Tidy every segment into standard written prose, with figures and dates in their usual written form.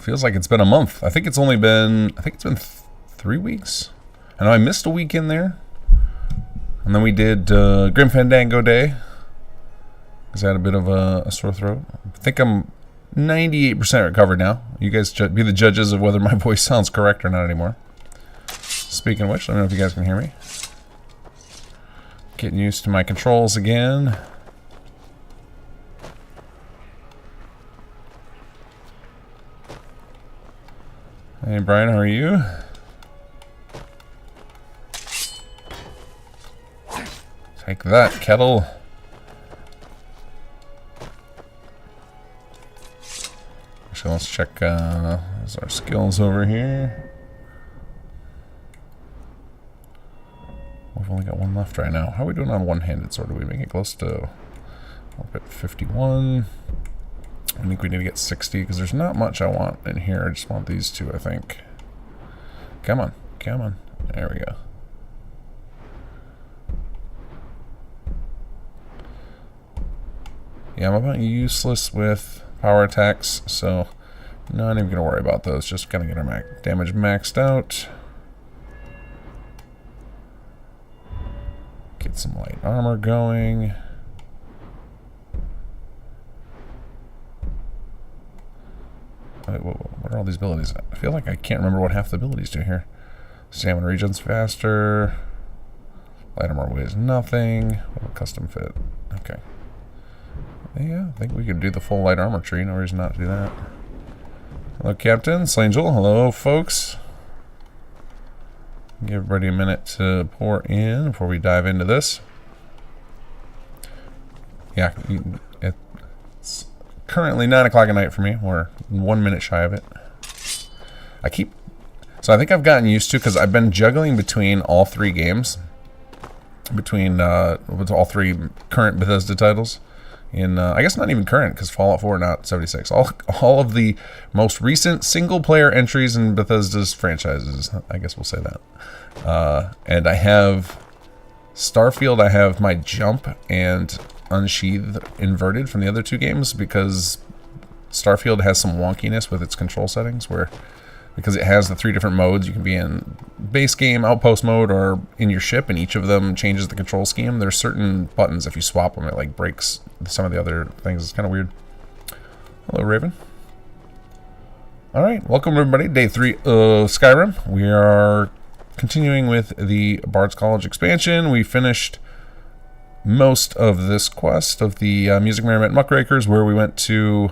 feels like it's been a month. I think it's been 3 weeks. I know I missed a week in there. And then we did Grim Fandango Day. Because I had a bit of a sore throat. I think I'm 98% recovered now. You guys be the judges of whether my voice sounds correct or not anymore. Speaking of which, let me know if you guys can hear me. Getting used to my controls again. Hey Brian, how are you? Take that, kettle. Actually, let's check our skills over here. We've only got one left right now. How are we doing on one-handed sword? Do we make it close to... We're at 51. I think we need to get 60 because there's not much I want in here. I just want these two, I think. Come on, come on. There we go. Yeah, I'm about useless with power attacks, so not even going to worry about those. Just going to get our damage maxed out. Get some light armor going. What are all these abilities? I feel like I can't remember what half the abilities do here. Stamina regens faster. Light armor weighs nothing. Custom fit. Okay. Yeah, I think we could do the full light armor tree. No reason not to do that. Hello, Captain. Slangel. Hello, folks. Give everybody a minute to pour in before we dive into this. Yeah, it's currently 9 o'clock at night for me. We're 1 minute shy of it. So I think I've gotten used to, because I've been juggling between all 3 games. Between all 3 current Bethesda titles. I guess not even current, because Fallout 4 not 76. All of the most recent single-player entries in Bethesda's franchises. I guess we'll say that. And I have Starfield. I have my jump and unsheath inverted from the other 2 games, because Starfield has some wonkiness with its control settings, where because it has the 3 different modes, you can be in base game, outpost mode, or in your ship, and each of them changes the control scheme. There's certain buttons, if you swap them, it like breaks some of the other things. It's kind of weird. Hello, Raven. Alright, welcome everybody. Day 3 of Skyrim. We are continuing with the Bard's College expansion. We finished most of this quest of the Music Merriment Muckrakers, where we went to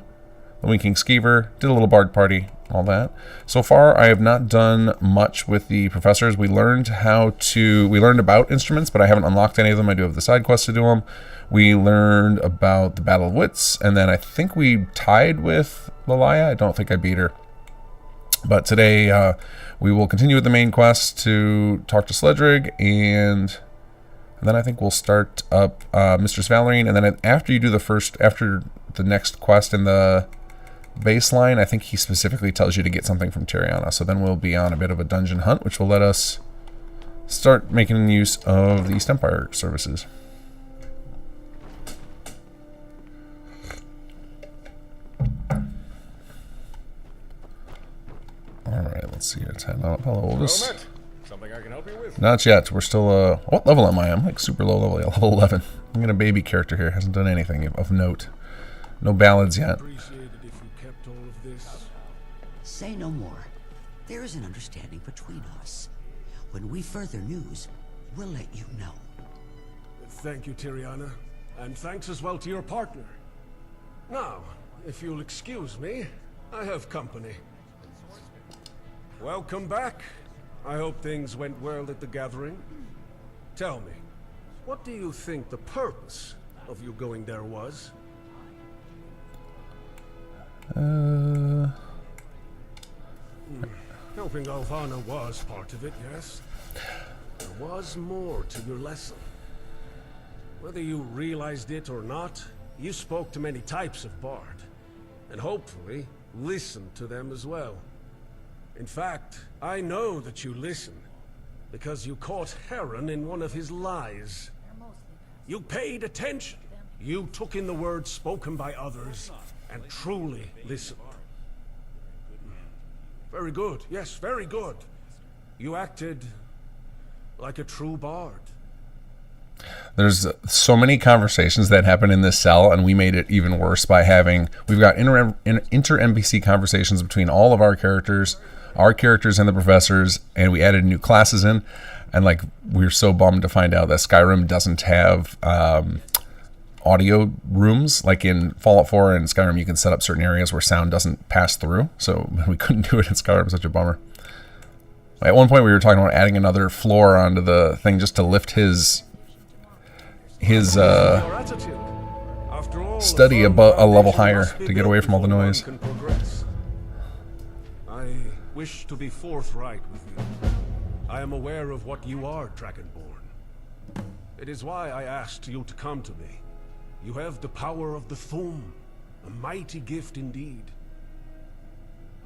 the Winking Skeever, did a little bard party, all that. So far, I have not done much with the professors. We learned about instruments, but I haven't unlocked any of them. I do have the side quests to do them. We learned about the Battle of Wits, and then I think we tied with Lalia. I don't think I beat her. But today, we will continue with the main quest to talk to Sledrig, and then I think we'll start up Mistress Valerine, and then after the next quest in the baseline, I think he specifically tells you to get something from Tiriana. So then we'll be on a bit of a dungeon hunt, which will let us start making use of the East Empire services. Alright, let's see here. Hello, Oldest. Something I can help you with? Not yet. We're still, what level am I? I'm like super low level, level 11. I'm getting a baby character here. Hasn't done anything of note. No ballads yet. Say no more. There is an understanding between us. When we further news, we'll let you know. Thank you, Tiriana. And thanks as well to your partner. Now, if you'll excuse me, I have company. Welcome back. I hope things went well at the gathering. Tell me, what do you think the purpose of you going there was? Helping Helvana was part of it, yes. There was more to your lesson. Whether you realized it or not, you spoke to many types of bard, and hopefully listened to them as well. In fact, I know that you listened, because you caught Heron in one of his lies. You paid attention. You took in the words spoken by others, and truly listened. Very good. Yes, very good. You acted like a true bard. There's so many conversations that happen in this cell, and we made it even worse by we've got inter-NPC conversations between all of our characters and the professors, and we added new classes in, and like we were so bummed to find out that Skyrim doesn't have audio rooms. Like in Fallout 4 and Skyrim, you can set up certain areas where sound doesn't pass through, so we couldn't do it in Skyrim. Such a bummer. At one point we were talking about adding another floor onto the thing just to lift his study a level higher to get away from all the noise. I wish to be forthright with you. I am aware of what you are, Dragonborn. It is why I asked you to come to me. You have the power of the Thum, a mighty gift indeed.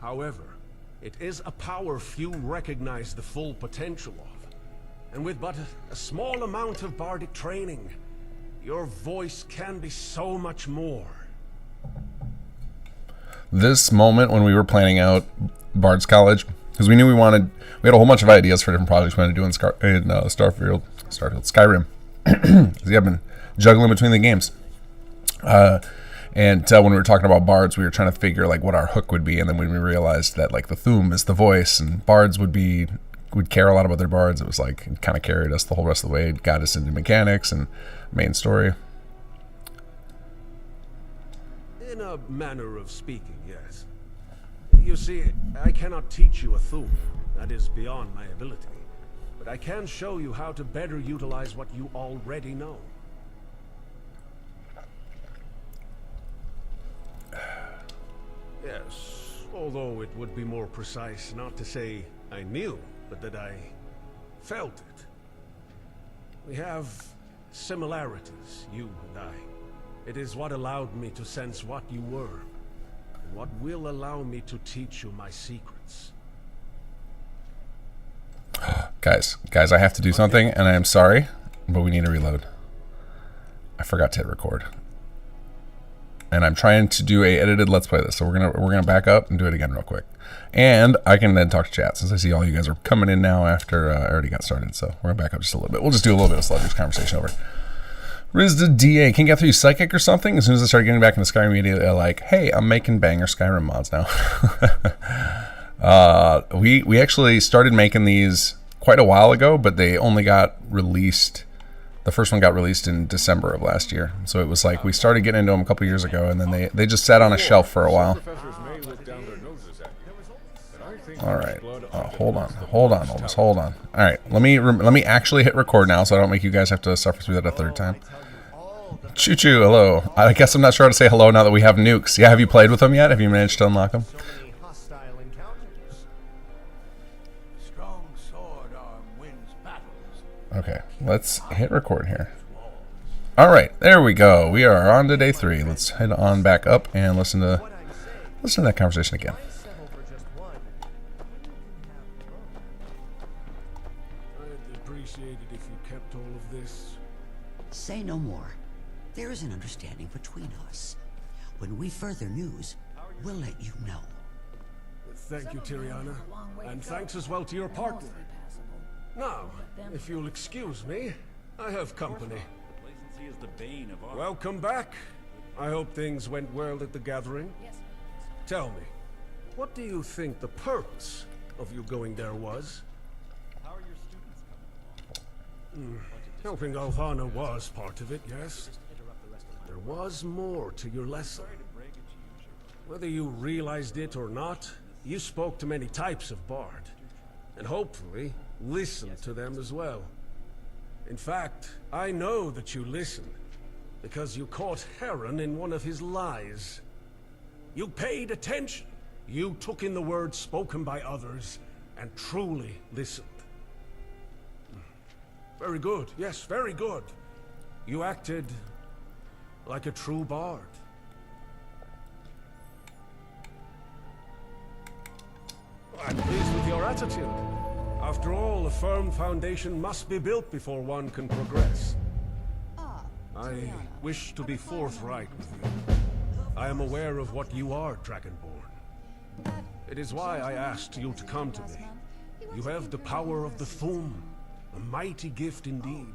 However, it is a power few recognize the full potential of. And with but a small amount of bardic training, your voice can be so much more. This moment when we were planning out Bard's College, because we knew we had a whole bunch of ideas for different projects we wanted to do in Skyrim. We have been juggling between the games. And when we were talking about bards, we were trying to figure like what our hook would be, and then when we realized that like the Thum is the voice, and bards would care a lot about their bards, it was like it kind of carried us the whole rest of the way. It got us into mechanics and main story. In a manner of speaking, yes. You see, I cannot teach you a Thum. That is beyond my ability. But I can show you how to better utilize what you already know. Yes, although it would be more precise not to say I knew, but that I felt it. We have similarities, you and I. It is what allowed me to sense what you were, and what will allow me to teach you my secrets. Guys, I have to do something, and I am sorry, but we need to reload. I forgot to hit record. And I'm trying to do a edited let's play this, so we're gonna back up and do it again real quick, and I can then talk to chat since I see all you guys are coming in now after I already got started. So we're gonna back up just a little bit. We'll just do a little bit of Sledrig's conversation over. Rizda DA, Kinggath, are you psychic or something? As soon as I started getting back into Skyrim media, they're like, hey, I'm making banger Skyrim mods now. We actually started making these quite a while ago, but they only got released. The first one got released in December of last year. So it was like we started getting into them a couple years ago, and then they just sat on a shelf for a while. All right. Hold on. Hold on. All right. Let me actually hit record now so I don't make you guys have to suffer through that a third time. Choo choo, hello. I guess I'm not sure how to say hello now that we have nukes. Yeah, have you played with them yet? Have you managed to unlock them? Okay, let's hit record here. All right, there we go. We are on to day 3. Let's head on back up and listen to that conversation again. I'd appreciate it if you kept all of this. Say no more. There is an understanding between us. When we further news, we'll let you know. Thank you, Tiriana. And thanks as well to your partner. Now, if you'll excuse me, I have company. Welcome back. I hope things went well at the gathering. Tell me, what do you think the purpose of you going there was? How are your students coming along? Helping Helvana was part of it, yes. There was more to your lesson. Whether you realized it or not, you spoke to many types of bard. And hopefully, listened to them as well. In fact, I know that you listened, because you caught Heron in one of his lies. You paid attention. You took in the words spoken by others, and truly listened. Very good, yes, very good. You acted like a true bard. I'm pleased with your attitude. After all, a firm foundation must be built before one can progress. I wish to be forthright with you. I am aware of what you are, Dragonborn. It is why I asked you to come to me. You have the power of the Thum, a mighty gift indeed.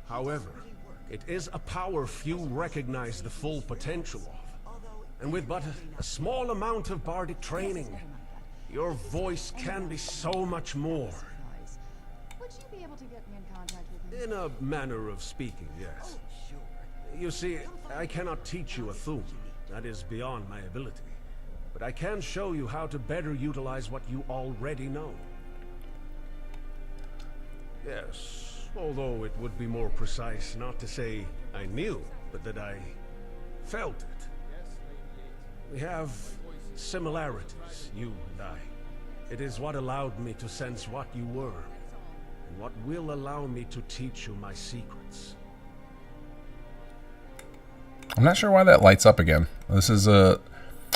However, it is a power few recognize the full potential of. And with but a small amount of bardic training, your voice can be so much more. Would you be able to get me in contact with him? In a manner of speaking, yes. You see, I cannot teach you a Thum. That is beyond my ability. But I can show you how to better utilize what you already know. Yes, although it would be more precise not to say I knew, but that I felt it. We have similarities, you and I. It is what allowed me to sense what you were, and what will allow me to teach you my secrets. I'm not sure why that lights up again. This is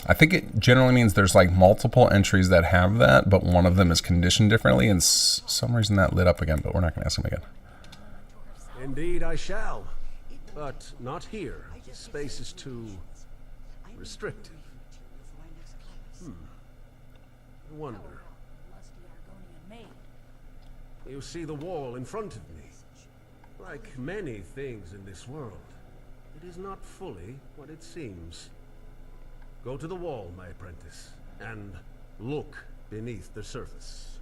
I think it generally means there's like multiple entries that have that, but one of them is conditioned differently, and some reason that lit up again, but we're not going to ask him again. Indeed I shall, but not here. Space is too restrictive. I wonder. You see the wall in front of me. Like many things in this world, it is not fully what it seems. Go to the wall, my apprentice, and look beneath the surface.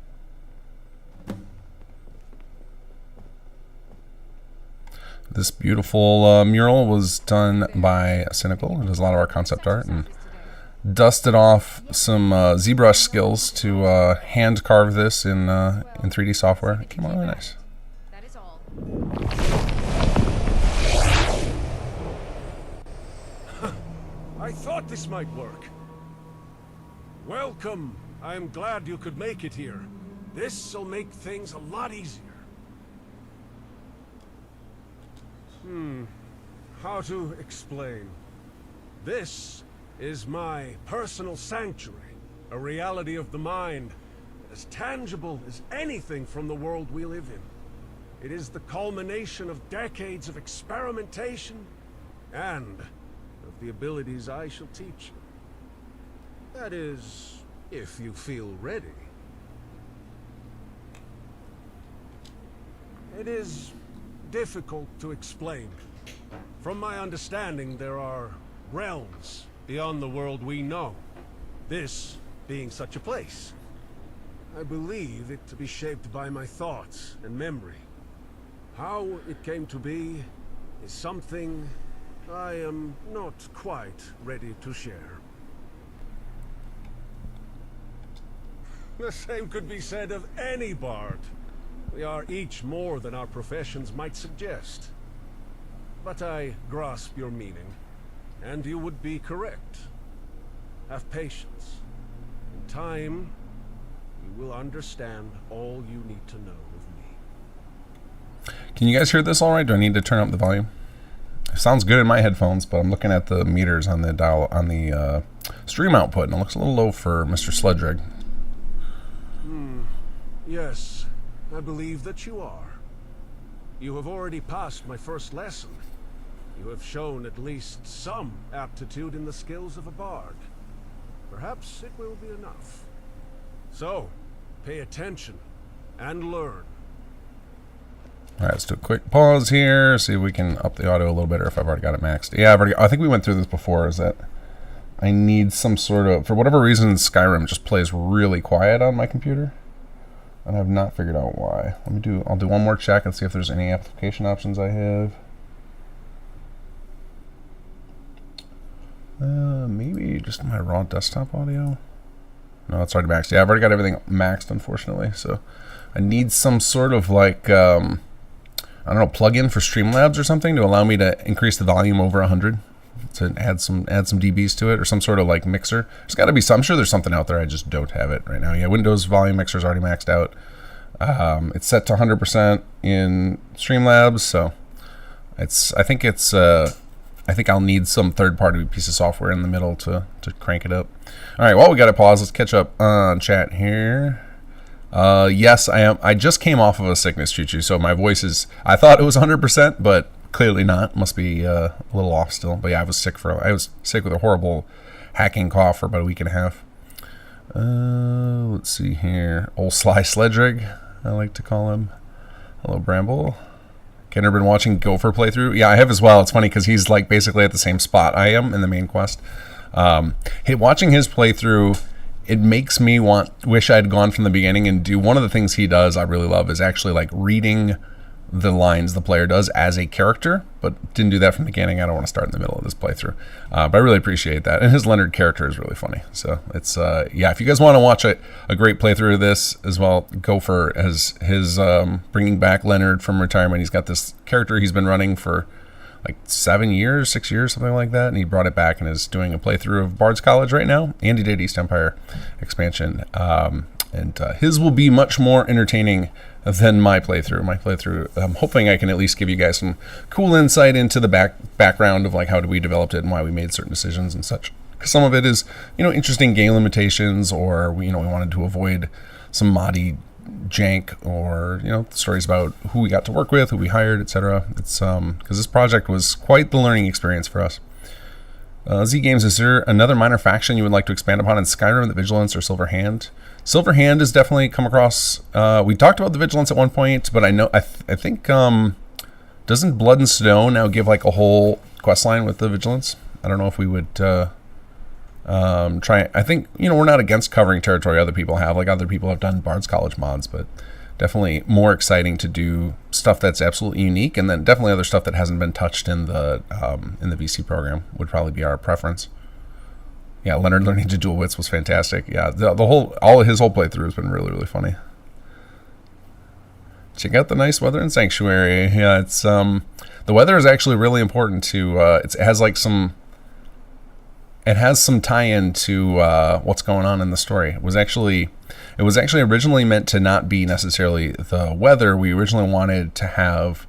This beautiful mural was done by Cynical. It does a lot of our concept art, and dusted off some ZBrush skills to hand carve this in 3D software. It came out really nice. That is all. I thought this might work. Welcome. I'm glad you could make it here. This'll make things a lot easier. How to explain? This is my personal sanctuary, a reality of the mind, as tangible as anything from the world we live in. It is the culmination of decades of experimentation and of the abilities I shall teach you. That is, if you feel ready. It is difficult to explain. From my understanding, there are realms beyond the world we know. This being such a place. I believe it to be shaped by my thoughts and memory. How it came to be is something I am not quite ready to share. The same could be said of any bard. We are each more than our professions might suggest. But I grasp your meaning, and you would be correct. Have patience. In time, you will understand all you need to know of me. Can you guys hear this all right? Do I need to turn up the volume? It sounds good in my headphones, but I'm looking at the meters on the dial on the stream output, and it looks a little low for Mr. Sledrig. Yes, I believe that you are. You have already passed my first lesson. You have shown at least some aptitude in the skills of a bard. Perhaps it will be enough. So, pay attention and learn. All right, let's do a quick pause here. See if we can up the audio a little bit, or if I've already got it maxed. Yeah, I think we went through this before. Is that I need some sort of, for whatever reason, Skyrim just plays really quiet on my computer, and I've not figured out why. I'll do one more check and see if there's any application options I have. Maybe just my raw desktop audio. No, it's already maxed. Yeah, I've already got everything maxed, unfortunately. So I need some sort of like, I don't know, plug-in for Streamlabs or something to allow me to increase the volume over 100 to add some dBs to it, or some sort of like mixer. There's got to be some. I'm sure there's something out there. I just don't have it right now. Yeah, Windows volume mixer is already maxed out. It's set to 100% in Streamlabs, so I think I'll need some third-party piece of software in the middle to crank it up. All right, well, we got to pause. Let's catch up on chat here. Yes, I am. I just came off of a sickness, Choo-Choo, so my voice is, I thought it was 100%, but clearly not. Must be a little off still. But yeah, I was sick with a horrible hacking cough for about a week and a half. Let's see here. Old Sly Sledrig, I like to call him. Hello, Bramble. Kenner been watching Gopher playthrough? Yeah, I have as well. It's funny because he's like basically at the same spot I am in the main quest. Watching his playthrough, it makes me wish I'd gone from the beginning and do one of the things he does I really love is actually like reading the lines the player does as a character, but didn't do that from the beginning. I don't want to start in the middle of this playthrough, but I really appreciate that. And his Leonard character is really funny. So it's if you guys want to watch a great playthrough of this as well, Gopher as his bringing back Leonard from retirement. He's got this character he's been running for like 6 years, something like that, and he brought it back and is doing a playthrough of Bard's College right now, and he did East Empire expansion, and his will be much more entertaining than my playthrough. I'm hoping I can at least give you guys some cool insight into the background of like how we developed it and why we made certain decisions and such, because some of it is interesting game limitations, or we wanted to avoid some moddy jank, or stories about who we got to work with, who we hired, etc. It's because this project was quite the learning experience for us. Z Games, is there another minor faction you would like to expand upon in Skyrim, the Vigilance or Silver Hand? Silver Hand has definitely come across. We talked about the Vigilance at one point, but I think doesn't Blood and Stone now give like a whole quest line with the Vigilance? I don't know if we would try. I think we're not against covering territory other people have. Like other people have done Bard's College mods, but definitely more exciting to do stuff that's absolutely unique, and then definitely other stuff that hasn't been touched in the VC program would probably be our preference. Yeah, Leonard learning to dual wits was fantastic. Yeah, all of his whole playthrough has been really, really funny. Check out the nice weather in Sanctuary. Yeah, it's the weather is actually really important to. It has some tie-in to what's going on in the story. It was actually originally meant to not be necessarily the weather. We originally wanted to have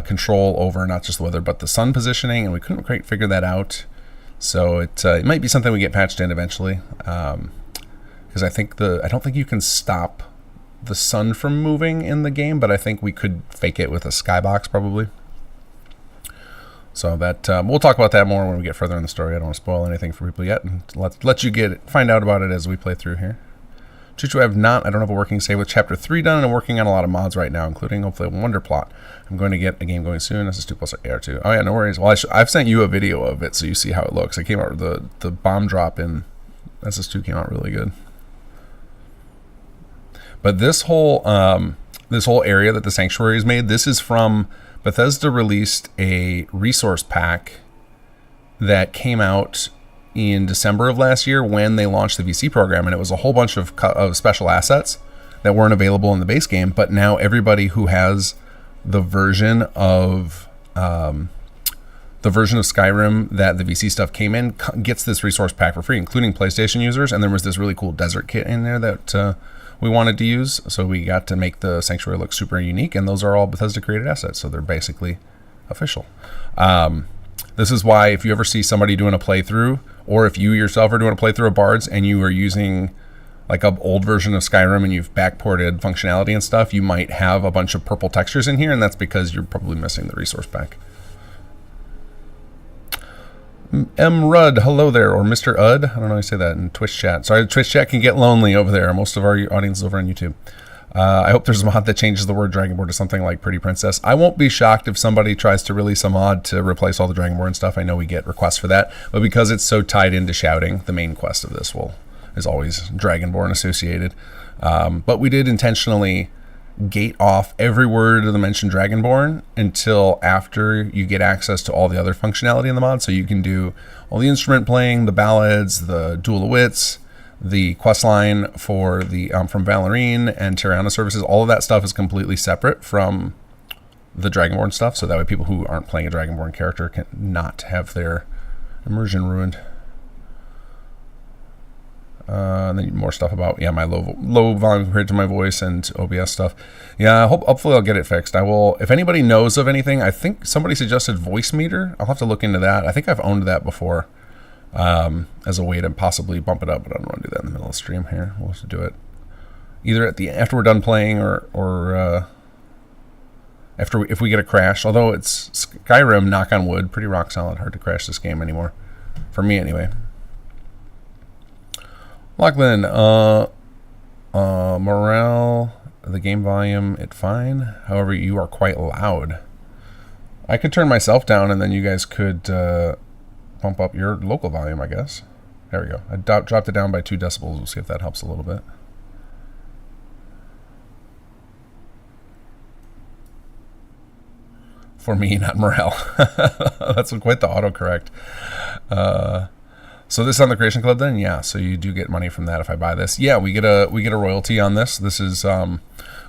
control over not just the weather, but the sun positioning, and we couldn't quite figure that out. So it might be something we get patched in eventually, because I don't think you can stop the sun from moving in the game, but I think we could fake it with a skybox probably. So that we'll talk about that more when we get further in the story. I don't want to spoil anything for people yet, and let you find out about it as we play through here. Chuchu, I don't have a working save with Chapter 3 done, and I'm working on a lot of mods right now, including hopefully a Wonder Plot. I'm going to get a game going soon. SS2 plus AR2. Oh yeah, no worries. Well, I've sent you a video of it so you see how it looks. It came out, the bomb drop in SS2 came out really good. But this whole area that the Sanctuary has made, this is from Bethesda released a resource pack that came out in December of last year when they launched the VC program, and it was a whole bunch of special assets that weren't available in the base game, but now everybody who has the version of Skyrim that the VC stuff came in gets this resource pack for free, including PlayStation users. And there was this really cool desert kit in there that we wanted to use, so we got to make the Sanctuary look super unique, and those are all Bethesda created assets, so they're basically official. This is why if you ever see somebody doing a playthrough, or if you yourself are doing a playthrough of Bards and you are using like an old version of Skyrim and you've backported functionality and stuff, you might have a bunch of purple textures in here, and that's because you're probably missing the resource pack. M. Rudd, hello there, or Mr. Udd. I don't know how you say that in Twitch chat. Sorry, Twitch chat can get lonely over there. Most of our audience is over on YouTube. I hope there's a mod that changes the word Dragonborn to something like Pretty Princess. I won't be shocked if somebody tries to release a mod to replace all the Dragonborn stuff. I know we get requests for that, but because it's so tied into shouting, the main quest of this is always Dragonborn associated. But we did intentionally gate off every word of the mentioned Dragonborn until after you get access to all the other functionality in the mod, so you can do all the instrument playing, the ballads, the Duel of Wits, the quest line for the from Valerine and Tirana services. All of that stuff is completely separate from the Dragonborn stuff, so that way people who aren't playing a Dragonborn character can not have their immersion ruined. And then more stuff about my low volume compared to my voice and OBS stuff. Yeah, hopefully I'll get it fixed. I will. If anybody knows of anything, I think somebody suggested Voice Meter. I'll have to look into that. I think I've owned that before as a way to possibly bump it up, but I don't want to do that in the middle of the stream here. We'll have to do it either after we're done playing or if we get a crash. Although it's Skyrim, knock on wood, pretty rock solid. Hard to crash this game anymore, for me anyway. Lachlan, morale, the game volume, it fine. However, you are quite loud. I could turn myself down, and then you guys could bump up your local volume, I guess. There we go. I dropped it down by 2 decibels. We'll see if that helps a little bit. For me, not morale. That's quite the autocorrect. So this is on the Creation Club then? Yeah, so you do get money from that if I buy this. Yeah, we get a royalty on this. This is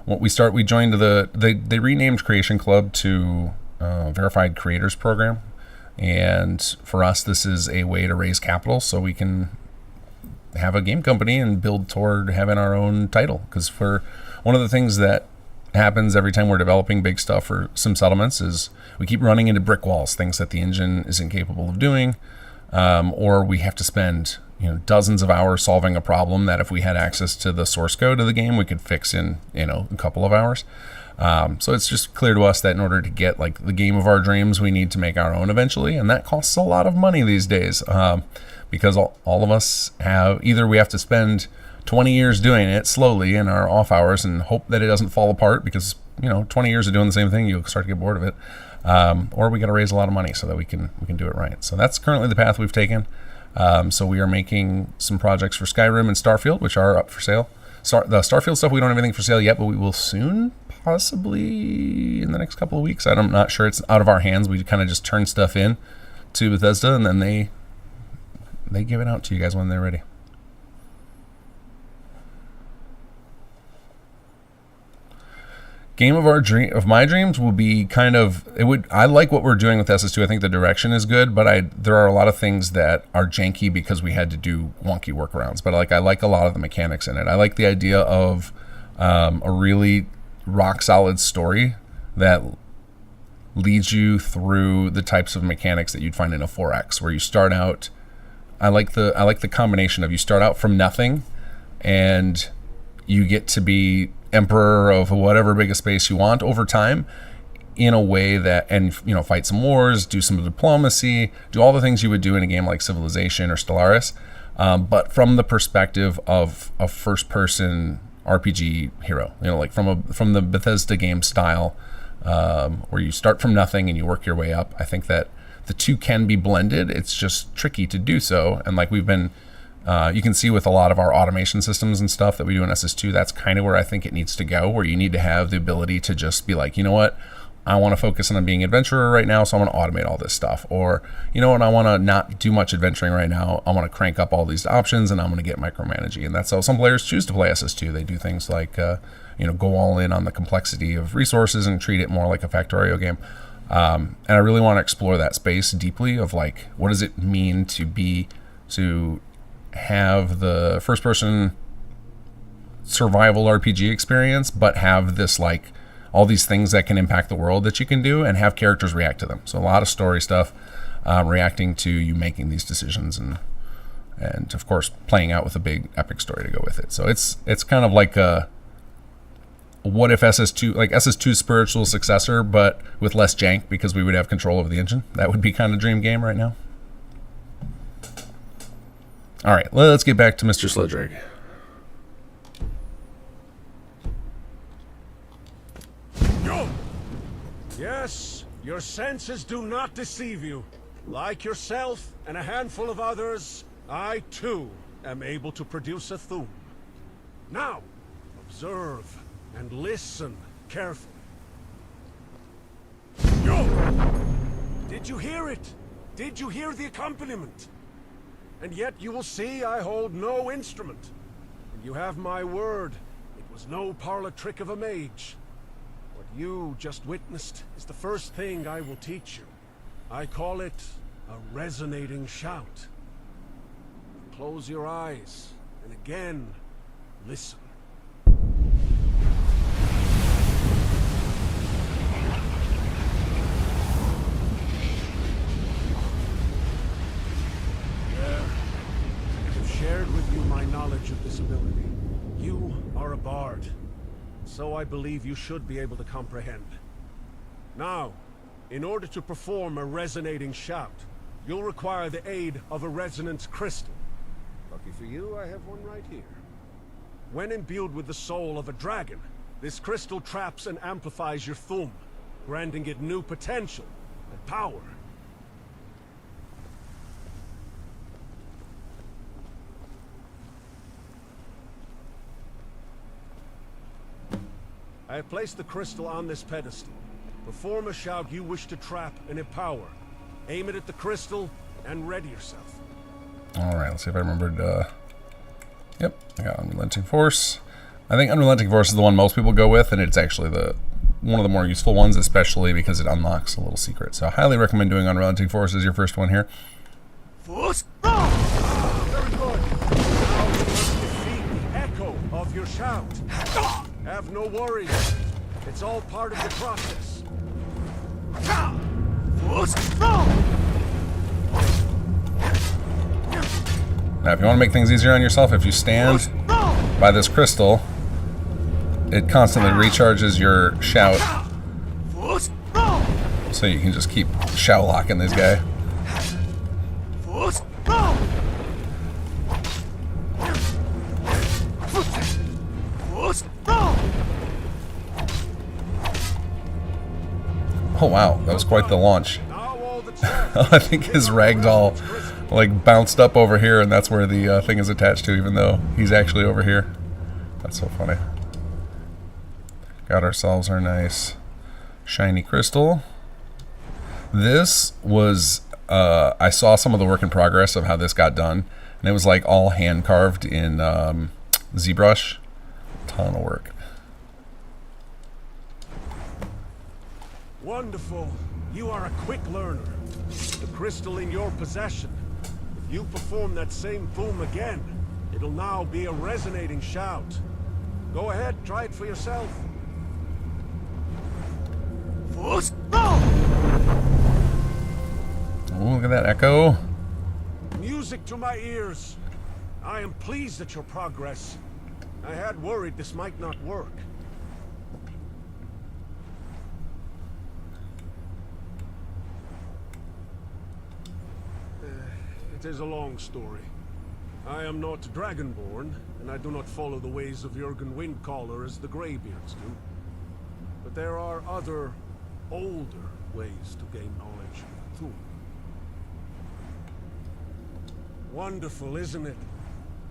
what we start. We joined they renamed Creation Club to Verified Creators Program. And for us, this is a way to raise capital so we can have a game company and build toward having our own title. Because for one of the things that happens every time we're developing big stuff for Sim Settlements is we keep running into brick walls, things that the engine isn't capable of doing, or we have to spend dozens of hours solving a problem that if we had access to the source code of the game, we could fix in a couple of hours. So it's just clear to us that in order to get like the game of our dreams, we need to make our own eventually, and that costs a lot of money these days because all of us either we have to spend 20 years doing it slowly in our off hours and hope that it doesn't fall apart because 20 years of doing the same thing, you'll start to get bored of it, or we got to raise a lot of money so that we can do it right. So that's currently the path we've taken. So we are making some projects for Skyrim and Starfield, which are up for sale. The Starfield stuff, we don't have anything for sale yet, but we will soon, possibly in the next couple of weeks. I'm not sure. It's out of our hands. We kind of just turn stuff in to Bethesda, and then they give it out to you guys when they're ready. Game of my dreams will be I like what we're doing with SS2. I think the direction is good, but there are a lot of things that are janky because we had to do wonky workarounds. But I like a lot of the mechanics in it. I like the idea of a really rock solid story that leads you through the types of mechanics that you'd find in a 4X, where you start out. I like the combination of you start out from nothing, and you get to be emperor of whatever big a space you want over time in a way that, and fight some wars, do some diplomacy, do all the things you would do in a game like Civilization or Stellaris, but from the perspective of a first-person RPG hero, from the Bethesda game style, where you start from nothing and you work your way up. I think that the two can be blended. It's just tricky to do so, and we've been. You can see with a lot of our automation systems and stuff that we do in SS2, that's kind of where I think it needs to go, where you need to have the ability to just be like, you know what, I want to focus on being an adventurer right now, so I want to automate all this stuff. Or, you know what, I want to not do much adventuring right now, I want to crank up all these options, and I'm going to get micromanaging. And that's how some players choose to play SS2. They do things like, go all in on the complexity of resources and treat it more like a Factorio game. And I really want to explore that space deeply of what does it mean to have the first-person survival RPG experience, but have this all these things that can impact the world that you can do, and have characters react to them. So a lot of story stuff, reacting to you making these decisions, and of course playing out with a big epic story to go with it. So it's kind of like a what if SS2's spiritual successor, but with less jank because we would have control over the engine. That would be kind of dream game right now. All right, let's get back to Mr. Sledrig. Go! Yes, your senses do not deceive you. Like yourself and a handful of others, I too am able to produce a Thum. Now, observe and listen carefully. Go! Did you hear it? Did you hear the accompaniment? And yet you will see I hold no instrument. And you have my word, it was no parlor trick of a mage. What you just witnessed is the first thing I will teach you. I call it a resonating shout. Close your eyes, and again, listen. Shared with you my knowledge of this ability. You are a bard, so I believe you should be able to comprehend. Now, in order to perform a resonating shout, you'll require the aid of a resonance crystal. Lucky for for you, I have one right here. When imbued with the soul of a dragon, this crystal traps and amplifies your thumb, granting it new potential and power. I have placed the crystal on this pedestal. Perform a shout you wish to trap and empower. Aim it at the crystal and ready yourself. Alright, let's see if I remembered. Yep, I got Unrelenting Force. I think Unrelenting Force is the one most people go with, and it's actually one of the more useful ones, especially because it unlocks a little secret. So I highly recommend doing Unrelenting Force as your first one here. Force! Very good. Now you must defeat the echo of your shout. Have no worries. It's all part of the process. Force! Now, if you want to make things easier on yourself, if you stand by this crystal, it constantly recharges your shout. So you can just keep shout locking this guy. Oh wow, that was quite the launch. I think his ragdoll like bounced up over here, and that's where the thing is attached to, even though he's actually over here. That's so funny. Got ourselves our nice shiny crystal. This was I saw some of the work in progress of how this got done, and it was like all hand carved in ZBrush. Ton of work. Wonderful. You are a quick learner. The crystal in your possession. If you perform that same boom again, it'll now be a resonating shout. Go ahead, try it for yourself. Force! Oh, look at that echo. Music to my ears. I am pleased at your progress. I had worried this might not work. It is a long story. I am not Dragonborn, and I do not follow the ways of Jurgen Windcaller as the Greybeards do. But there are other, older ways to gain knowledge, too. Wonderful, isn't it?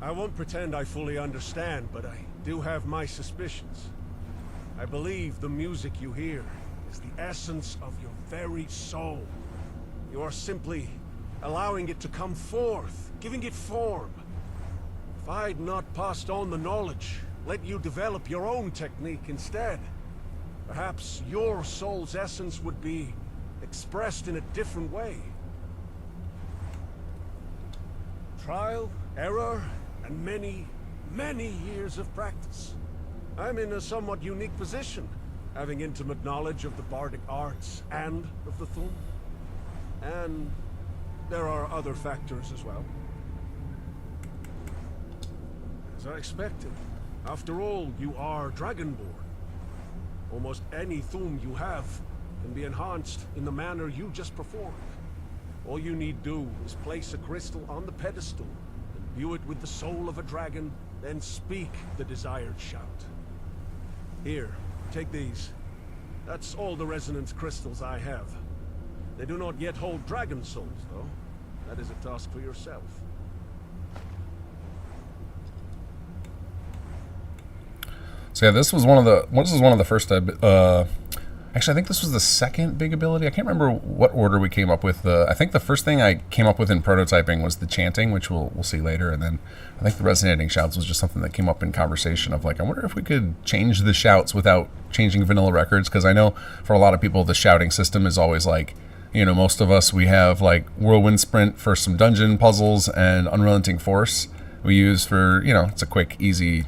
I won't pretend I fully understand, but I do have my suspicions. I believe the music you hear is the essence of your very soul. You are simply allowing it to come forth, giving it form. If I'd not passed on the knowledge, let you develop your own technique instead, perhaps your soul's essence would be expressed in a different way. Trial, error, and many, many years of practice. I'm in a somewhat unique position, having intimate knowledge of the bardic arts and of the Thum. And there are other factors as well. As I expected. After all, you are Dragonborn. Almost any Thum you have can be enhanced in the manner you just performed. All you need do is place a crystal on the pedestal, imbue it with the soul of a dragon, then speak the desired shout. Here, take these. That's all the resonance crystals I have. They do not yet hold dragon souls, though. That is a task for yourself. So yeah, this was one of the first. Actually, I think this was the second big ability. I can't remember what order we came up with. I think the first thing I came up with in prototyping was the chanting, which we'll see later, and then I think the resonating shouts was just something that came up in conversation of like, I wonder if we could change the shouts without changing vanilla records, because I know for a lot of people the shouting system is always like, you know, most of us, we have like Whirlwind Sprint for some dungeon puzzles and Unrelenting Force we use for, you know, it's a quick, easy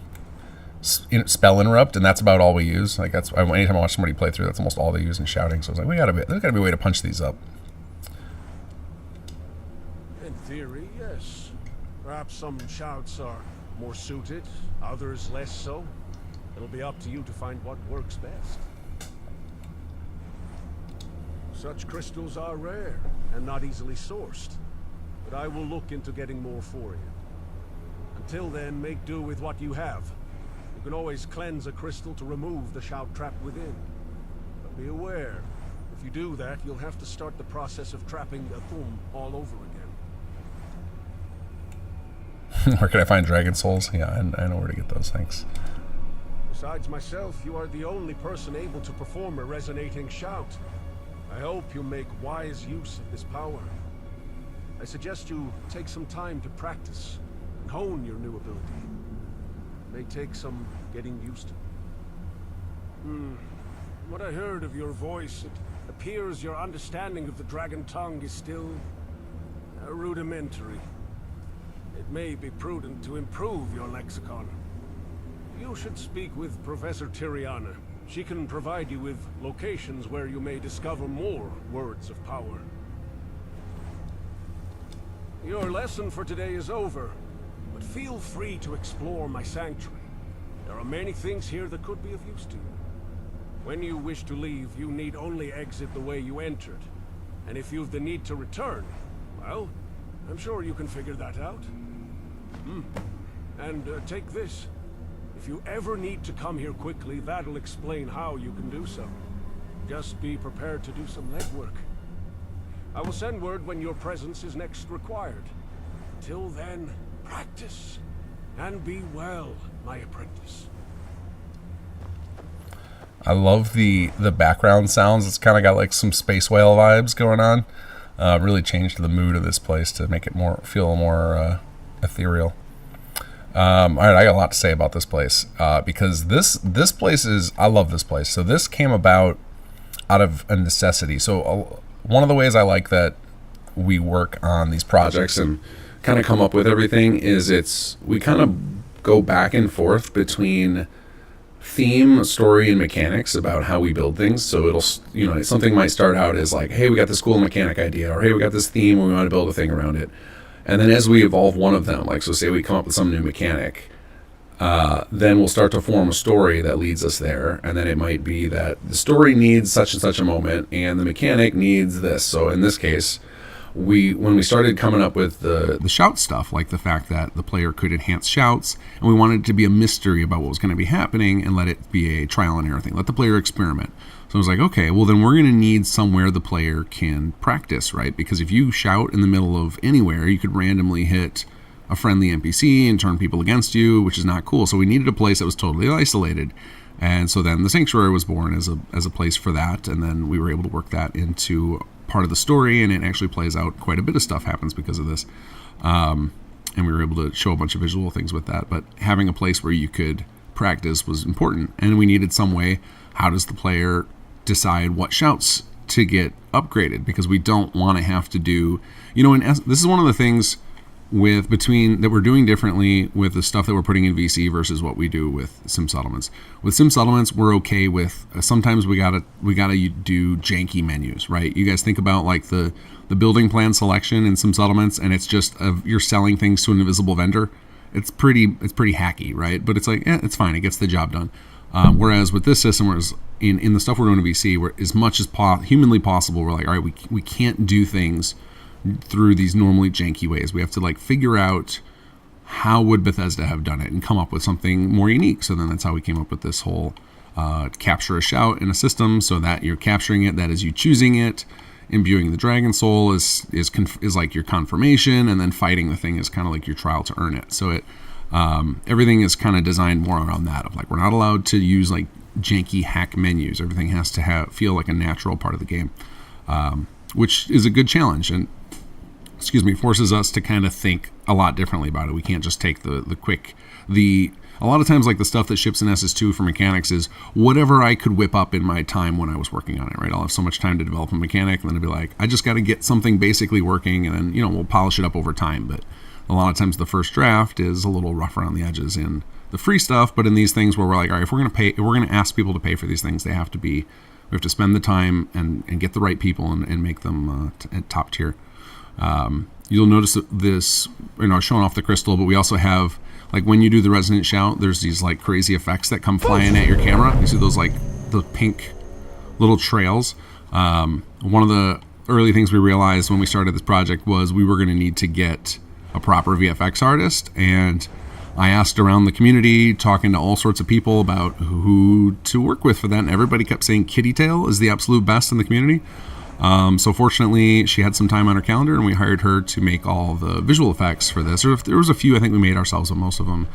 spell interrupt, and that's about all we use. Like that's anytime I watch somebody play through, that's almost all they use in shouting. So I was like, there's gotta be a way to punch these up. In theory, yes. Perhaps some shouts are more suited, others less so. It'll be up to you to find what works best. Such crystals are rare and not easily sourced, but I will look into getting more for you. Until then, make do with what you have. You can always cleanse a crystal to remove the shout trapped within. But be aware, if you do that, you'll have to start the process of trapping the Thum all over again. Where can I find dragon souls? Yeah, I know where to get those, thanks. Besides myself, you are the only person able to perform a resonating shout. I hope you make wise use of this power. I suggest you take some time to practice and hone your new ability. It may take some getting used to. What I heard of your voice, it appears your understanding of the dragon tongue is still rudimentary. It may be prudent to improve your lexicon. You should speak with Professor Tiriana. She can provide you with locations where you may discover more words of power. Your lesson for today is over, but feel free to explore my sanctuary. There are many things here that could be of use to you. When you wish to leave, you need only exit the way you entered. And if you've the need to return, well, I'm sure you can figure that out. And take this. If you ever need to come here quickly, that'll explain how you can do so. Just be prepared to do some legwork. I will send word when your presence is next required. Till then, practice. And be well, my apprentice. I love the background sounds. It's kind of got like some space whale vibes going on. Really changed the mood of this place to make it feel more ethereal. All right, I got a lot to say about this place because this place is, I love this place. So this came about out of a necessity. So one of the ways I like that we work on these projects and kind of come up with everything is we kind of go back and forth between theme, story, and mechanics about how we build things. So it'll, something might start out as like, hey, we got this cool mechanic idea, or hey, we got this theme and we want to build a thing around it. And then as we evolve one of them, like, so say we come up with some new mechanic, then we'll start to form a story that leads us there. And then it might be that the story needs such and such a moment and the mechanic needs this. So in this case, when we started coming up with the shout stuff, like the fact that the player could enhance shouts, and we wanted it to be a mystery about what was going to be happening and let it be a trial and error thing. Let the player experiment. So I was like, okay, well then we're going to need somewhere the player can practice, right? Because if you shout in the middle of anywhere, you could randomly hit a friendly NPC and turn people against you, which is not cool. So we needed a place that was totally isolated. And so then the Sanctuary was born as a place for that, and then we were able to work that into part of the story, and it actually plays out. Quite a bit of stuff happens because of this. And we were able to show a bunch of visual things with that. But having a place where you could practice was important, and we needed some way. How does the player decide what shouts to get upgraded? Because we don't want to have to do, this is one of the things that we're doing differently with the stuff that we're putting in VC versus what we do with sim settlements. With sim settlements, we're okay with sometimes we gotta do janky menus, right? You guys think about like the building plan selection in sim settlements, and it's just you're selling things to an invisible vendor. It's pretty hacky, right? But it's like, it's fine. It gets the job done. Whereas with this system, whereas in the stuff we're doing in VC, where as much as humanly possible, we're like, all right, we can't do things through these normally janky ways. We have to like figure out how would Bethesda have done it and come up with something more unique. So then that's how we came up with this whole capture a shout in a system, so that you're capturing it, that is you choosing it, imbuing the dragon soul is like your confirmation, and then fighting the thing is kind of like your trial to earn it. So it everything is kind of designed more around that of like, we're not allowed to use like janky hack menus. Everything has to feel like a natural part of the game, which is a good challenge, and forces us to kind of think a lot differently about it. We can't just take a lot of times, like the stuff that ships in SS2 for mechanics is whatever I could whip up in my time when I was working on it, right? I'll have so much time to develop a mechanic, and then I'll be like, I just got to get something basically working, and then, we'll polish it up over time. But a lot of times the first draft is a little rough around the edges in the free stuff, but in these things where we're like, all right, if we're going to ask people to pay for these things, we have to spend the time and get the right people and make them at top tier. You'll notice this, showing off the crystal, but we also have, like, when you do the resonant shout, there's these like crazy effects that come flying at your camera. You see those like the pink little trails. One of the early things we realized when we started this project was we were going to need to get a proper VFX artist, and I asked around the community, talking to all sorts of people about who to work with for that, and everybody kept saying Kitty Tail is the absolute best in the community. So fortunately, she had some time on her calendar, and we hired her to make all the visual effects for this. There was a few I think we made ourselves, but most of them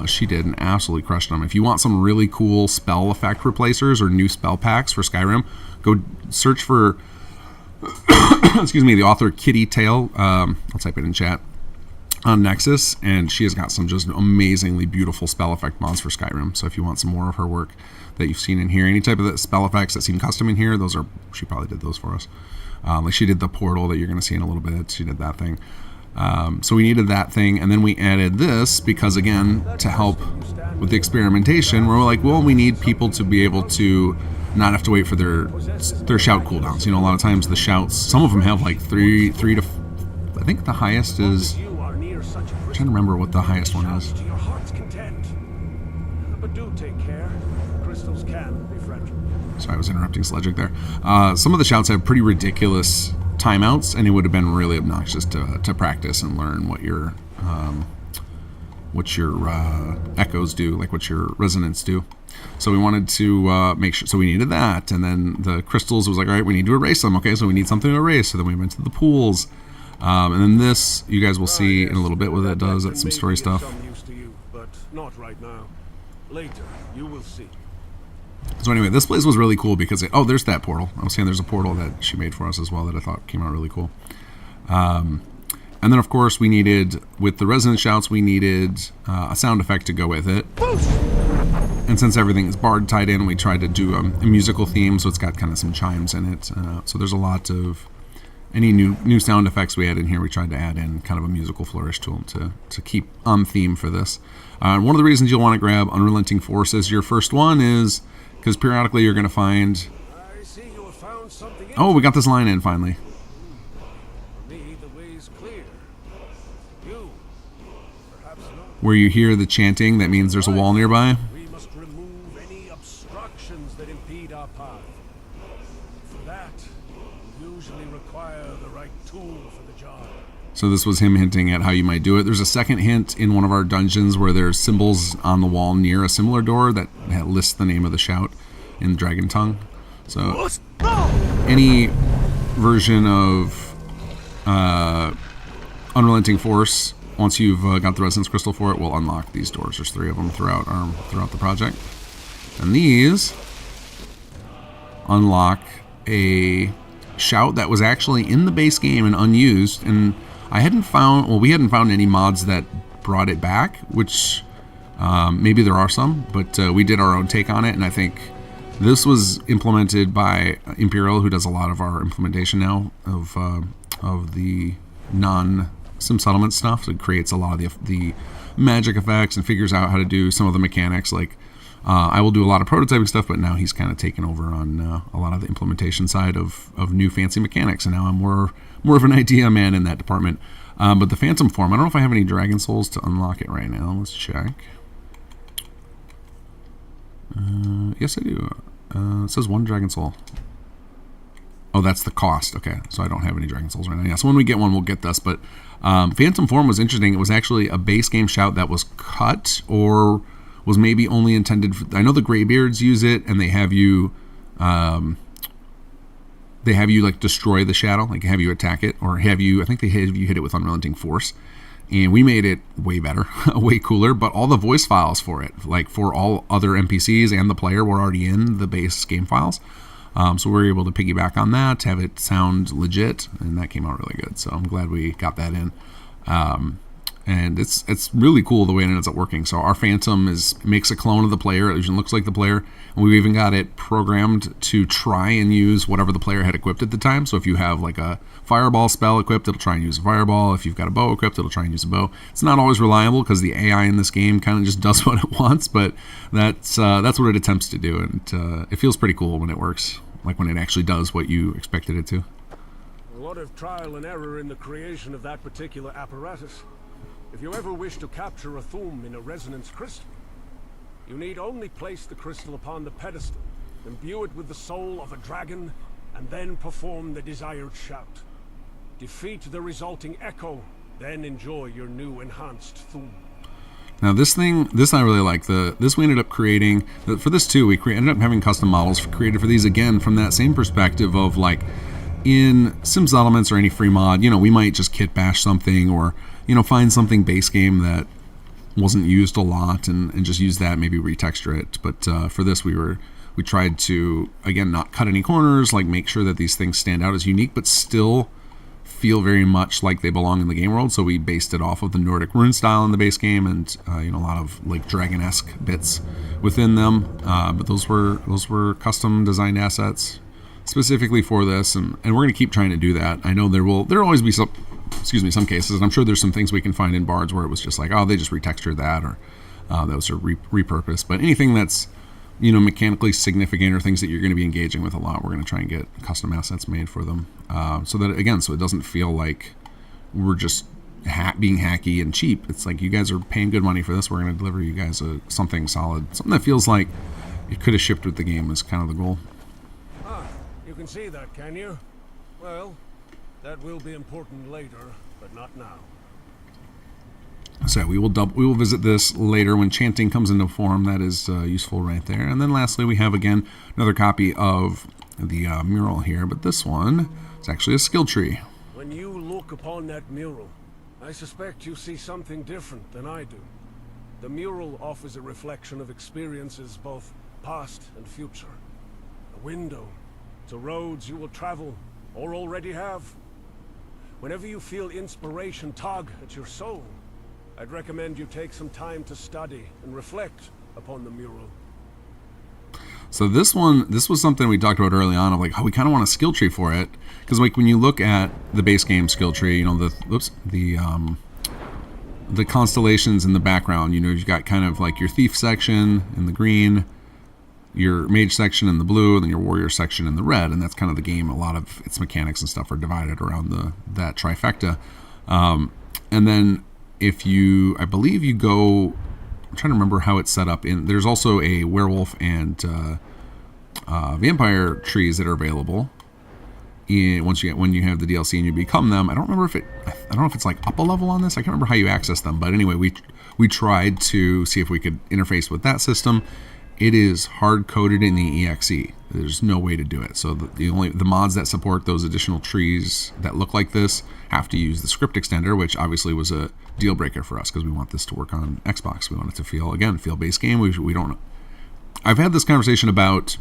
she did and absolutely crushed them. If you want some really cool spell effect replacers or new spell packs for Skyrim, go search for excuse me, the author Kitty Tail. I'll type it in chat on Nexus, and she has got some just amazingly beautiful spell effect mods for Skyrim. So if you want some more of her work that you've seen in here, any type of spell effects that seem custom in here, those are, she probably did those for us. Like she did the portal that you're going to see in a little bit. She did that thing. So we needed that thing, and then we added this because, again, to help with the experimentation, we're like, well, we need people to be able to not have to wait for their shout cooldowns. You know, a lot of times the shouts, some of them have like three to, I think the highest is, I'm trying to remember what the highest one is. But do take care. Crystals can be fragile. Sorry, I was interrupting Sledrig there. Some of the shouts have pretty ridiculous timeouts, and it would have been really obnoxious to practice and learn what your echoes do, like what your resonance do. So we wanted to make sure, so we needed that, and then the crystals was like, all right, we need to erase them. Okay, so we need something to erase. So then we went to the pools, and then this, you guys will see in a little bit what that does. That's some story stuff. But not right now. Later, you will see. So anyway, this place was really cool because oh, there's that portal. I was saying there's a portal that she made for us as well that I thought came out really cool. And then, of course, we needed, with the resonance shouts, we needed a sound effect to go with it. And since everything is bard tied in, we tried to do a musical theme, so it's got kind of some chimes in it. So there's a lot of, any new sound effects we had in here, we tried to add in kind of a musical flourish to them to keep on theme for this. One of the reasons you'll want to grab Unrelenting Force as your first one is because periodically you're going to find... I see you have found something. Oh, we got this line in finally. For me, the way is clear. You, perhaps not. Where you hear the chanting, that means there's a wall nearby. We must remove any obstructions that impede our path. For that, we usually require the right tool for the job. So this was him hinting at how you might do it. There's a second hint in one of our dungeons where there's symbols on the wall near a similar door that lists the name of the shout in dragon tongue. So any version of Unrelenting Force, once you've got the Resonance Crystal for it, will unlock these doors. There's 3 of them throughout the project. And these unlock a shout that was actually in the base game and unused, and we hadn't found any mods that brought it back, which maybe there are some, but we did our own take on it, and I think this was implemented by Imperial, who does a lot of our implementation now of the non-sim settlement stuff. So it creates a lot of the magic effects and figures out how to do some of the mechanics. Like I will do a lot of prototyping stuff, but now he's kind of taken over on a lot of the implementation side of new fancy mechanics, and now I'm more of an idea man in that department. But the Phantom Form, I don't know if I have any Dragon Souls to unlock it right now. Let's check. Yes, I do. It says 1 Dragon Soul. Oh, that's the cost. Okay, so I don't have any Dragon Souls right now. Yeah, so when we get one, we'll get this. But Phantom Form was interesting. It was actually a base game shout that was cut, or was maybe only intended for, I know the Greybeards use it, and they have you like destroy the shadow, like have you attack it, or I think they have you hit it with Unrelenting Force. And we made it way better, way cooler, but all the voice files for it, like for all other NPCs and the player, were already in the base game files. So we were able to piggyback on that, to have it sound legit, and that came out really good. So I'm glad we got that in. And it's really cool the way it ends up working. So our Phantom makes a clone of the player. It even looks like the player. And we've even got it programmed to try and use whatever the player had equipped at the time. So if you have like a fireball spell equipped, it'll try and use a fireball. If you've got a bow equipped, it'll try and use a bow. It's not always reliable because the AI in this game kind of just does what it wants, but that's what it attempts to do. And it feels pretty cool when it works, like when it actually does what you expected it to. A lot of trial and error in the creation of that particular apparatus. If you ever wish to capture a Thum in a resonance crystal, you need only place the crystal upon the pedestal, imbue it with the soul of a dragon, and then perform the desired shout. Defeat the resulting echo, then enjoy your new enhanced Thum. Now this I really like. This we ended up creating for this too. We ended up having custom models created for these again from that same perspective of like in Sim Settlements or any free mod. We might just kit bash something or find something base game that wasn't used a lot and just use that, maybe retexture it. But for this we tried to again not cut any corners, like make sure that these things stand out as unique, but still feel very much like they belong in the game world. So we based it off of the Nordic rune style in the base game, and a lot of like dragon-esque bits within them. But those were custom designed assets specifically for this, and we're going to keep trying to do that. I know there'll always be some cases, and I'm sure there's some things we can find in Bards where it was just like, oh, they just retextured that, or those are repurposed. But anything that's mechanically significant or things that you're going to be engaging with a lot, we're going to try and get custom assets made for them, so it doesn't feel like we're just being hacky and cheap. It's like, you guys are paying good money for this. We're going to deliver you guys something solid, something that feels like it could have shipped with the game is kind of the goal. You can see that, can you? Well, that will be important later, but not now. So we will visit this later when chanting comes into form. That is useful right there. And then lastly, we have again another copy of the mural here, but this one is actually a skill tree. When you look upon that mural, I suspect you see something different than I do. The mural offers a reflection of experiences both past and future. A window to roads you will travel or already have. Whenever you feel inspiration tug at your soul, I'd recommend you take some time to study and reflect upon the mural. So this was something we talked about early on of like, we kind of want a skill tree for it, because like when you look at the base game skill tree, the constellations in the background, you've got kind of like your thief section in the green, your mage section in the blue, and then your warrior section in the red, and that's kind of the game. A lot of its mechanics and stuff are divided around that trifecta, and then I believe you go, I'm trying to remember how it's set up. There's also a werewolf and vampire trees that are available. When you have the DLC and you become them. I don't know if it's like up a level on this. I can't remember how you access them. But anyway, we tried to see if we could interface with that system. It is hard coded in the EXE. There's no way to do it. So the mods that support those additional trees that look like this have to use the script extender, which obviously was a deal breaker for us because we want this to work on Xbox. We want it to feel base game. We don't. I've had this conversation about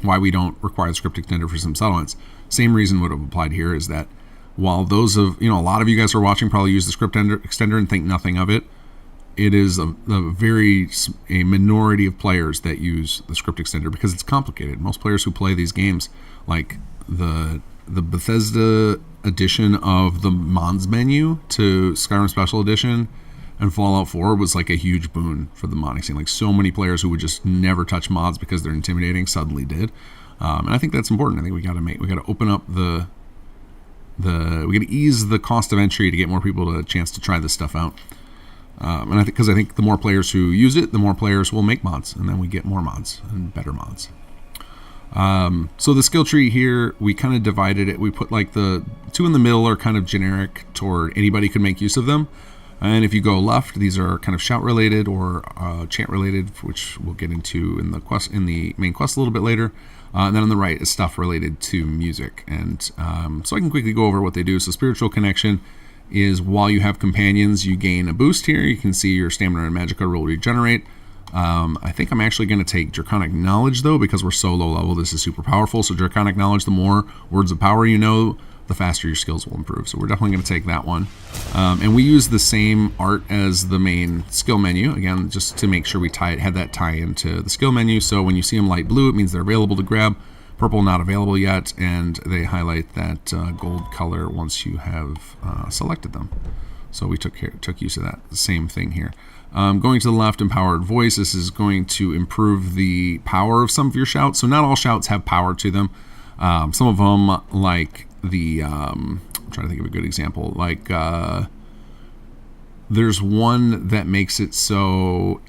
why we don't require the script extender for Sim Settlements. Same reason would have applied here, is that while a lot of you guys who are watching probably use the script extender and think nothing of it, it is a minority of players that use the script extender because it's complicated. Most players who play these games, like the Bethesda edition of the mods menu to Skyrim Special Edition and Fallout 4 was like a huge boon for the modding scene. Like, so many players who would just never touch mods because they're intimidating suddenly did, and I think that's important. I think we got to open up we got to ease the cost of entry to get more people a chance to try this stuff out. And I think the more players who use it, the more players will make mods, and then we get more mods and better mods. So the skill tree here, we kind of divided it. We put like the two in the middle are kind of generic toward anybody could make use of them. And if you go left, these are kind of shout related or chant related, which we'll get into in the main quest a little bit later. And then on the right is stuff related to music. And so I can quickly go over what they do. So spiritual connection is while you have companions, you gain a boost here. You can see your stamina and magicka will regenerate. I think I'm actually going to take Draconic Knowledge, though, because we're so low level, this is super powerful. So Draconic Knowledge, the more words of power you know, the faster your skills will improve. So we're definitely going to take that one. And we use the same art as the main skill menu, again, just to make sure we had that tie into the skill menu. So when you see them light blue, it means they're available to grab. Purple, not available yet, and they highlight that gold color once you have selected them. So we took use of that. Same thing here. Going to the left, Empowered Voice. This is going to improve the power of some of your shouts. So not all shouts have power to them. Some of them, like I'm trying to think of a good example. Like there's one that makes it so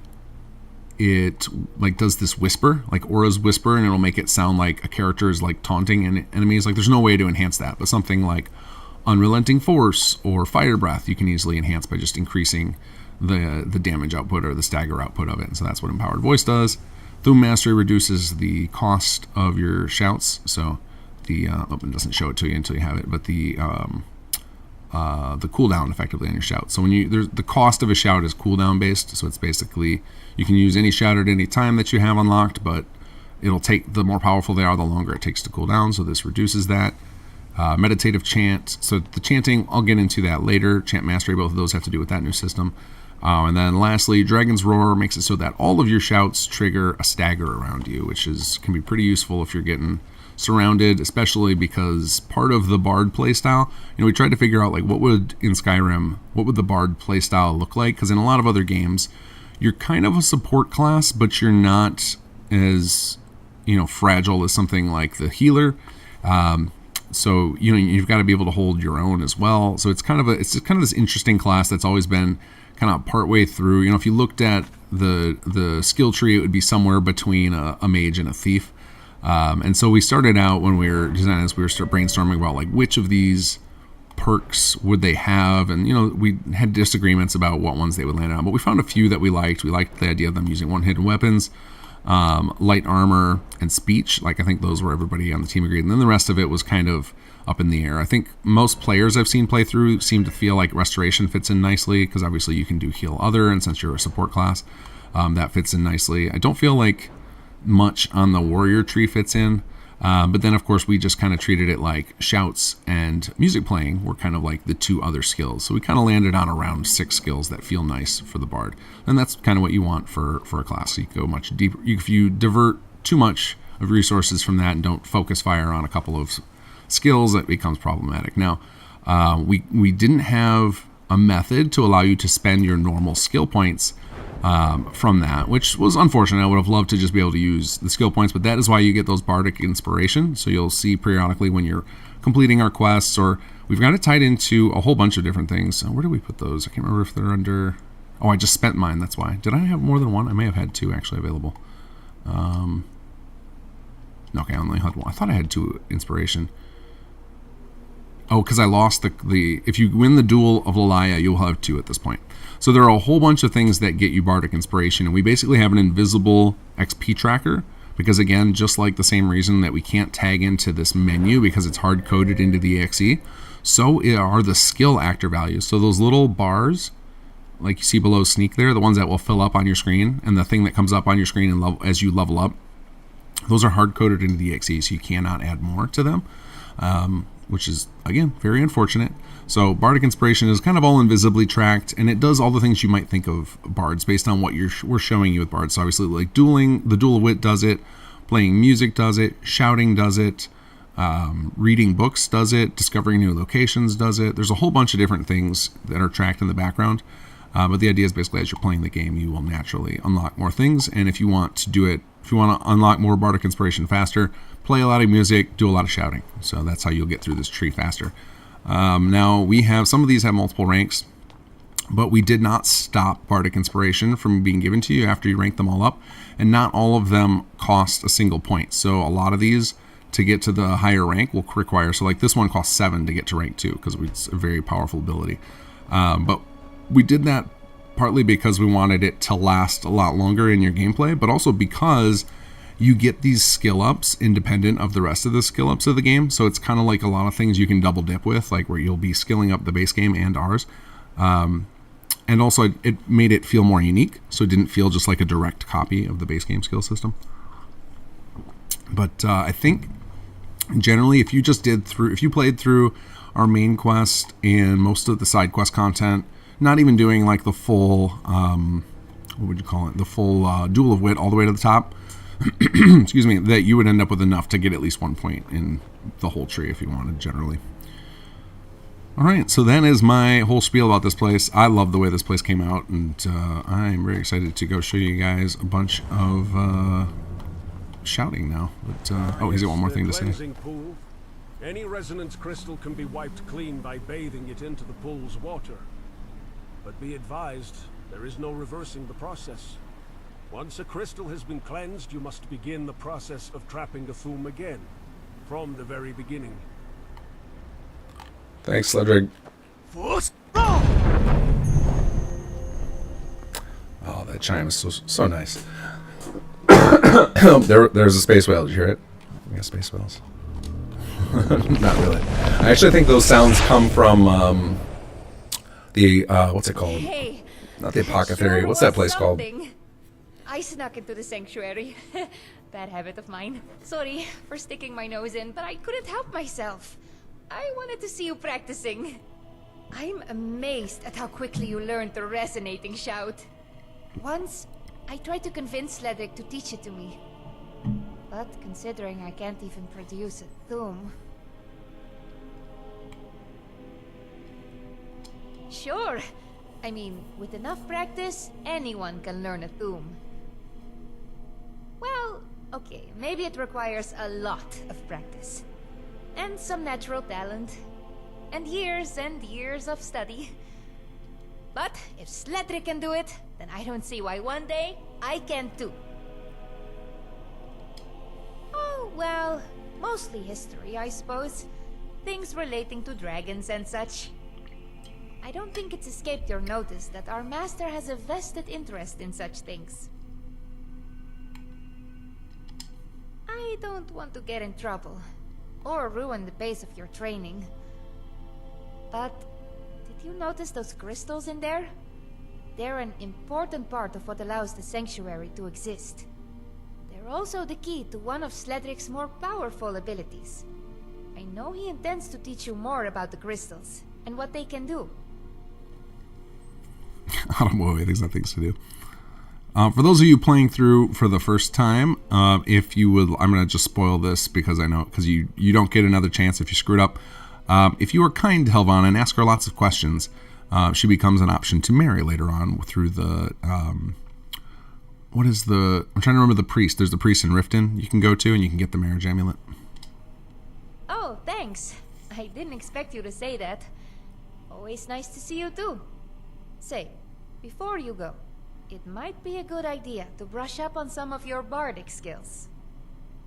it like does this whisper, like Aura's whisper, and it'll make it sound like a character is like taunting enemies. Like there's no way to enhance that, but something like Unrelenting Force or Fire Breath you can easily enhance by just increasing the damage output or the stagger output of it. And so that's what Empowered Voice does. Thume Mastery reduces the cost of your shouts. So the it doesn't show it to you until you have it, but the cooldown effectively on your shout. So when the cost of a shout is cooldown based. So it's basically you can use any shout at any time that you have unlocked, but it'll take, the more powerful they are, the longer it takes to cool down. So this reduces that. Meditative chant. So the chanting, I'll get into that later. Chant Mastery, both of those have to do with that new system. And then lastly, Dragon's Roar makes it so that all of your shouts trigger a stagger around you, which can be pretty useful if you're getting surrounded, especially because part of the Bard playstyle, we tried to figure out like what would the Bard playstyle look like, because in a lot of other games, you're kind of a support class, but you're not as fragile as something like the healer. So you've got to be able to hold your own as well. So it's kind of this interesting class that's always been kind of partway through. If you looked at the skill tree, it would be somewhere between a mage and a thief. And so we started out when we were designing this, we were brainstorming about like which of these perks would they have, and we had disagreements about what ones they would land on, but we found a few that we liked. We liked the idea of them using one-hit weapons, light armor, and speech. Like I think those were everybody on the team agreed, and then the rest of it was kind of up in the air. I think most players I've seen play through seem to feel like restoration fits in nicely, because obviously you can do heal other, and since you're a support class, that fits in nicely. I don't feel like much on the warrior tree fits in, but then of course we just kind of treated it like shouts and music playing were kind of like the two other skills. So we kind of landed on around 6 skills that feel nice for the bard, and that's kind of what you want for a class. So you can go much deeper. If you divert too much of resources from that and don't focus fire on a couple of skills, that becomes problematic. Now we didn't have a method to allow you to spend your normal skill points from that, which was unfortunate. I would have loved to just be able to use the skill points, but that is why you get those bardic inspiration. So you'll see periodically when you're completing our quests, or we've got it tied into a whole bunch of different things. Where do we put those? I can't remember if they're under... Oh, I just spent mine, that's why. Did I have more than one? I may have had 2 actually available. Okay, I only had 1. I thought I had 2 inspiration. Oh, because I lost the... If you win the Duel of Lalaya, you'll have 2 at this point. So there are a whole bunch of things that get you bardic inspiration, and we basically have an invisible XP tracker, because again, just like the same reason that we can't tag into this menu because it's hard-coded into the EXE, so are the skill actor values. So those little bars, like you see below Sneak there, the ones that will fill up on your screen, and the thing that comes up on your screen and as you level up, those are hard-coded into the EXE, so you cannot add more to them. Which is, again, very unfortunate. So bardic inspiration is kind of all invisibly tracked, and it does all the things you might think of bards based on what we're showing you with bards. So obviously, like dueling, the Duel of Wit does it, playing music does it, shouting does it, reading books does it, discovering new locations does it. There's a whole bunch of different things that are tracked in the background. But the idea is basically as you're playing the game, you will naturally unlock more things. And if you want to do it, if you want to unlock more bardic inspiration faster, play a lot of music, do a lot of shouting. So that's how you'll get through this tree faster. Now we have, some of these have multiple ranks, but we did not stop bardic inspiration from being given to you after you rank them all up. And not all of them cost a single point. So a lot of these to get to the higher rank will require, so like this one costs 7 to get to rank 2 because it's a very powerful ability. But we did that partly because we wanted it to last a lot longer in your gameplay, but also because you get these skill ups independent of the rest of the skill ups of the game. So it's kind of like a lot of things you can double dip with, like where you'll be skilling up the base game and ours. And also it made it feel more unique, so it didn't feel just like a direct copy of the base game skill system. But I think generally if you played through our main quest and most of the side quest content, not even doing like the full, what would you call it? The full Duel of Wit all the way to the top. Excuse me, that you would end up with enough to get at least 1 point in the whole tree if you wanted generally. Alright, so that is my whole spiel about this place. I love the way this place came out, and I'm very excited to go show you guys a bunch of shouting now. But, oh, he's got one more thing to say. Pool. Any resonance crystal can be wiped clean by bathing it into the pool's water. But be advised, there is no reversing the process. Once a crystal has been cleansed, you must begin the process of trapping a Thume again, from the very beginning. Thanks, Sledrig. that chime is so nice. There's a space whale. Did you hear it? We got space whales. Not really. I actually think those sounds come from the what's it called? Hey, Not the apothecary. What's that place called? I snuck into the sanctuary. Bad habit of mine. Sorry for sticking my nose in, but I couldn't help myself. I wanted to see you practicing. I'm amazed at how quickly you learned the resonating shout. Once, I tried to convince Sledrig to teach it to me. But considering I can't even produce a thum... Sure. I mean, with enough practice, anyone can learn a thum. Well, okay, maybe it requires a lot of practice. And some natural talent. And years of study. But if Sledrig can do it, then I don't see why one day I can too. Oh, well, mostly history, I suppose. Things relating to dragons and such. I don't think it's escaped your notice that our master has a vested interest in such things. I don't want to get in trouble, or ruin the pace of your training. But, did you notice those crystals in there? They're an important part of what allows the sanctuary to exist. They're also the key to one of Sledrig's more powerful abilities. I know he intends to teach you more about the crystals, and what they can do. I don't know. I think there's things to do. For those of you playing through for the first time, if you would, I'm going to just spoil this because I know, because you don't get another chance if you screwed up. If you are kind to Helvana and ask her lots of questions, she becomes an option to marry later on through the, I'm trying to remember the priest. There's the priest in Riften you can go to and you can get the marriage amulet. Oh, thanks. I didn't expect you to say that. Always nice to see you too. Say, before you go, it might be a good idea to brush up on some of your bardic skills.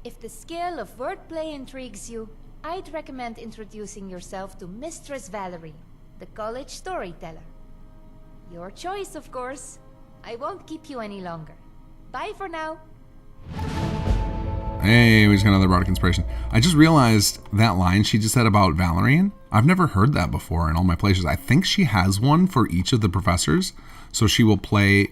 If the skill of wordplay intrigues you, I'd recommend introducing yourself to Mistress Valerine, the college storyteller. Your choice, of course. I won't keep you any longer. Bye for now. Hey, we just got another bardic inspiration. I just realized that line she just said about Valerine. I've never heard that before in all my places. I think she has one for each of the professors. So she will play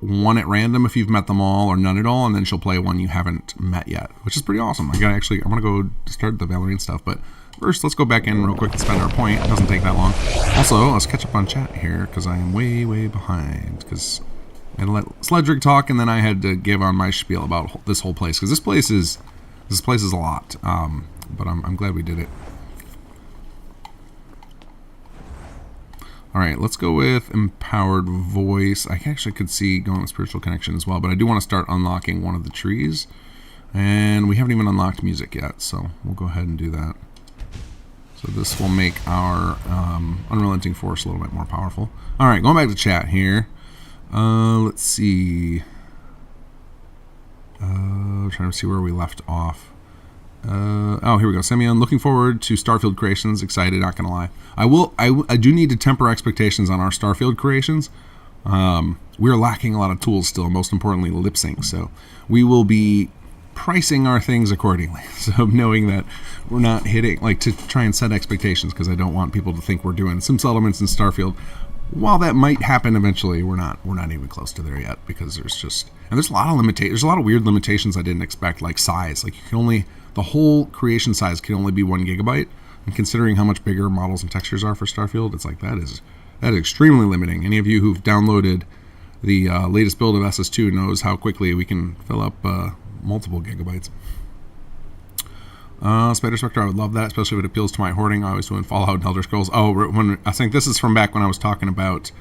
one at random if you've met them all, or none at all, and then she'll play one you haven't met yet, which is pretty awesome. I'm gonna go start the Valerine stuff, but first let's go back in real quick and spend our point. It doesn't take that long. Also, let's catch up on chat here because I am way behind because I had to let Sledrig talk, and then I had to give on my spiel about this whole place because this place is a lot. But I'm glad we did it. All right, let's go with Empowered Voice. I actually could see going with Spiritual Connection as well, but I do want to start unlocking one of the trees. And we haven't even unlocked music yet, so we'll go ahead and do that. So this will make our Unrelenting Force a little bit more powerful. All right, going back to chat here. Let's see. Trying to see where we left off. Oh, here we go. Simeon, looking forward to Starfield creations. Excited, not gonna lie. I do need to temper expectations on our Starfield creations. We're lacking a lot of tools still, most importantly lip sync. So we will be pricing our things accordingly. So knowing that we're not hitting, like, to try and set expectations, because I don't want people to think we're doing some settlements in Starfield. While that might happen eventually, we're not even close to there yet, because there's a lot of weird limitations I didn't expect, like size. Like the whole creation size can only be 1 gigabyte, and considering how much bigger models and textures are for Starfield, it's like that is extremely limiting. Any of you who've downloaded the latest build of SS2 knows how quickly we can fill up multiple gigabytes. Spider Spectre, I would love that, especially if it appeals to my hoarding. I always do in Fallout and Elder Scrolls. Oh, I think this is from back when I was talking about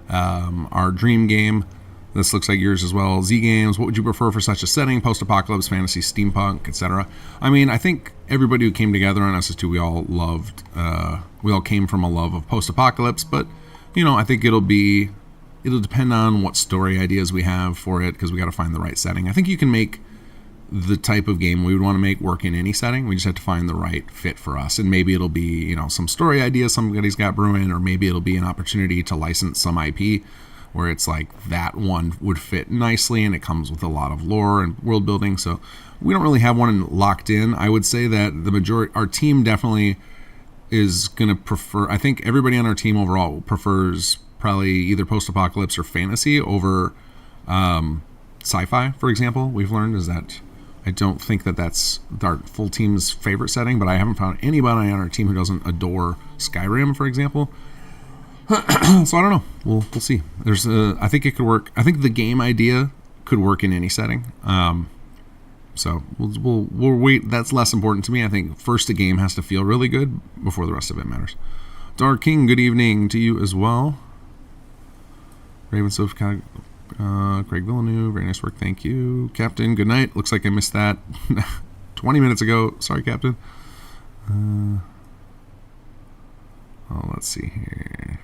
our dream game. This looks like yours as well. Z Games, what would you prefer for such a setting? Post-apocalypse, fantasy, steampunk, etc. I mean, I think everybody who came together on SS2, we all came from a love of post-apocalypse, but, I think it'll depend on what story ideas we have for it, because we got to find the right setting. I think you can make the type of game we would want to make work in any setting. We just have to find the right fit for us, and maybe it'll be, some story ideas somebody's got brewing, or maybe it'll be an opportunity to license some IP. where it's like that one would fit nicely, and it comes with a lot of lore and world building. So we don't really have one locked in. I would say that the majority, our team definitely is going to prefer, I think everybody on our team overall prefers probably either post-apocalypse or fantasy over sci-fi, for example. We've learned is that I don't think that that's our full team's favorite setting, but I haven't found anybody on our team who doesn't adore Skyrim, for example. So I don't know. We'll see. There's I think it could work. I think the game idea could work in any setting. So we'll wait. That's less important to me. I think first the game has to feel really good before the rest of it matters. Dark King, good evening to you as well. Raven Sofka. Craig Villeneuve, very nice work, thank you. Captain, good night. Looks like I missed that 20 minutes ago. Sorry, Captain. Let's see here.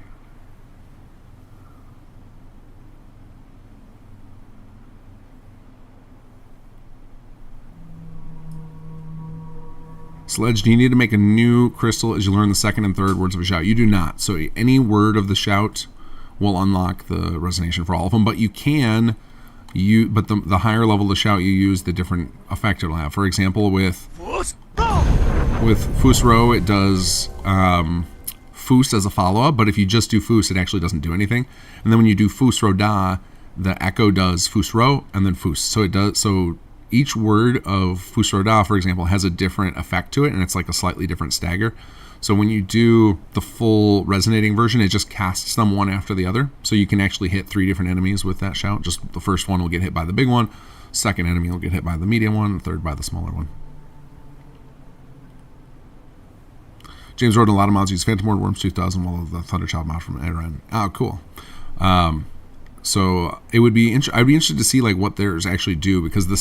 Sledge, do you need to make a new crystal as you learn the second and third words of a shout? You do not. So any word of the shout will unlock the resonation for all of them, but you can but the higher level of shout you use, the different effect it'll have. For example, with Fusro, it does Fus as a follow-up, but if you just do Fus, it actually doesn't do anything. And then when you do Fusro Da, the echo does Fusro and then Fus. So each word of Fusro Da, for example, has a different effect to it, and it's like a slightly different stagger. So when you do the full resonating version, it just casts them one after the other. So you can actually hit 3 different enemies with that shout. Just the first one will get hit by the big one, second enemy will get hit by the medium one, and third by the smaller one. James wrote a lot of mods use Phantom Ward Worms 2000 while the Thunderchild mod from Erin. Oh, cool. So it would be I'd be interested to see like what theirs actually do, because the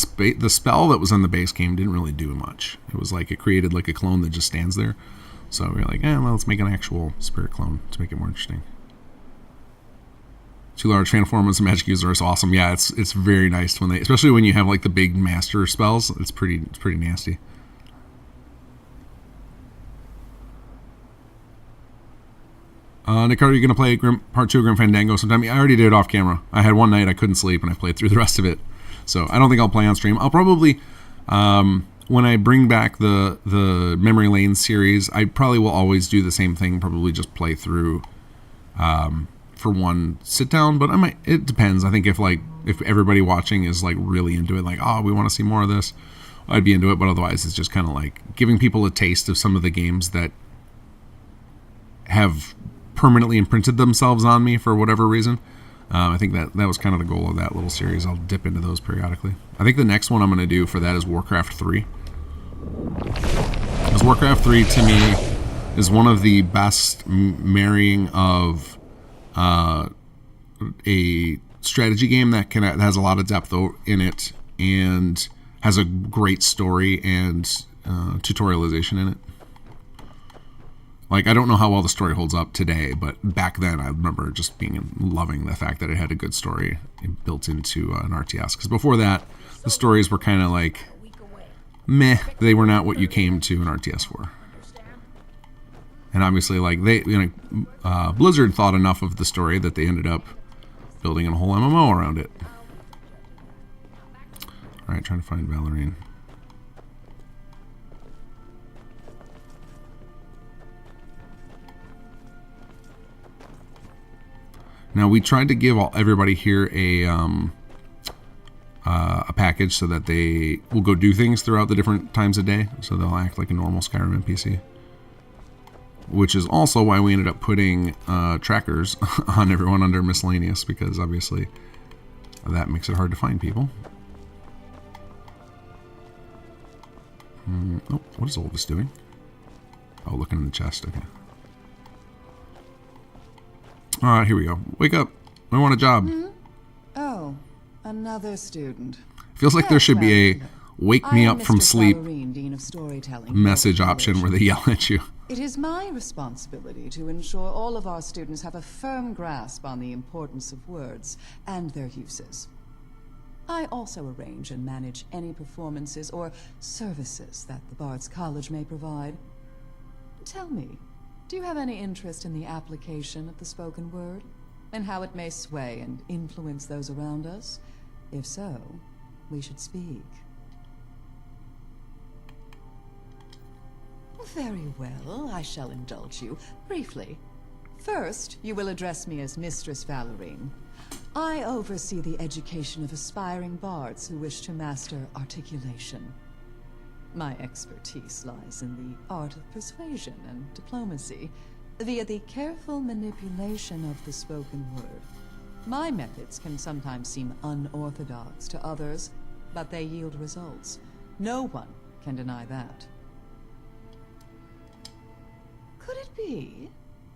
spell that was on the base game didn't really do much. It was like it created like a clone that just stands there. So we're like, well, let's make an actual spirit clone to make it more interesting. Too large fan form as a magic user is awesome. Yeah, it's very nice when especially when you have like the big master spells. It's pretty nasty. Nick, are you going to play Part 2 of Grim Fandango sometime? I already did it off camera. I had one night I couldn't sleep and I played through the rest of it. So I don't think I'll play on stream. I'll probably, when I bring back the Memory Lane series, I probably will always do the same thing, probably just play through for one sit down, but it depends. I think if everybody watching is like really into it, like, oh, we want to see more of this, I'd be into it, but otherwise it's just kind of like giving people a taste of some of the games that have permanently imprinted themselves on me for whatever reason. I think that was kind of the goal of that little series. I'll dip into those periodically. I think the next one I'm going to do for that is Warcraft 3. Because Warcraft 3 to me is one of the best marrying of a strategy game that has a lot of depth in it and has a great story and tutorialization in it. Like, I don't know how well the story holds up today, but back then I remember just loving the fact that it had a good story built into an RTS. Because before that, the stories were kind of like, meh. They were not what you came to an RTS for. And obviously, like, Blizzard thought enough of the story that they ended up building a whole MMO around it. Alright, trying to find Valerine. Now, we tried to give everybody here a package so that they will go do things throughout the different times of day, so they'll act like a normal Skyrim NPC. Which is also why we ended up putting trackers on everyone under miscellaneous, because obviously that makes it hard to find people. Oh, what is Olvis doing? Oh, looking in the chest. Okay. Alright, here we go. Wake up. I want a job. Oh, another student. Feels like there should be a wake me up from sleep Valerine, Dean of Storytelling, message option where they yell at you. It is my responsibility to ensure all of our students have a firm grasp on the importance of words and their uses. I also arrange and manage any performances or services that the Bard's College may provide. Tell me, do you have any interest in the application of the spoken word? and how it may sway and influence those around us? If so, we should speak. Very well, I shall indulge you. Briefly. First, you will address me as Mistress Valerine. I oversee the education of aspiring bards who wish to master articulation. My expertise lies in the art of persuasion and diplomacy, via the careful manipulation of the spoken word. My methods can sometimes seem unorthodox to others, but they yield results. No one can deny that. Could it be?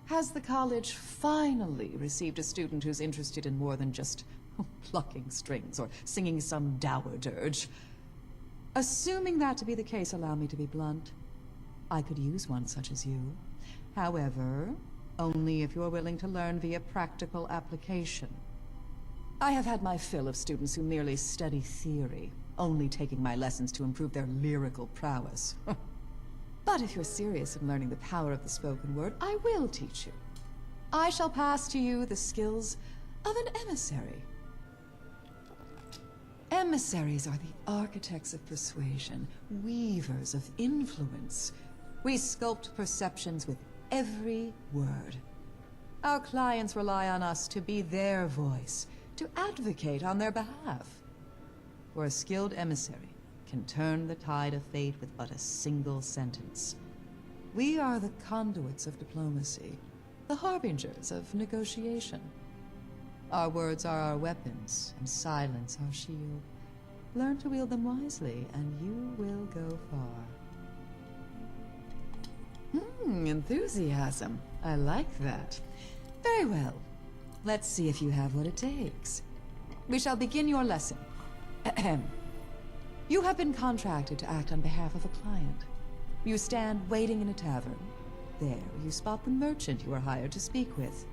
Has the college finally received a student who's interested in more than just plucking strings or singing some dour dirge? Assuming that to be the case, allow me to be blunt. I could use one such as you. However, only if you're willing to learn via practical application. I have had my fill of students who merely study theory, only taking my lessons to improve their lyrical prowess. But if you're serious in learning the power of the spoken word, I will teach you. I shall pass to you the skills of an emissary. Emissaries are the architects of persuasion, weavers of influence. We sculpt perceptions with every word. Our clients rely on us to be their voice, to advocate on their behalf. For a skilled emissary can turn the tide of fate with but a single sentence. We are the conduits of diplomacy, the harbingers of negotiation. Our words are our weapons, and silence our shield. Learn to wield them wisely, and you will go far. Enthusiasm. I like that. Very well. Let's see if you have what it takes. We shall begin your lesson. Ahem. You have been contracted to act on behalf of a client. You stand waiting in a tavern. There, you spot the merchant you are hired to speak with.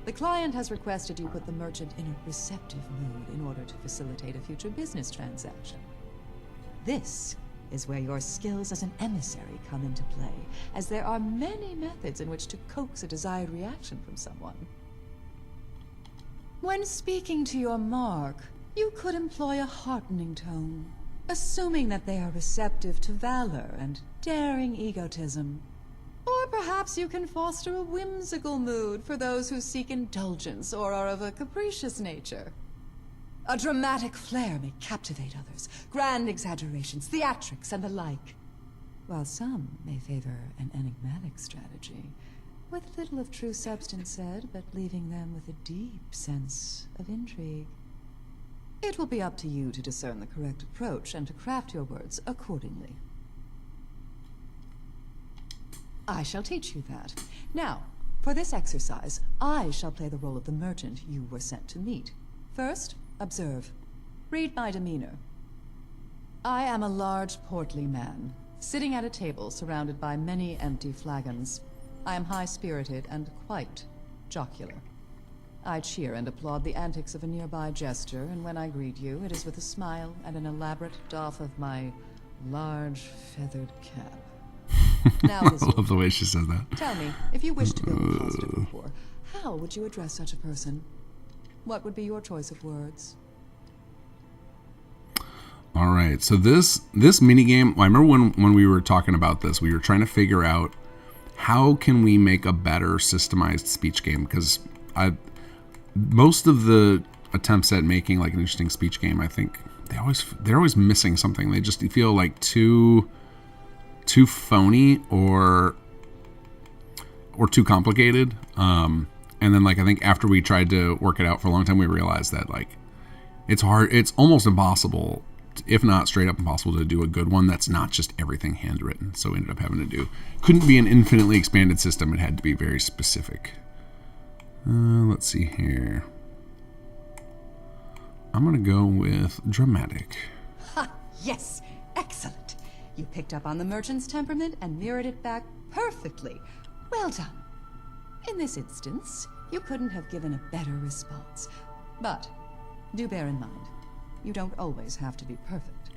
The client has requested you put the merchant in a receptive mood in order to facilitate a future business transaction. This is where your skills as an emissary come into play, as there are many methods in which to coax a desired reaction from someone. When speaking to your mark, you could employ a heartening tone, assuming that they are receptive to valor and daring egotism. Or perhaps you can foster a whimsical mood for those who seek indulgence or are of a capricious nature. A dramatic flair may captivate others, grand exaggerations, theatrics, and the like. While some may favor an enigmatic strategy, with little of true substance said, but leaving them with a deep sense of intrigue. It will be up to you to discern the correct approach and to craft your words accordingly. I shall teach you that. Now, for this exercise, I shall play the role of the merchant you were sent to meet. First, observe. Read my demeanor. I am a large, portly man, sitting at a table surrounded by many empty flagons. I am high-spirited and quite jocular. I cheer and applaud the antics of a nearby jester, and when I greet you, it is with a smile and an elaborate doff of my large, feathered cap. Now, I love the way she says that. Tell me, if you wish to build positive rapport, how would you address such a person? What would be your choice of words? All right, so this minigame, I remember when we were talking about this, we were trying to figure out how can we make a better systemized speech game, because most of the attempts at making like an interesting speech game, I think they're always missing something. They just feel like too phony or too complicated. And then like I think after we tried to work it out for a long time, we realized that like it's hard. It's almost impossible, if not straight up impossible, to do a good one that's not just everything handwritten. So we ended up having to couldn't be an infinitely expanded system. It had to be very specific. Let's see here. I'm going to go with dramatic. Ha! Yes! Excellent! You picked up on the merchant's temperament and mirrored it back perfectly. Well done. In this instance, you couldn't have given a better response. But do bear in mind, you don't always have to be perfect.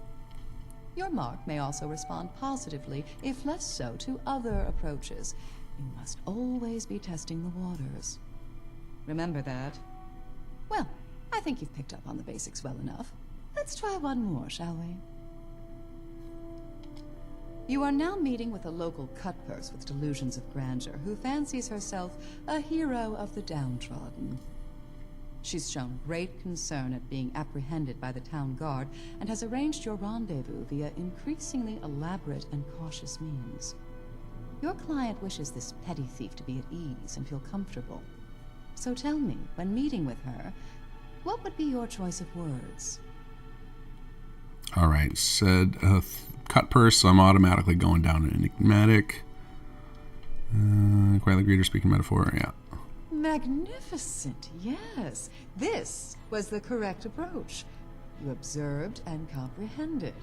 Your mark may also respond positively, if less so, to other approaches. You must always be testing the waters. Remember that? Well, I think you've picked up on the basics well enough. Let's try one more, shall we? You are now meeting with a local cutpurse with delusions of grandeur who fancies herself a hero of the downtrodden. She's shown great concern at being apprehended by the town guard and has arranged your rendezvous via increasingly elaborate and cautious means. Your client wishes this petty thief to be at ease and feel comfortable. So tell me, when meeting with her, what would be your choice of words? All right, said cut purse, so I'm automatically going down an enigmatic. Quietly greeter, speaking metaphor, yeah. Magnificent, yes. This was the correct approach. You observed and comprehended.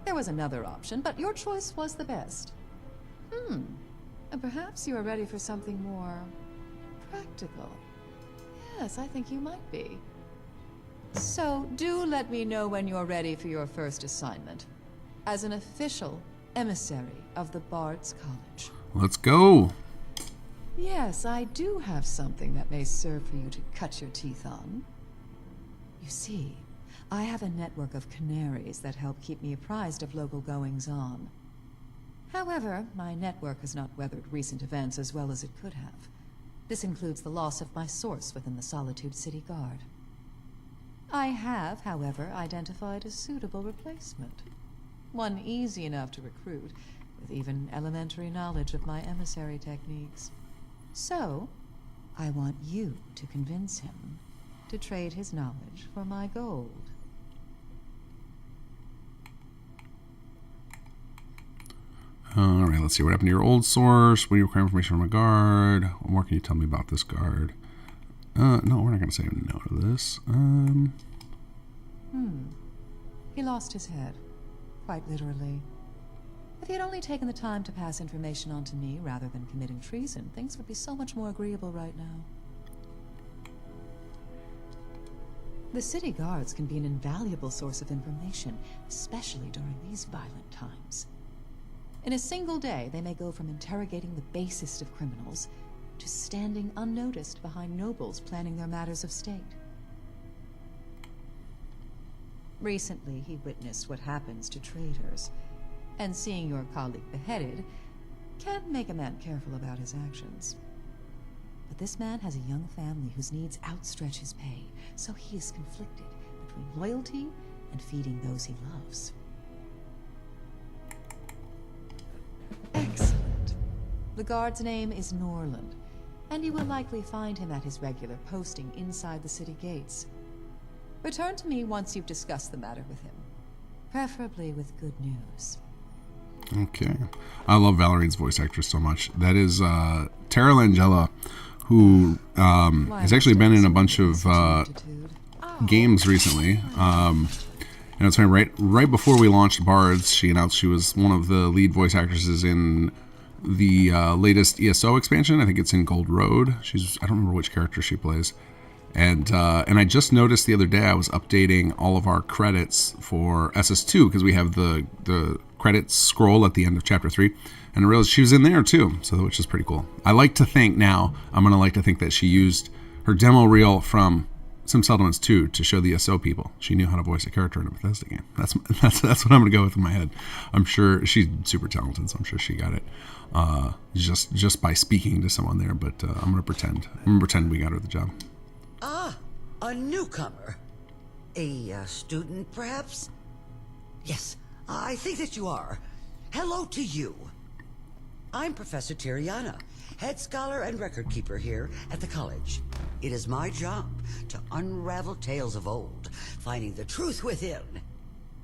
There was another option, but your choice was the best. And perhaps you are ready for something more practical. Yes, I think you might be. So, do let me know when you're ready for your first assignment. As an official emissary of the Bard's College. Let's go. Yes, I do have something that may serve for you to cut your teeth on. You see, I have a network of canaries that help keep me apprised of local goings-on. However, my network has not weathered recent events as well as it could have. This includes the loss of my source within the Solitude City Guard. I have, however, identified a suitable replacement. One easy enough to recruit, with even elementary knowledge of my emissary techniques. So, I want you to convince him to trade his knowledge for my gold. All right, let's see. What happened to your old source? What do you require information from a guard? What more can you tell me about this guard? No, we're not going to say no to this. He lost his head, quite literally. If he had only taken the time to pass information on to me rather than committing treason, things would be so much more agreeable right now. The city guards can be an invaluable source of information, especially during these violent times. In a single day, they may go from interrogating the basest of criminals to standing unnoticed behind nobles planning their matters of state. Recently, he witnessed what happens to traitors, and seeing your colleague beheaded can make a man careful about his actions. But this man has a young family whose needs outstretch his pay, so he is conflicted between loyalty and feeding those he loves. Excellent. The guard's name is Norland, and you will likely find him at his regular posting inside the city gates. Return to me once you've discussed the matter with him, preferably with good news. Okay. I love Valerine's voice actress so much. That is Tara Langella, who has actually been in a bunch of games recently. And it's funny, right before we launched Bards, she announced she was one of the lead voice actresses in the latest ESO expansion. I think it's in Gold Road. I don't remember which character she plays. And I just noticed the other day I was updating all of our credits for SS2 because we have the credits scroll at the end of Chapter 3, and I realized she was in there too, which is pretty cool. I'm going to like to think that she used her demo reel from Sim Settlements 2 to show the SO people. She knew how to voice a character in a Bethesda game. That's what I'm going to go with in my head. I'm sure she's super talented, so I'm sure she got it just by speaking to someone there, but I'm going to pretend we got her the job. Ah, a newcomer. A student, perhaps? Yes, I think that you are. Hello to you. I'm Professor Tiriana, head scholar and record keeper here at the college. It is my job to unravel tales of old, finding the truth within.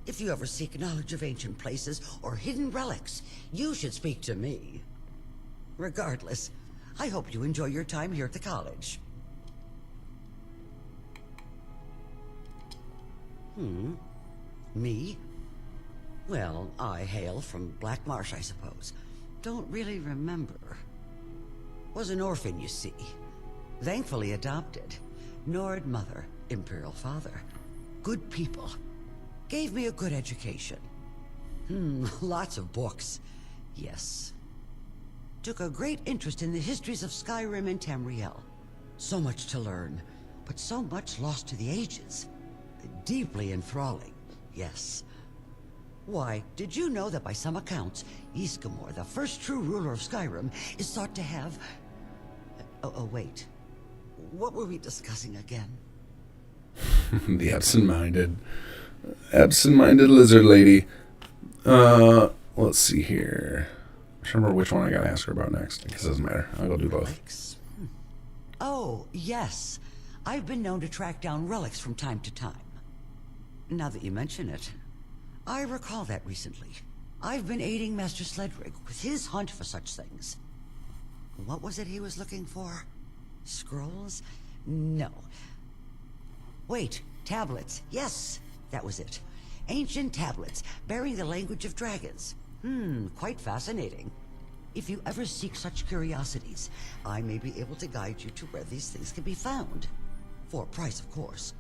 If you ever seek knowledge of ancient places or hidden relics, you should speak to me. Regardless, I hope you enjoy your time here at the college. Me? Well, I hail from Black Marsh, I suppose. Don't really remember. Was an orphan, you see. Thankfully adopted. Nord mother, Imperial father. Good people. Gave me a good education. Lots of books. Yes. Took a great interest in the histories of Skyrim and Tamriel. So much to learn, but so much lost to the ages. Deeply enthralling, yes. Why, did you know that by some accounts, Yskamor, the first true ruler of Skyrim, is thought to have... Oh, wait. What were we discussing again? The absent-minded lizard lady. Let's see here. I should remember which one I gotta ask her about next. I guess it doesn't matter. I'll go do both. Oh, yes. I've been known to track down relics from time to time. Now that you mention it, I recall that recently. I've been aiding Master Sledrig with his hunt for such things. What was it he was looking for? Scrolls? No. Wait, tablets. Yes, that was it. Ancient tablets bearing the language of dragons. Quite fascinating. If you ever seek such curiosities, I may be able to guide you to where these things can be found. For a price, of course.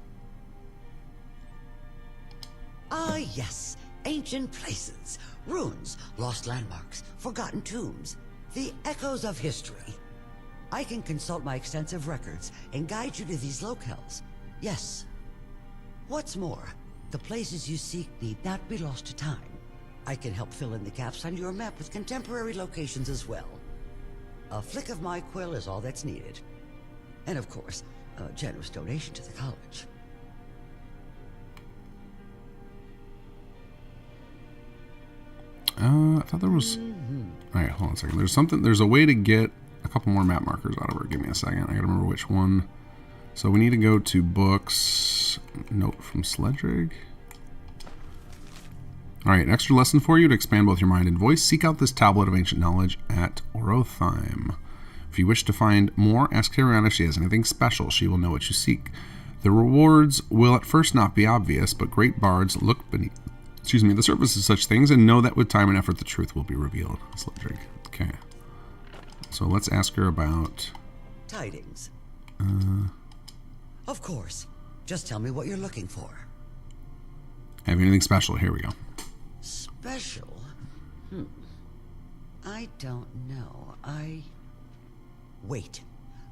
Ah, yes. Ancient places. Ruins, lost landmarks, forgotten tombs. The echoes of history. I can consult my extensive records and guide you to these locales. Yes. What's more, the places you seek need not be lost to time. I can help fill in the gaps on your map with contemporary locations as well. A flick of my quill is all that's needed. And of course, a generous donation to the college. I thought there was... Alright, hold on a second. There's a way to get a couple more map markers out of her. Give me a second. I gotta remember which one. So we need to go to books. Note from Sledrig. Alright, extra lesson for you to expand both your mind and voice. Seek out this tablet of ancient knowledge at Orotheim. If you wish to find more, ask Helvana if she has anything special. She will know what you seek. The rewards will at first not be obvious, but great bards look beneath the surface of such things and know that with time and effort the truth will be revealed. Sledrig. Okay. So let's ask her about... Tidings. Of course. Just tell me what you're looking for. Have anything special? Here we go. Special? I don't know. Wait.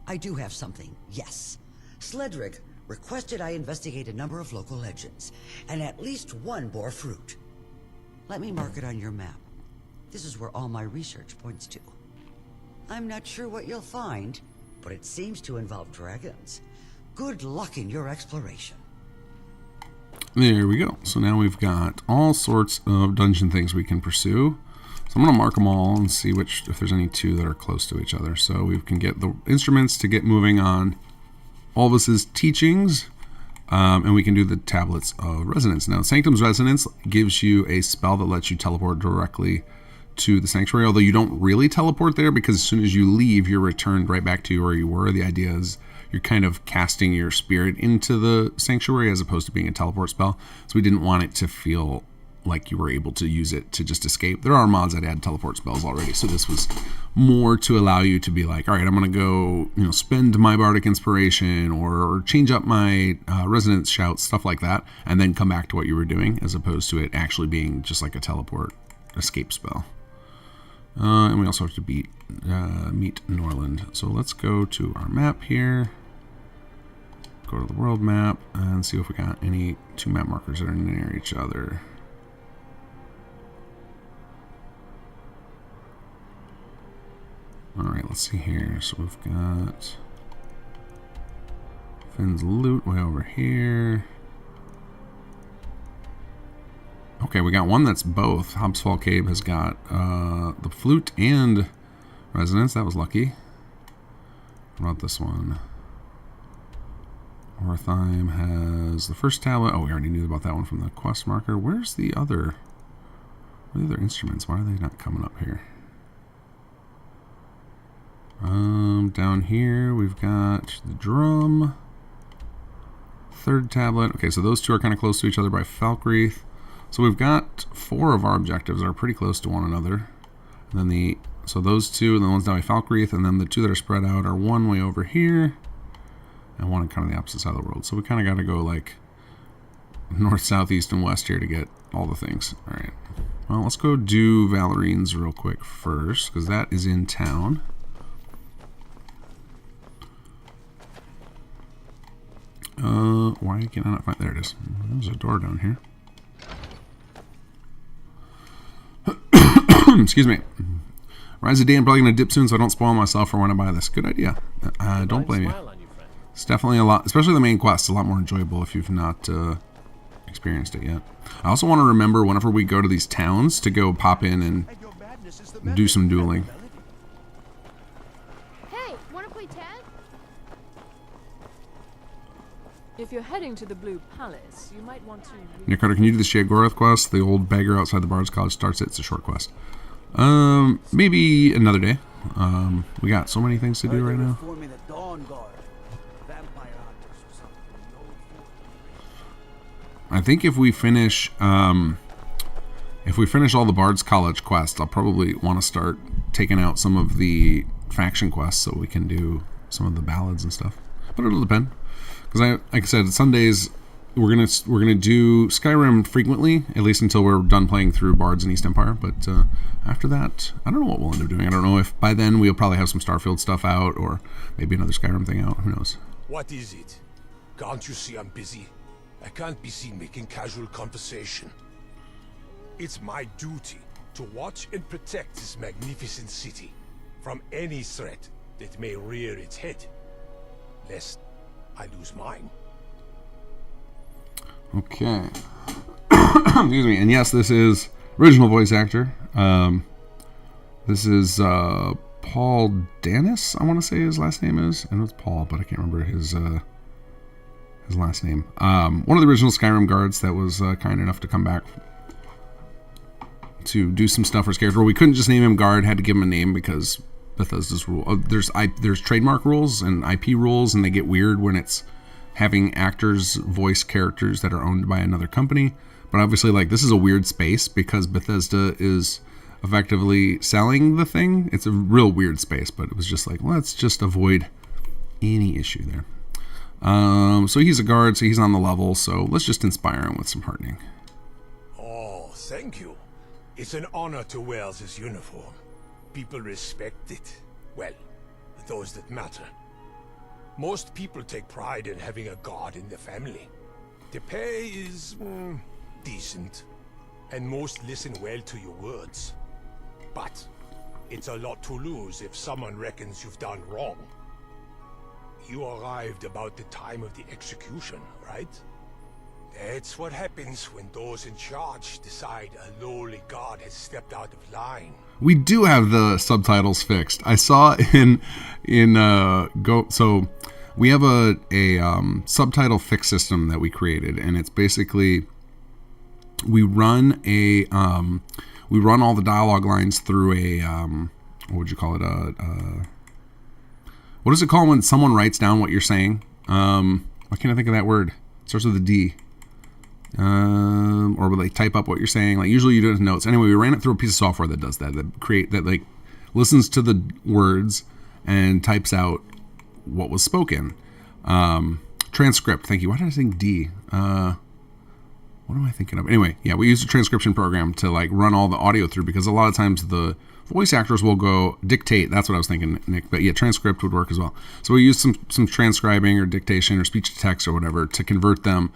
I do have something, yes. Sledrig requested I investigate a number of local legends, and at least one bore fruit. Let me mark it on your map. This is where all my research points to. I'm not sure what you'll find, but it seems to involve dragons. Good luck in your exploration. There we go. So now we've got all sorts of dungeon things we can pursue. So I'm going to mark them all and see if there's any two that are close to each other. So we can get the instruments to get moving on Olvis's teachings, and we can do the tablets of resonance. Now, Sanctum's Resonance gives you a spell that lets you teleport directly to the sanctuary, although you don't really teleport there because as soon as you leave, you're returned right back to where you were. The idea is you're kind of casting your spirit into the sanctuary as opposed to being a teleport spell. So we didn't want it to feel like you were able to use it to just escape. There are mods that add teleport spells already, so this was more to allow you to be like, all right, I'm going to go, spend my bardic inspiration or change up my resonance shouts, stuff like that, and then come back to what you were doing, as opposed to it actually being just like a teleport escape spell. And we also have to meet Norland. So let's go to our map here. Go to the world map and see if we got any two map markers that are near each other. Alright, let's see here. So we've got Finn's loot way over here. Okay, we got one that's both. Hobsfall Cave has got the flute and resonance. That was lucky. What about this one? Orotheim has the first tablet. Oh, we already knew about that one from the quest marker. Where's the other? Where are the other instruments? Why are they not coming up here? Down here we've got the drum. Third tablet. Okay, so those two are kind of close to each other by Falkreath. So we've got 4 of our objectives that are pretty close to one another. And then so those two, and the ones down by Falkreath, and then the 2 that are spread out are one way over here, and one kind of the opposite side of the world. So we kind of got to go like north, south, east, and west here to get all the things. All right. Well, let's go do Valerine's real quick first, because that is in town. Why can I not find... There it is. There's a door down here. Excuse me. Rise of day, I'm probably going to dip soon so I don't spoil myself for when I buy this. Good idea. Don't blame you. It's definitely a lot, especially the main quest, a lot more enjoyable if you've not experienced it yet. I also want to remember whenever we go to these towns to go pop in and do some dueling. Hey, wanna play tag? If you're heading to the Blue Palace, you might want to... Nick Carter, can you do the Sheogorath quest? The old beggar outside the Bard's College starts it. It's a short quest. Maybe another day. We got so many things to do right now. I think if we finish all the Bard's College quests, I'll probably want to start taking out some of the faction quests so we can do some of the ballads and stuff. But it'll depend. Because like I said, Sundays we're gonna do Skyrim frequently, at least until we're done playing through Bards and East Empire. But after that, I don't know what we'll end up doing. I don't know if by then we'll probably have some Starfield stuff out, or maybe another Skyrim thing out. Who knows? What is it? Can't you see I'm busy? I can't be seen making casual conversation. It's my duty to watch and protect this magnificent city from any threat that may rear its head, lest I lose mine. Okay. Excuse me. And yes, this is original voice actor. This is Paul Danis, I want to say his last name is. I know it's Paul, but I can't remember his last name. One of the original Skyrim guards that was kind enough to come back to do some stuff for his character. We couldn't just name him guard, had to give him a name because Bethesda's rule. There's trademark rules and IP rules, and they get weird when it's having actors voice characters that are owned by another company. But obviously, like, this is a weird space because Bethesda is effectively selling the thing. It's a real weird space, but it was just like, let's just avoid any issue there. So he's a guard, so he's on the level, so let's just inspire him with some heartening. Oh, thank you. It's an honor to wear this uniform. People respect it. Well, those that matter. Most people take pride in having a guard in the family. The pay is decent, and most listen well to your words. But it's a lot to lose if someone reckons you've done wrong. You arrived about the time of the execution, right? That's what happens when those in charge decide a lowly god has stepped out of line. We do have the subtitles fixed. I saw so we have a subtitle fix system that we created, and it's basically we run all the dialogue lines through a what would you call it, what is it called when someone writes down what you're saying? Why can't I think of that word? It starts with a D. Or they type up what you're saying. Like, usually you do it in notes. Anyway, we ran it through a piece of software that does that. That listens to the words and types out what was spoken. Transcript. Thank you. Why did I think D? What am I thinking of? Anyway, yeah, we use a transcription program to run all the audio through, because a lot of times the voice actors will go dictate. That's what I was thinking, Nick. But yeah, transcript would work as well. So we use some transcribing or dictation or speech to text or whatever to convert them,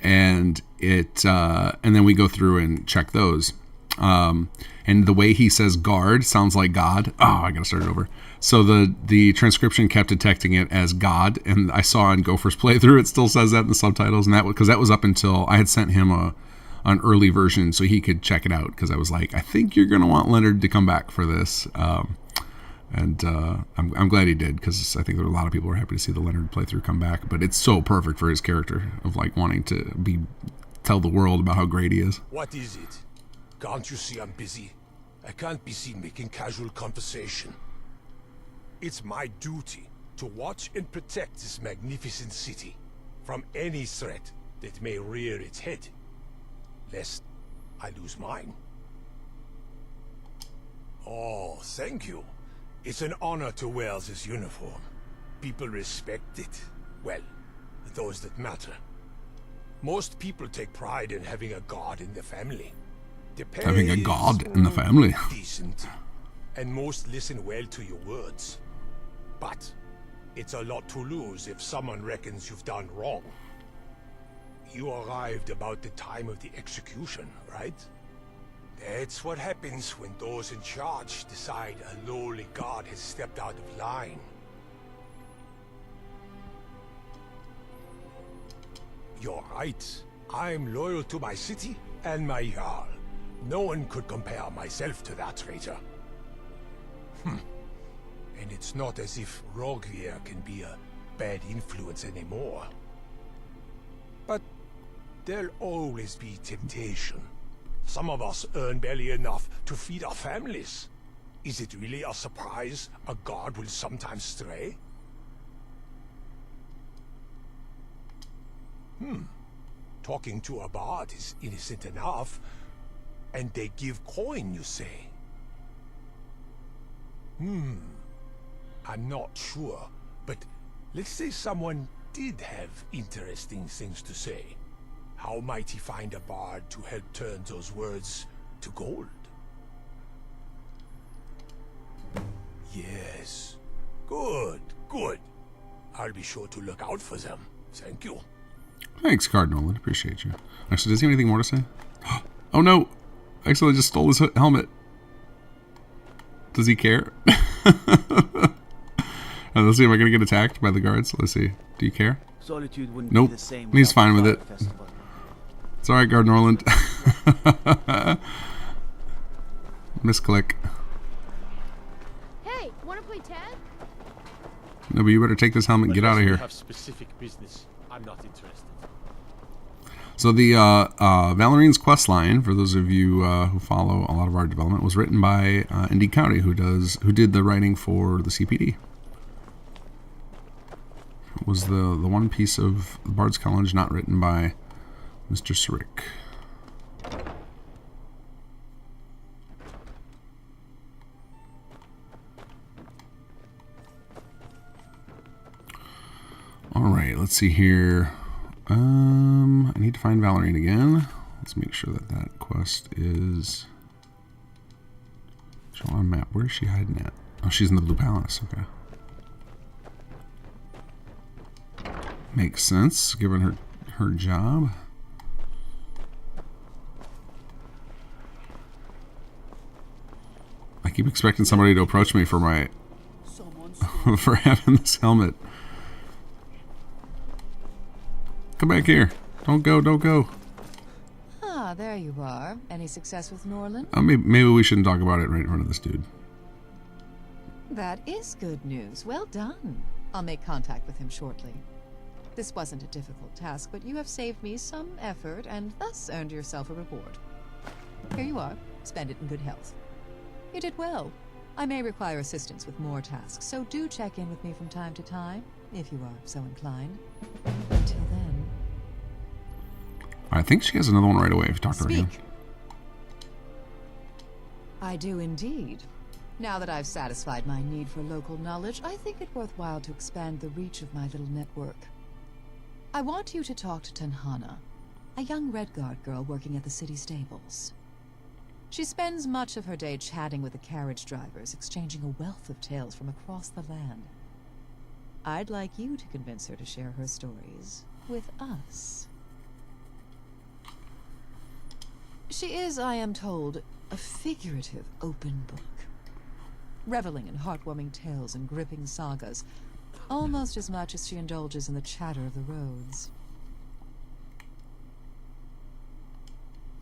and then we go through and check those. And the way he says guard sounds like God. Oh, I gotta start it over. So the transcription kept detecting it as God, and I saw in Gopher's playthrough it still says that in the subtitles, and because that was up until I had sent him an early version so he could check it out, because I was like, I think you're gonna want Leonard to come back for this, and I'm glad he did, because I think there were a lot of people who were happy to see the Leonard playthrough come back. But it's so perfect for his character of wanting to tell the world about how great he is. What is it? Can't you see I'm busy? I can't be seen making casual conversation. It's my duty to watch and protect this magnificent city from any threat that may rear its head, lest I lose mine. Oh, thank you. It's an honor to wear this uniform. People respect it. Well, those that matter. Most people take pride in having a god in the family. The pay Having a is god in the family. decent, and most listen well to your words. But it's a lot to lose if someone reckons you've done wrong. You arrived about the time of the execution, right? That's what happens when those in charge decide a lowly god has stepped out of line. You're right. I'm loyal to my city and my Jarl. No one could compare myself to that traitor. And it's not as if Rogrier can be a bad influence anymore. But there'll always be temptation. Some of us earn barely enough to feed our families. Is it really a surprise a god will sometimes stray? Talking to a bard is innocent enough. And they give coin, you say? I'm not sure, but let's say someone did have interesting things to say. How might he find a bard to help turn those words to gold? Yes. Good, good. I'll be sure to look out for them. Thank you. Thanks, Cardinal. I appreciate you. Actually, does he have anything more to say? Oh no! Actually, I just stole his helmet. Does he care? Let's see, am I going to get attacked by the guards? Let's see. Do you care? Solitude wouldn't Nope. be the same. He's fine with it. Festival. It's alright, Guard Norland. Misclick. Hey, wanna play tag? No, but you better take this helmet and get out of here. Have specific business. I'm not interested. So the Valerine's quest line, for those of you who follow a lot of our development, was written by Indy County, who did the writing for the CPD. It was the one piece of the Bard's College not written by Mr. Sledrig. All right, let's see here. I need to find Valerine again. Let's make sure that that quest is shown on map. Where is she hiding at? Oh, she's in the Blue Palace. Okay. Makes sense, given her job. I keep expecting somebody to approach me for my for having this helmet. Come back here. Don't go, don't go. Ah, there you are. Any success with Norland? Maybe we shouldn't talk about it right in front of this dude. That is good news. Well done. I'll make contact with him shortly. This wasn't a difficult task, but you have saved me some effort and thus earned yourself a reward. Here you are. Spend it in good health. You did well. I may require assistance with more tasks, so do check in with me from time to time, if you are so inclined. Until then... I think she has another one right away if you talk to her again. I do indeed. Now that I've satisfied my need for local knowledge, I think it worthwhile to expand the reach of my little network. I want you to talk to Helvana, a young Redguard girl working at the city stables. She spends much of her day chatting with the carriage drivers, exchanging a wealth of tales from across the land. I'd like you to convince her to share her stories with us. She is, I am told, a figurative open book, reveling in heartwarming tales and gripping sagas, almost as much as she indulges in the chatter of the roads.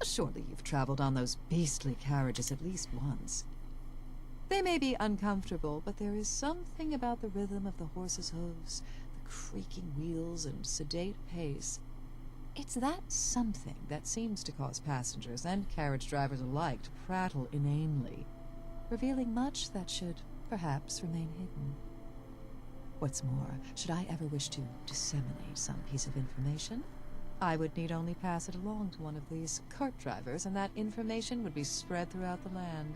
Surely you've traveled on those beastly carriages at least once. They may be uncomfortable, but there is something about the rhythm of the horse's hooves, the creaking wheels and sedate pace. It's that something that seems to cause passengers and carriage drivers alike to prattle inanely, revealing much that should perhaps remain hidden. What's more, should I ever wish to disseminate some piece of information, I would need only pass it along to one of these cart drivers, and that information would be spread throughout the land.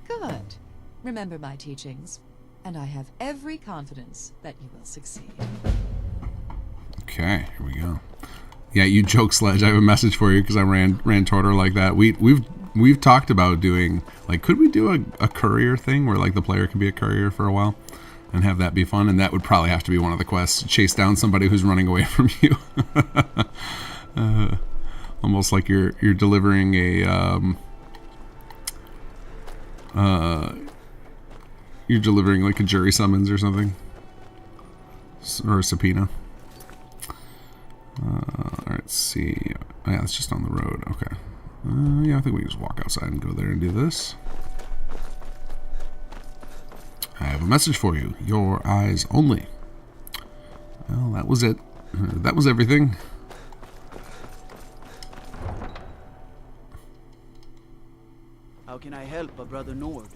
Good. Remember my teachings, and I have every confidence that you will succeed. Okay, here we go. Yeah, you joke, Sledge. I have a message for you because I ran toward her like that. We've talked about doing, like, could we do a courier thing where like the player can be a courier for a while? and have that be fun. And that would probably have to be one of the quests: chase down somebody who's running away from you. Almost like you're delivering you're delivering like a jury summons or something, or a subpoena. Let's see. Oh, yeah, it's just on the road. Okay. Yeah, I think we can just walk outside and go there and do this. I have a message for you. Your eyes only. Well, that was it. That was everything. How can I help a brother Nord?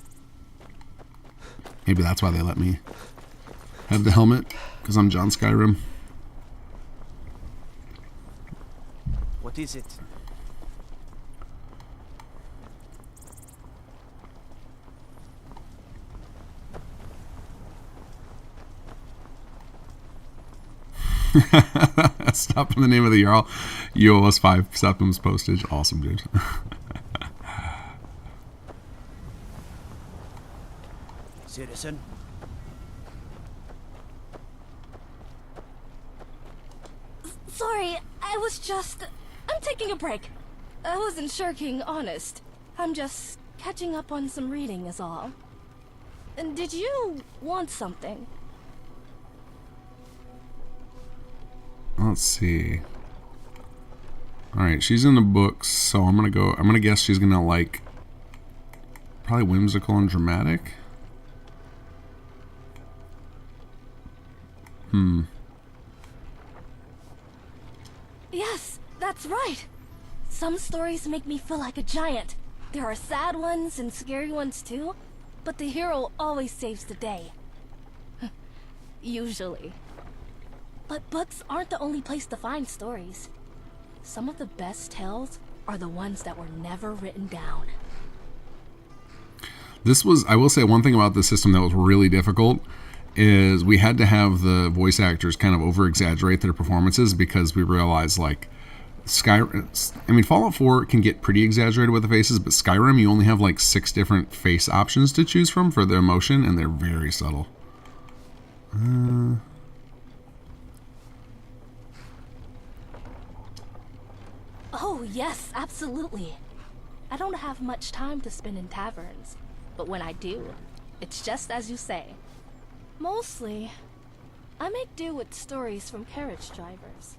Maybe that's why they let me have the helmet, because I'm John Skyrim. What is it? Stop in the name of the Jarl. You owe us 5 septums postage. Awesome, dude. Citizen? Sorry, I'm taking a break. I wasn't sure, King, honest. I'm just catching up on some reading is all. And did you want something? Let's see. Alright, she's in the books, so I'm gonna guess she's gonna like probably whimsical and dramatic. Yes, that's right. Some stories make me feel like a giant. There are sad ones and scary ones too, but the hero always saves the day. Usually. But books aren't the only place to find stories. Some of the best tales are the ones that were never written down. I will say one thing about this system that was really difficult is we had to have the voice actors kind of over-exaggerate their performances, because we realized like Fallout 4 can get pretty exaggerated with the faces, but Skyrim you only have like 6 different face options to choose from for the emotion, and they're very subtle. Oh, yes, absolutely. I don't have much time to spend in taverns, but when I do, it's just as you say. Mostly, I make do with stories from carriage drivers.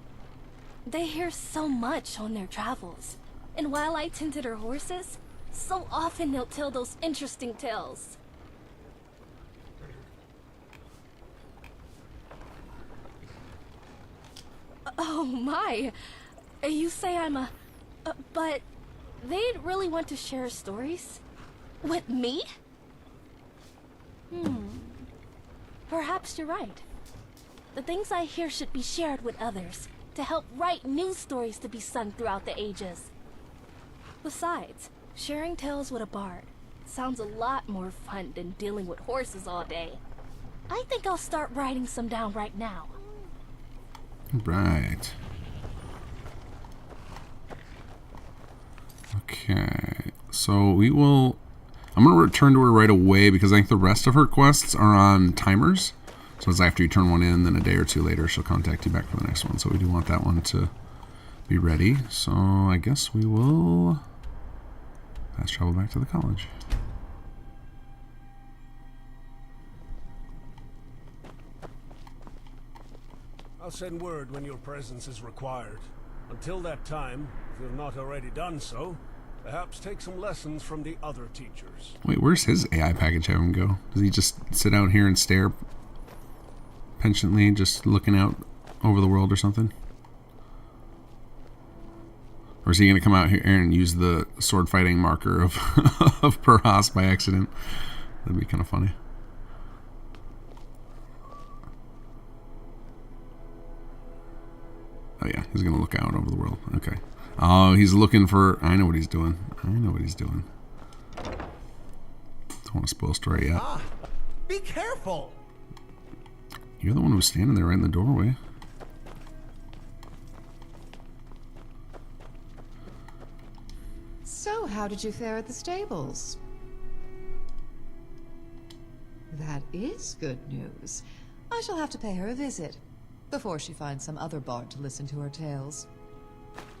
They hear so much on their travels, and while I tend to their horses, so often they'll tell those interesting tales. Oh my! You say I'm a... but they'd really want to share stories? With me? Perhaps you're right. The things I hear should be shared with others, to help write new stories to be sung throughout the ages. Besides, sharing tales with a bard sounds a lot more fun than dealing with horses all day. I think I'll start writing some down right now. Right. Okay. So I'm going to return to her right away, because I think the rest of her quests are on timers. So it's after you turn one in, then a day or two later, she'll contact you back for the next one. So we do want that one to be ready. So I guess we will fast travel back to the college. I'll send word when your presence is required. Until that time, if you've not already done so, perhaps take some lessons from the other teachers. Wait, where's his AI package have him go? Does he just sit out here and stare penchantly, just looking out over the world or something? Or is he going to come out here and use the sword fighting marker of of Perhas by accident? That'd be kind of funny. Oh yeah, he's going to look out over the world. Okay. Oh, he's looking for... I know what he's doing. Don't want to spoil story yet. Be careful! You're the one who was standing there right in the doorway. So, how did you fare at the stables? That is good news. I shall have to pay her a visit before she finds some other bard to listen to her tales.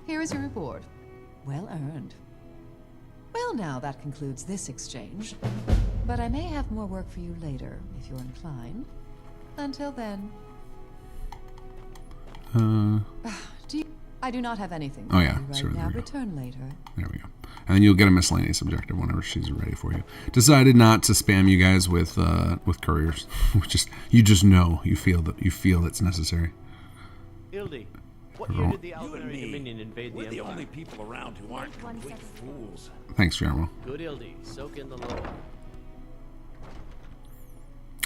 Here is your reward. Well earned. Well, now that concludes this exchange. But I may have more work for you later, if you're inclined. Until then... I do not have anything for Oh, yeah. you right Sure, now. there we go. Return later. There we go. And then you'll get a miscellaneous objective whenever she's ready for you. Decided not to spam you guys with couriers. You just know. You feel it's necessary. Ildi, what year did the Alvinary Dominion invade the Empire? We're the only people around who aren't complete fools. Thanks, General. Good Ildi, soak in the lore.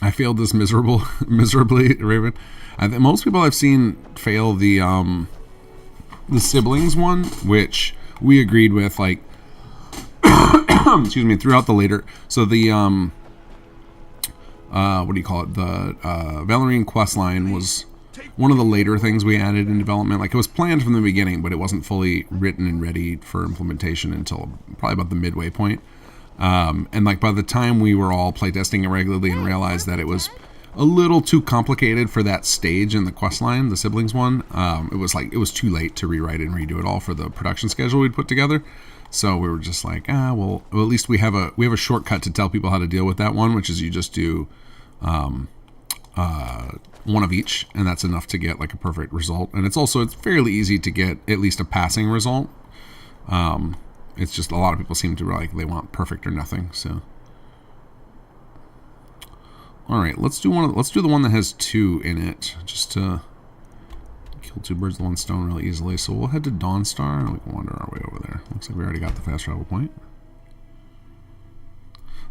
I failed this miserably, Raven. I think most people I've seen fail the siblings one, which we agreed with, like, excuse me, throughout the later. So the what do you call it? The Valerine questline was one of the later things we added in development. Like, it was planned from the beginning, but it wasn't fully written and ready for implementation until probably about the midway point. And like by the time we were all playtesting it regularly and realized that it was a little too complicated for that stage in the questline, the siblings one, it was too late to rewrite it and redo it all for the production schedule we'd put together. So we were just like, well, at least we have a shortcut to tell people how to deal with that one, which is you just do one of each, and that's enough to get like a perfect result. And it's fairly easy to get at least a passing result. It's just a lot of people seem to like they want perfect or nothing. So, all right, let's do the one that has 2 in it, just to kill 2 birds with 1 stone really easily. So we'll head to Dawnstar and we can wander our way over there. Looks like we already got the fast travel point.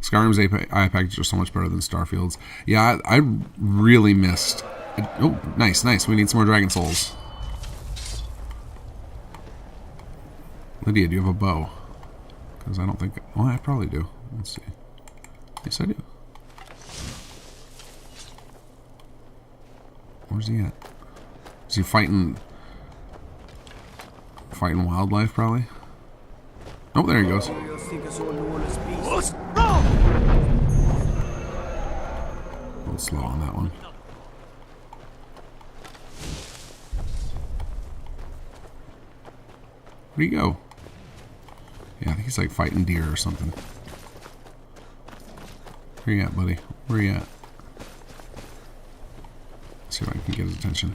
Skyrim's AI packages are so much better than Starfield's. Yeah, I really missed. Oh, nice. We need some more dragon souls. Lydia, do you have a bow? Because I don't think... Well, I probably do. Let's see. Yes, I do. Where's he at? Is he fighting wildlife, probably? Oh, there he goes. A little slow on that one. Where'd he go? Yeah, I think he's like fighting deer or something. Where you at, buddy? Where you at? Let's see if I can get his attention.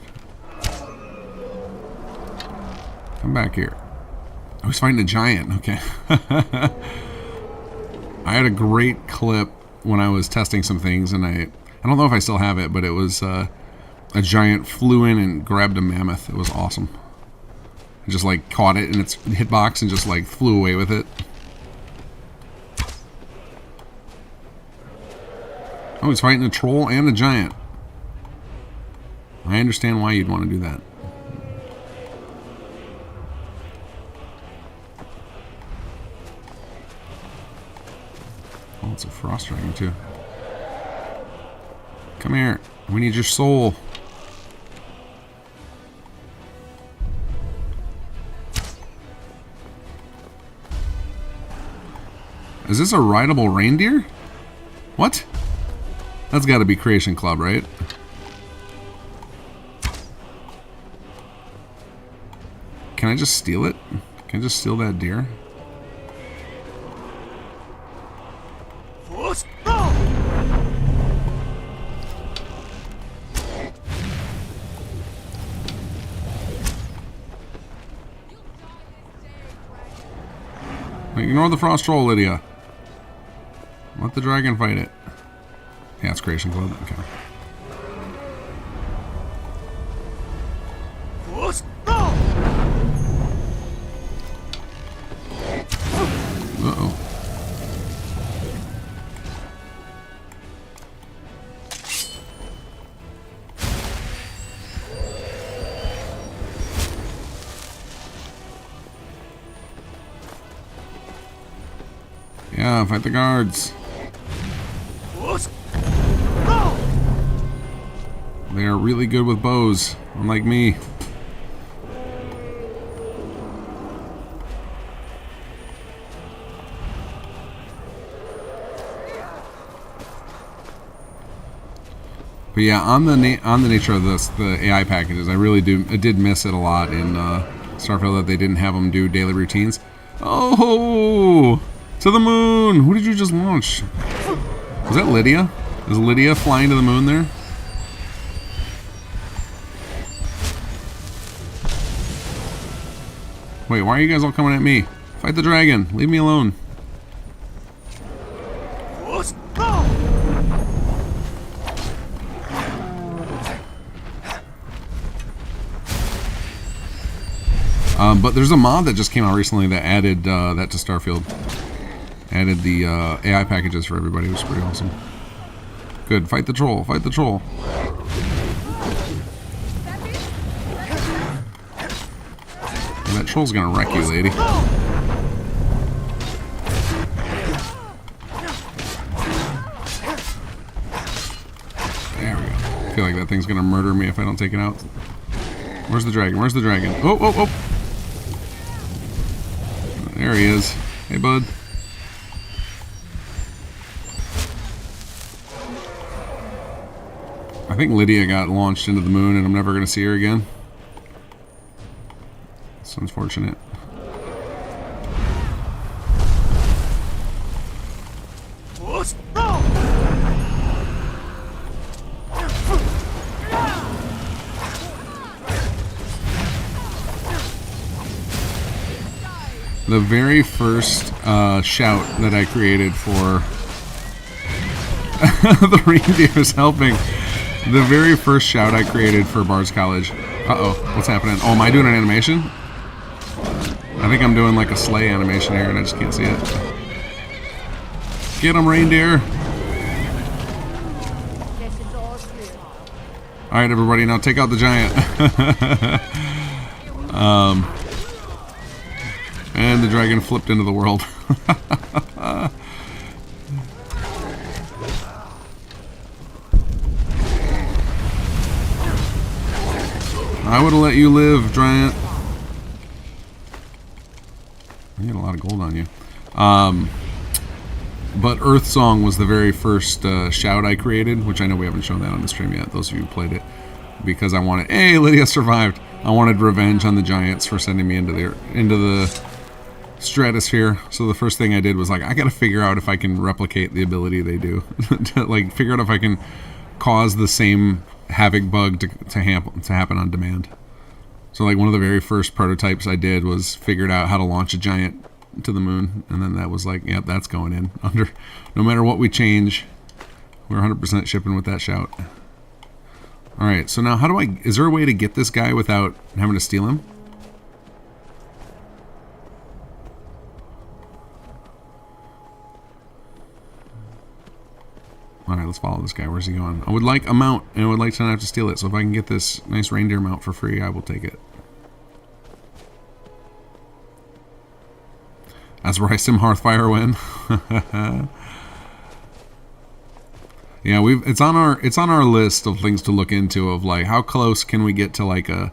Come back here. Oh, he's fighting a giant. Okay. I had a great clip when I was testing some things, and I don't know if I still have it, but it was a giant flew in and grabbed a mammoth. It was awesome. I just like caught it in its hitbox and just like flew away with it. Oh, he's fighting a troll and a giant. I understand why you'd want to do that. Oh, it's a frost dragon too. Come here. We need your soul. Is this a rideable reindeer? What? That's got to be Creation Club, right? Can I just steal it? Can I just steal that deer? Ignore the frost troll, Lydia. Let the dragon fight it. Yeah, it's Creation Club. Okay. Uh-oh. Yeah, fight the guards. They are really good with bows, unlike me. But yeah, on the nature of this, the AI packages, I did miss it a lot in Starfield that they didn't have them do daily routines. Oh, to the moon! Who did you just launch? Was that Lydia? Is Lydia flying to the moon there? Wait, why are you guys all coming at me? Fight the dragon. Leave me alone. But there's a mod that just came out recently that added that to Starfield. Added the AI packages for everybody, which is pretty awesome. Good. Fight the troll. Fight the troll. And that troll's gonna wreck you, lady. There we go. I feel like that thing's gonna murder me if I don't take it out. Where's the dragon? Where's the dragon? Oh, oh, oh! There he is. Hey, bud. I think Lydia got launched into the moon and I'm never going to see her again. It's unfortunate. The very first shout that I created for the reindeer's helping. The very first shout I created for Bard's College. Uh-oh, what's happening? Oh, am I doing an animation? I think I'm doing like a sleigh animation here and I just can't see it. Get him, reindeer! Alright, everybody, now take out the giant. And the dragon flipped into the world. I would have let you live, giant. You got a lot of gold on you. But Earth Song was the very first shout I created, which I know we haven't shown that on the stream yet, those of you who played it. Because I wanted, hey, Lydia survived. I wanted revenge on the giants for sending me into the stratosphere. So the first thing I did was like, I gotta figure out if I can replicate the ability they do. Like, figure out if I can cause the same havoc bug to happen on demand. So like one of the very first prototypes I did was figured out how to launch a giant to the moon, and then that was like, yep, that's going in. No matter what we change, we're 100% shipping with that shout. Alright, so now is there a way to get this guy without having to steal him? Alright, let's follow this guy. Where's he going? I would like a mount, and I would like to not have to steal it. So if I can get this nice reindeer mount for free, I will take it. That's where I sim Hearthfire win. Yeah, it's on our list of things to look into of like how close can we get to like a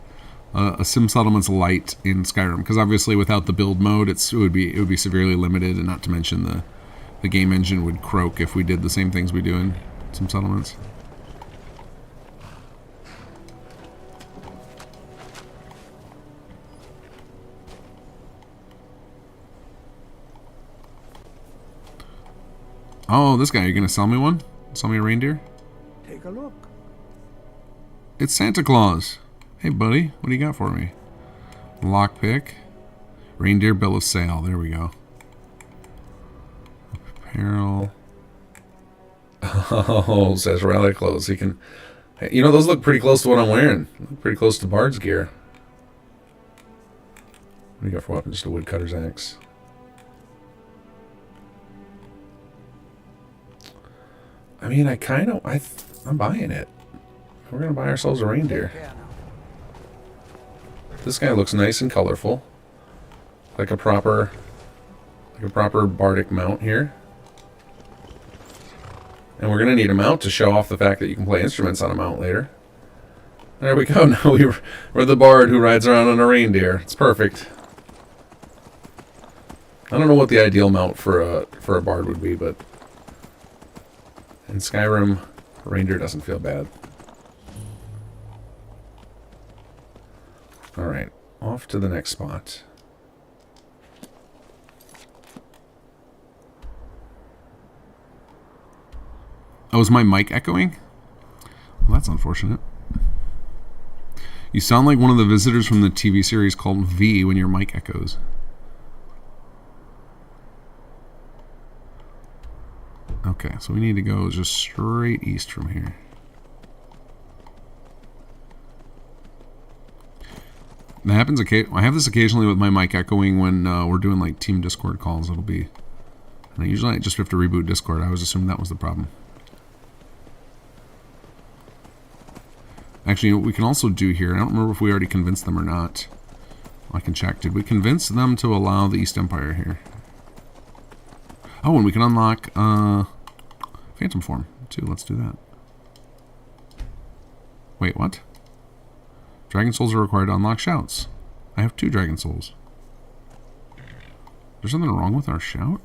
Sim Settlements Lite in Skyrim, because obviously without the build mode it would be severely limited, and not to mention the game engine would croak if we did the same things we do in Sim Settlements. Oh, this guy, you're gonna sell me one? Sell me a reindeer? Take a look. It's Santa Claus. Hey, buddy, what do you got for me? Lockpick. Reindeer bill of sale. There we go. Apparel. Oh, says rally clothes. You can, you know, those look pretty close to what I'm wearing. Look pretty close to Bard's gear. What do you got for weapon? Just a woodcutter's axe. I mean, I'm buying it. We're gonna buy ourselves a reindeer. This guy looks nice and colorful, like a proper bardic mount here. And we're gonna need a mount to show off the fact that you can play instruments on a mount later. There we go. Now we're the bard who rides around on a reindeer. It's perfect. I don't know what the ideal mount for a bard would be, but in Skyrim, a reindeer doesn't feel bad. Alright, off to the next spot. Oh, is my mic echoing? Well, that's unfortunate. You sound like one of the visitors from the TV series called V when your mic echoes. Okay, so we need to go just straight east from here. That happens. I have this occasionally with my mic echoing when we're doing like team Discord calls. It'll be, and I usually just have to reboot Discord. I always assumed that was the problem. Actually, what we can also do here, I don't remember if we already convinced them or not. I can check. Did we convince them to allow the East Empire here? Oh, and we can unlock Phantom Form too. Let's do that. Wait, what? Dragon Souls are required to unlock shouts. I have 2 Dragon Souls. There's something wrong with our shout?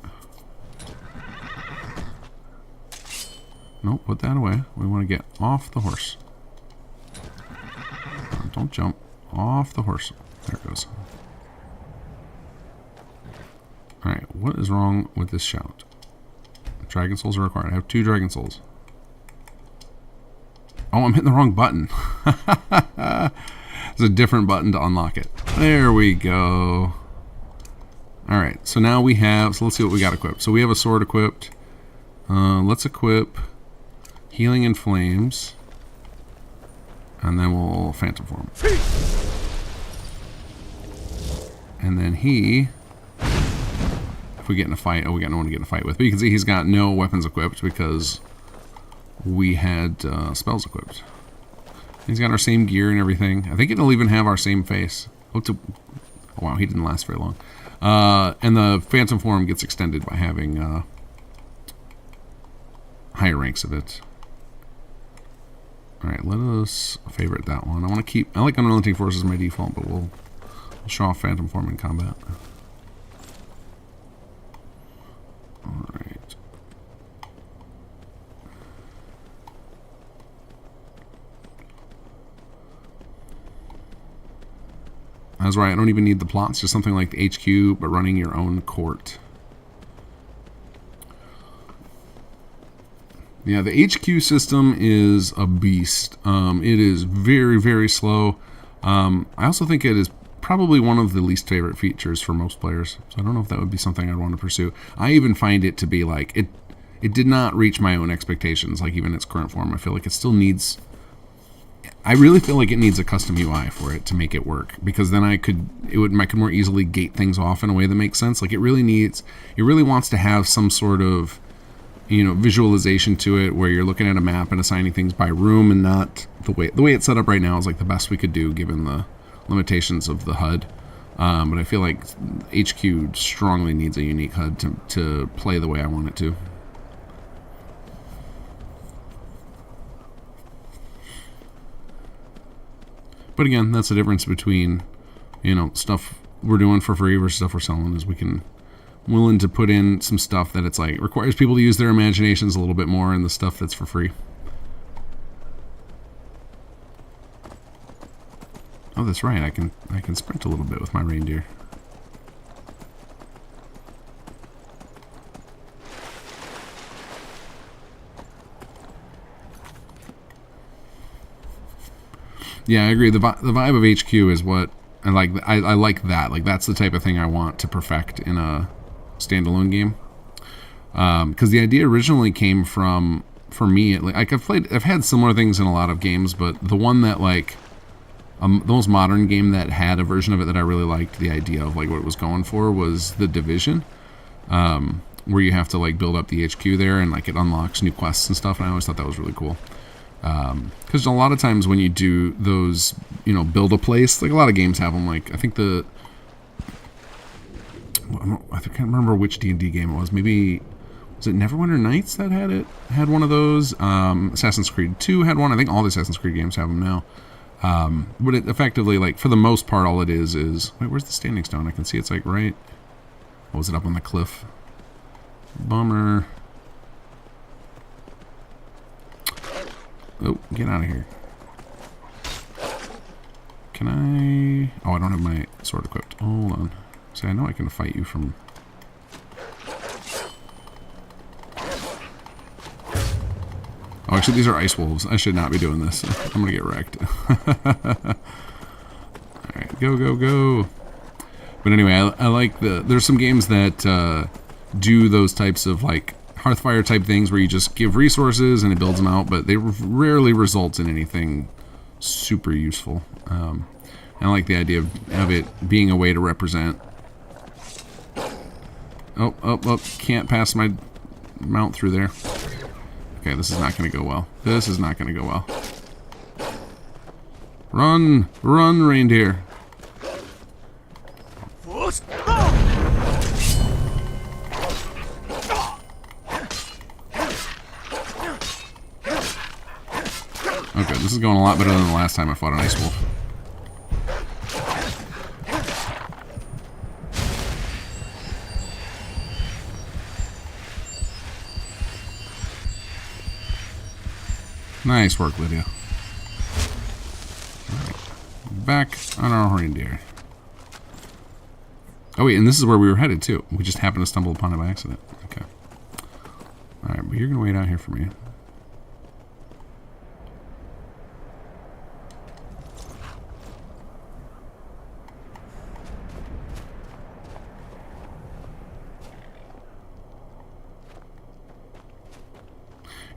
Nope, put that away. We want to get off the horse. Don't jump. Off the horse. There it goes. Alright, what is wrong with this shout? Dragon Souls are required. I have 2 Dragon Souls. Oh, I'm hitting the wrong button. There's a different button to unlock it. There we go. Alright, so now we have... So let's see what we got equipped. So we have a sword equipped. Let's equip Healing in Flames. And then we'll Phantom Form. And then he... If we get in a fight... Oh, we got no one to get in a fight with. But you can see he's got no weapons equipped because we had spells equipped. He's got our same gear and everything. I think it'll even have our same face. Oh, wow, he didn't last very long. And the Phantom Form gets extended by having higher ranks of it. Alright, let us favorite that one. I want to keep... I like Unrelenting Force as my default, but we'll show off Phantom Form in combat. Alright. That's right, I don't even need the plots, just something like the HQ, but running your own court. Yeah, the HQ system is a beast. It is very, very slow. I also think it is probably one of the least favorite features for most players. So I don't know if that would be something I'd want to pursue. I even find it to be like, it did not reach my own expectations, like even its current form. I feel like it still needs... I really feel like it needs a custom UI for it to make it work, because then I could more easily gate things off in a way that makes sense. Like it really wants to have some sort of, you know, visualization to it where you're looking at a map and assigning things by room, and not the way it's set up right now is like the best we could do given the limitations of the HUD. But I feel like HQ strongly needs a unique HUD to play the way I want it to. But again, that's the difference between, you know, stuff we're doing for free versus stuff we're selling, is willing to put in some stuff that it's like requires people to use their imaginations a little bit more, and the stuff that's for free. Oh, that's right. I can sprint a little bit with my reindeer. Yeah, I agree. The vibe of HQ is what I like. I like that. Like that's the type of thing I want to perfect in a standalone game. Because the idea originally came from, for me, like I've had similar things in a lot of games, but the one that like the most modern game that had a version of it that I really liked, the idea of like what it was going for, was The Division, where you have to like build up the HQ there, and like it unlocks new quests and stuff. And I always thought that was really cool. Because a lot of times when you do those, you know, build a place, like a lot of games have them. Like I think I can't remember which D&D game it was. Maybe was it Neverwinter Nights that had one of those. Assassin's Creed 2 had one. I think all the Assassin's Creed games have them now. But it effectively, like for the most part, all it is wait, where's the standing stone? I can see it's like right. What was it, up on the cliff? Bummer. Oh, get out of here. Can I... Oh, I don't have my sword equipped. Hold on. See, I know I can fight you from... Oh, actually, these are ice wolves. I should not be doing this. I'm gonna get wrecked. Alright, go, go, go. But anyway, I like the... There's some games that do those types of, like, Hearthfire type things where you just give resources and it builds them out, but they rarely result in anything super useful. I like the idea of it being a way to represent. Oh, can't pass my mount through there. Okay, this is not going to go well. This is not going to go well. Run! Run, reindeer! Okay, this is going a lot better than the last time I fought an ice wolf. Nice work, Lydia. Alright. Back on our reindeer. Oh wait, and this is where we were headed too. We just happened to stumble upon it by accident. Okay. Alright, but you're gonna wait out here for me.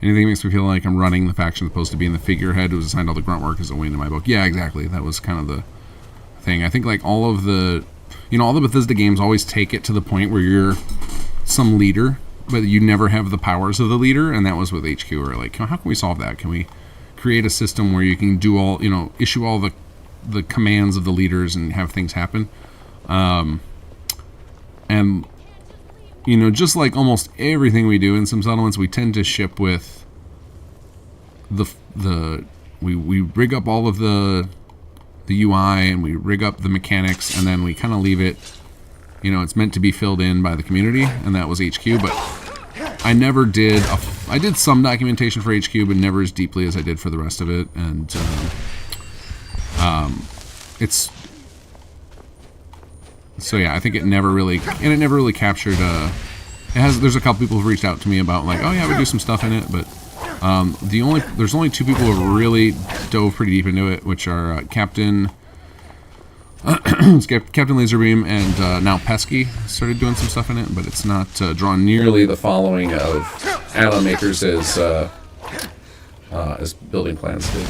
Anything makes me feel like I'm running the faction supposed to be in the figurehead who's assigned all the grunt work as a win in my book. Yeah, exactly. That was kind of the thing. I think like all of the, you know, all the Bethesda games always take it to the point where you're some leader, but you never have the powers of the leader, and that was with HQ. Or like, how can we solve that? Can we create a system where you can do all, you know, issue all the commands of the leaders and have things happen? And you know, just like almost everything we do in some settlements, we tend to ship with we rig up all of the UI and we rig up the mechanics, and then we kind of leave it, you know, it's meant to be filled in by the community, and that was HQ. But I never did I did some documentation for HQ, but never as deeply as I did for the rest of it. And it's so yeah, I think it never really captured. There's a couple people who've reached out to me about like, oh yeah, we do some stuff in it, but there's only two people who have really dove pretty deep into it, which are Captain Laserbeam and now Pesky started doing some stuff in it, but it's not drawn nearly the following of add-on makers as building plans did.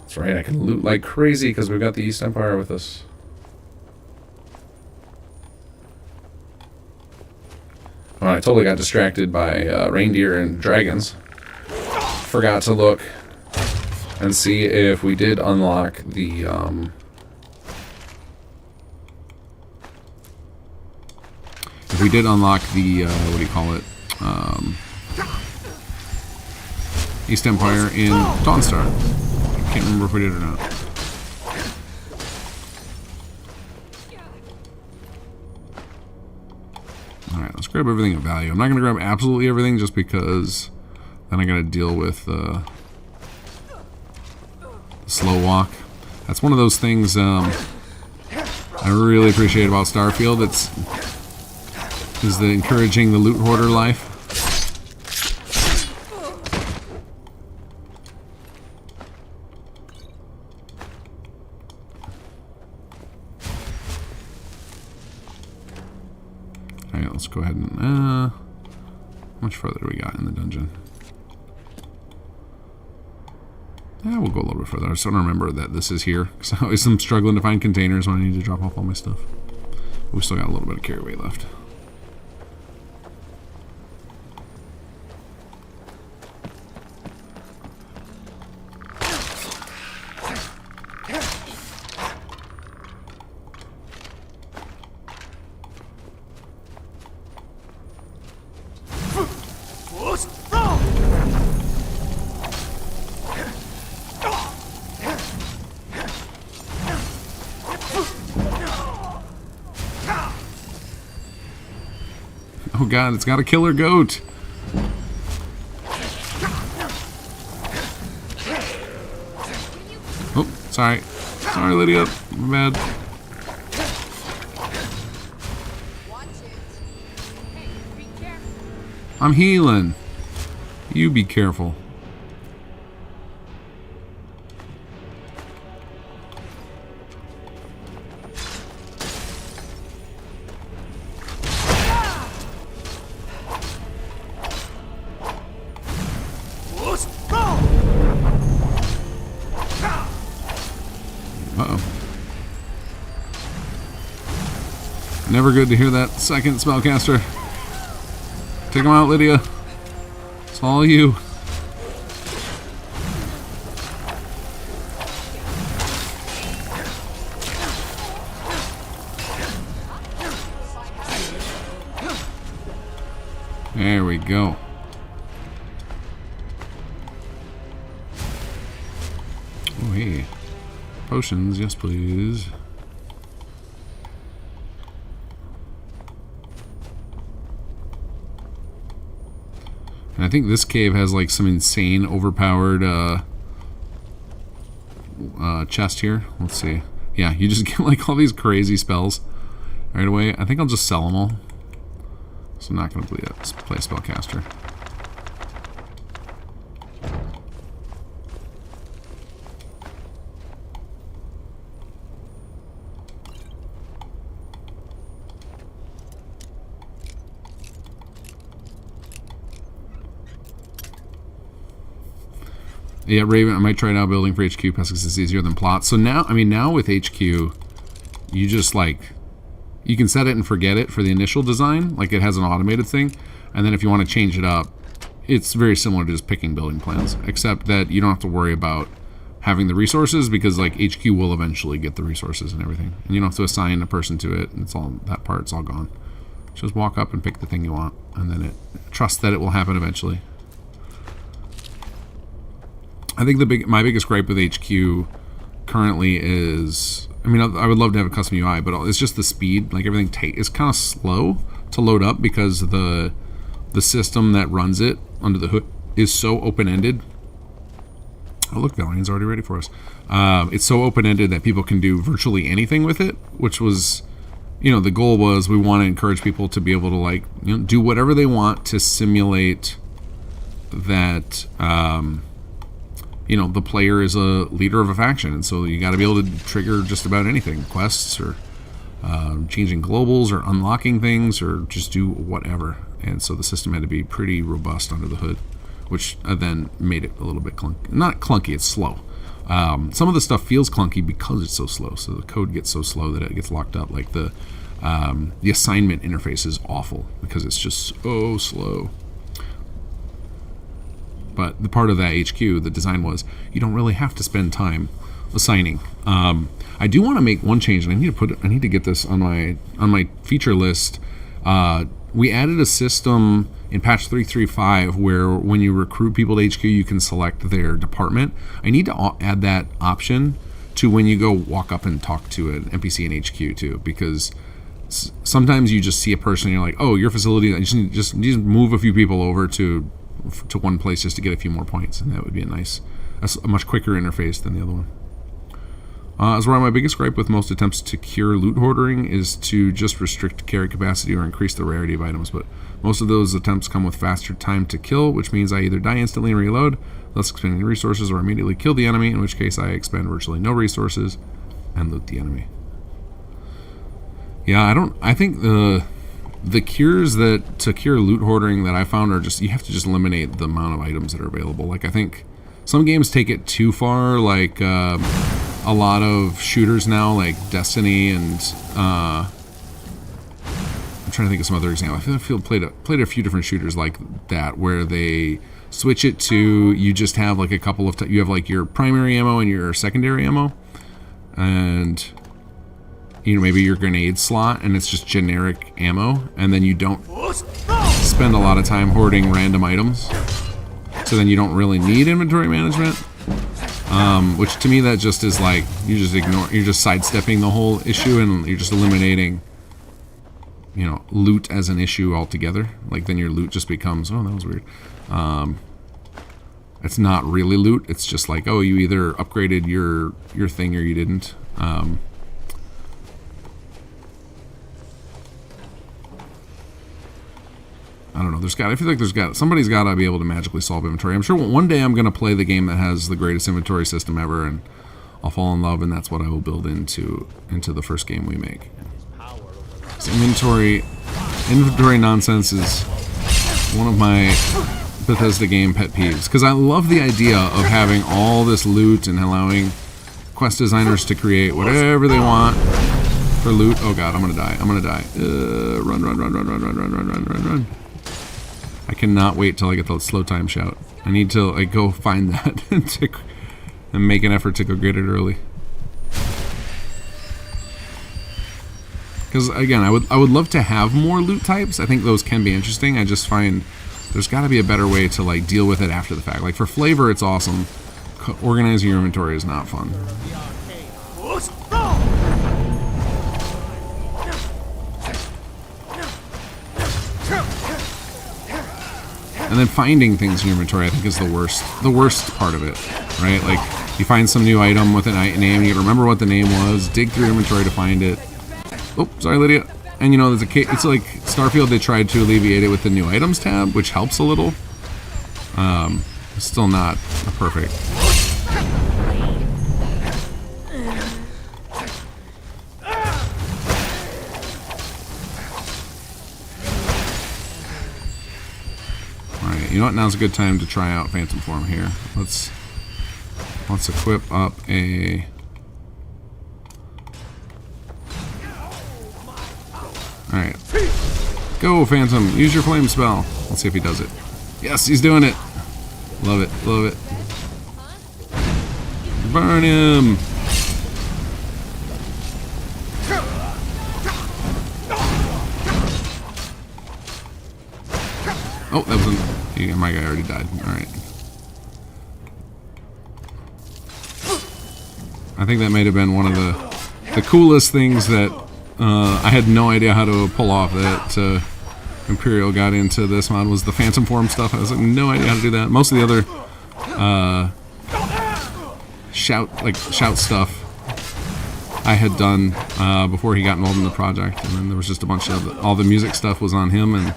That's right, I can loot like crazy because we've got the East Empire with us. Oh, I totally got distracted by reindeer and dragons. Forgot to look and see if we did unlock the what do you call it? East Empire in Dawnstar. Can't remember if we did or not. Alright, let's grab everything of value. I'm not going to grab absolutely everything just because then I got to deal with slow walk. That's one of those things I really appreciate about Starfield. Is the encouraging the loot hoarder life. Alright, let's go ahead and how much further do we got in the dungeon? Yeah, we'll go a little bit further. I just want to remember that this is here, because I always am struggling to find containers when I need to drop off all my stuff. But we still got a little bit of carry weight left. Oh god, it's got a killer goat. Oh, sorry. Sorry, Lydia. My bad. I'm healing. You be careful. Uh-oh. Never good to hear that second spellcaster. Take him out, Lydia. It's all you. There we go. Oh, hey. Potions, yes please. And I think this cave has like some insane overpowered chest here. Let's see. Yeah, you just get like all these crazy spells right away. I think I'll just sell them all. So I'm not going to play a spellcaster. Yeah, Raven, I might try now building for HQ because it's easier than plot. So now, I mean, now with HQ, you just like, you can set it and forget it for the initial design. Like it has an automated thing. And then if you want to change it up, it's very similar to just picking building plans, except that you don't have to worry about having the resources because like HQ will eventually get the resources and everything. And you don't have to assign a person to it. It's all, that part's all gone. Just walk up and pick the thing you want. And then trust that it will happen eventually. I think my biggest gripe with HQ currently is, I mean, I would love to have a custom UI, but it's just the speed. Like everything is kind of slow to load up because the system that runs it under the hood is so open-ended. Oh look, Valerine's already ready for us. It's so open-ended that people can do virtually anything with it, which was, you know, the goal was we want to encourage people to be able to like, you know, do whatever they want to simulate that. You know, the player is a leader of a faction, and so you got to be able to trigger just about anything, quests or changing globals or unlocking things or just do whatever. And so the system had to be pretty robust under the hood, which then made it a little bit clunky. Not clunky, it's slow. Some of the stuff feels clunky because it's so slow, so the code gets so slow that it gets locked up. Like the assignment interface is awful because it's just so slow. But the part of that HQ, the design was, you don't really have to spend time assigning. I do want to make one change, and I need to get this on my feature list. We added a system in patch 3.3.5 where when you recruit people to HQ, you can select their department. I need to add that option to when you go walk up and talk to an NPC in HQ too, because sometimes you just see a person and you're like, oh, your facility, you just move a few people over to one place just to get a few more points, and that would be a much quicker interface than the other one. As well, my biggest gripe with most attempts to cure loot hoarding is to just restrict carry capacity or increase the rarity of items, but most of those attempts come with faster time to kill, which means I either die instantly and reload, thus expending resources, or immediately kill the enemy, in which case I expend virtually no resources and loot the enemy. Yeah, I think the cures to cure loot hoarding that I found are just, you have to just eliminate the amount of items that are available. Like I think some games take it too far, like a lot of shooters now, like Destiny and I'm trying to think of some other examples. I feel played a few different shooters like that where they switch it to, you just have like a couple of, you have like your primary ammo and your secondary ammo, and you know, maybe your grenade slot, and it's just generic ammo, and then you don't spend a lot of time hoarding random items, so then you don't really need inventory management, which to me that just is like, you're just sidestepping the whole issue, and you're just eliminating, you know, loot as an issue altogether. Like then your loot just becomes, oh, that was weird. it's not really loot. It's just like, oh, you either upgraded your thing or you didn't. I don't know. I feel like somebody's got to be able to magically solve inventory. I'm sure one day I'm going to play the game that has the greatest inventory system ever, and I'll fall in love, and that's what I will build into the first game we make. So inventory nonsense is one of my Bethesda game pet peeves, because I love the idea of having all this loot and allowing quest designers to create whatever they want for loot. Oh god, I'm gonna die. Run. I cannot wait till I get the slow time shout. I need to like go find that and make an effort to go get it early. Because again, I would love to have more loot types. I think those can be interesting. I just find there's got to be a better way to like deal with it after the fact. Like for flavor, it's awesome. Organizing your inventory is not fun. And then finding things in your inventory, I think, is the worst part of it, right? Like, you find some new item with a name, you gotta remember what the name was, dig through your inventory to find it. Oh, sorry, Lydia. And you know, it's like Starfield, they tried to alleviate it with the new items tab, which helps a little. Still not perfect. You know what? Now's a good time to try out Phantom Form here. Let's equip up a. All right, go Phantom. Use your flame spell. Let's see if he does it. Yes, he's doing it. Love it. Burn him. Oh, that wasn't. Yeah, my guy already died. Alright. I think that might have been one of the coolest things that I had no idea how to pull off that Imperial got into this mod was the Phantom Form stuff. I was like, no idea how to do that. Most of the other shout stuff I had done before he got involved in the project, and then there was just a bunch of all the music stuff was on him, and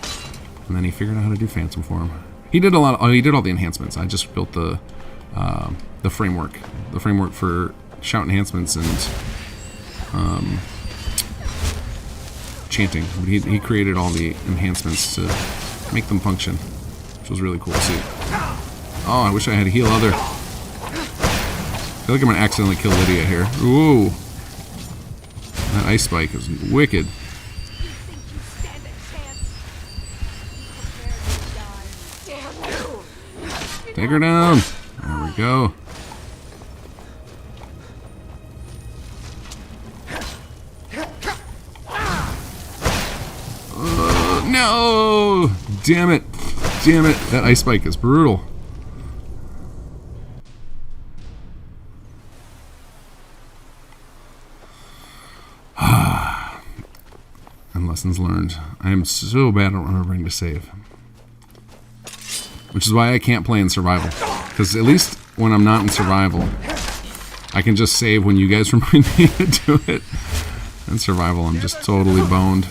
then he figured out how to do Phantom Form. He did all the enhancements. I just built the framework for shout enhancements and chanting. He created all the enhancements to make them function, which was really cool to see. Oh, I wish I had a heal other. I feel like I'm gonna accidentally kill Lydia here. Ooh, that ice spike is wicked. Take her down. There we go. No! Damn it. That ice spike is brutal. And lessons learned. I am so bad at remembering to save. Which is why I can't play in survival. Because at least when I'm not in survival, I can just save when you guys remind me to do it. In survival, I'm just totally boned.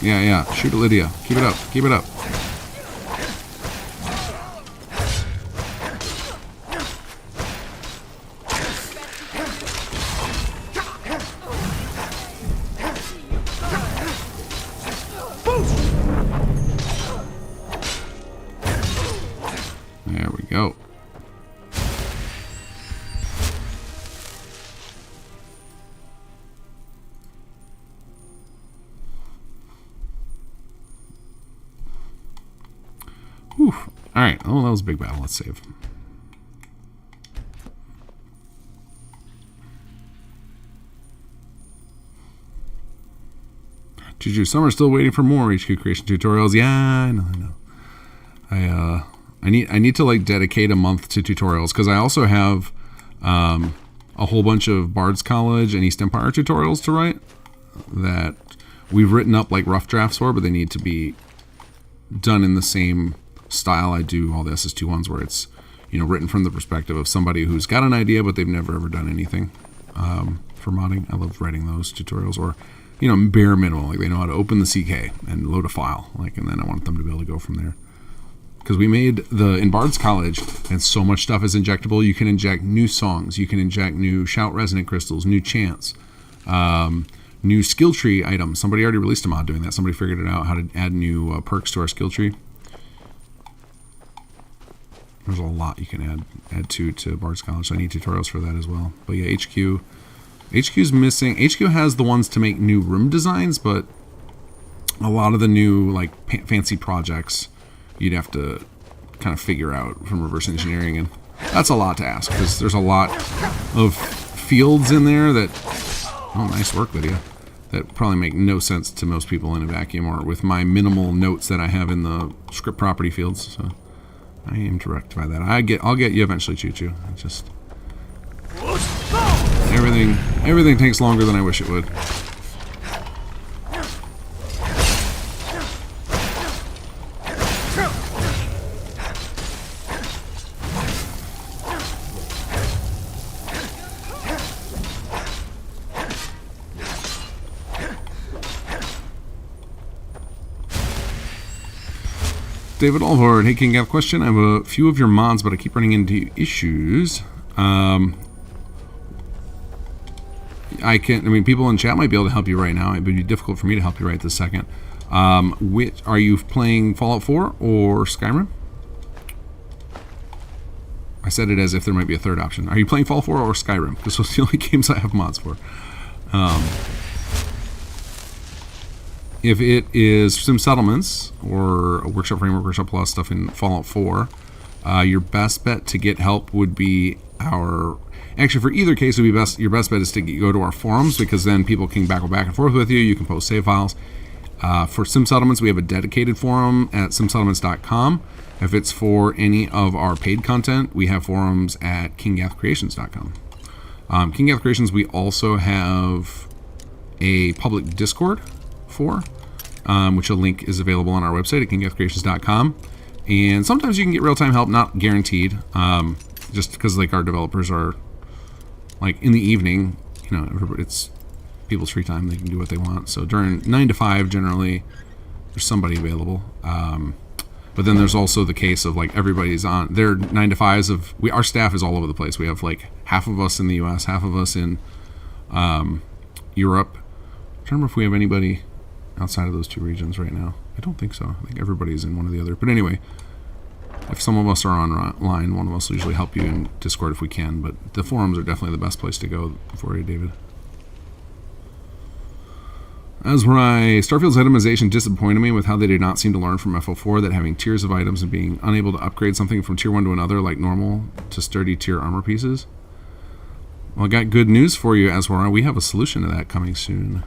Yeah. Shoot at Lydia. Keep it up. There we go. Alright, oh, that was a big battle. Let's save. Juju, some are still waiting for more HQ creation tutorials. Yeah, I know. I need to like dedicate a month to tutorials because I also have a whole bunch of Bard's College and East Empire tutorials to write that we've written up like rough drafts for, but they need to be done in the same style I do all the SS2 ones, where it's, you know, written from the perspective of somebody who's got an idea but they've never ever done anything for modding. I love writing those tutorials, or, you know, bare minimum, like they know how to open the CK and load a file, like, and then I want them to be able to go from there. Because we made in Bard's College, and so much stuff is injectable. You can inject new songs, you can inject new shout resonant crystals, new chants, new skill tree items. Somebody already released a mod doing that. Somebody figured it out, how to add new perks to our skill tree. There's a lot you can add to Bard's College, so I need tutorials for that as well. But yeah, HQ's missing. HQ has the ones to make new room designs, but a lot of the new like fancy projects you'd have to kind of figure out from reverse engineering, and that's a lot to ask because there's a lot of fields in there that, oh, nice work, Lydia, that probably make no sense to most people in a vacuum or with my minimal notes that I have in the script property fields. So I aim to rectify that. I'll get you eventually, Choo Choo. It's just everything takes longer than I wish it would. David Alvord, hey Kinggath, question. I have a few of your mods, but I keep running into issues. People in chat might be able to help you right now. It would be difficult for me to help you right this second. Are you playing Fallout 4 or Skyrim? I said it as if there might be a third option. Are you playing Fallout 4 or Skyrim? Because those are the only games I have mods for. If it is Sim Settlements or a Workshop Framework, Workshop Plus stuff in Fallout 4, your best bet to get help would be actually, for either case, your best bet is to go to our forums, because then people can back and forth with you. You can post save files. For Sim Settlements, we have a dedicated forum at simsettlements.com. If it's for any of our paid content, we have forums at kinggathcreations.com. Kinggath Creations, we also have a public Discord for, which a link is available on our website at kinggathcreations.com. And sometimes you can get real-time help, not guaranteed, just because like our developers are like in the evening, you know, it's people's free time, they can do what they want. So during 9 to 5 generally there's somebody available. But then there's also the case of like everybody's on their 9 to 5s our staff is all over the place. We have like half of us in the US, half of us in Europe. I'm trying to remember if we have anybody outside of those two regions right now. I don't think so. I think everybody's in one or the other. But anyway, if some of us are online, one of us will usually help you in Discord if we can. But the forums are definitely the best place to go for you, David. As were I. Starfield's itemization disappointed me with how they did not seem to learn from FO4 that having tiers of items and being unable to upgrade something from tier 1 to another like normal to sturdy tier armor pieces. Well, I got good news for you, as were I. We have a solution to that coming soon.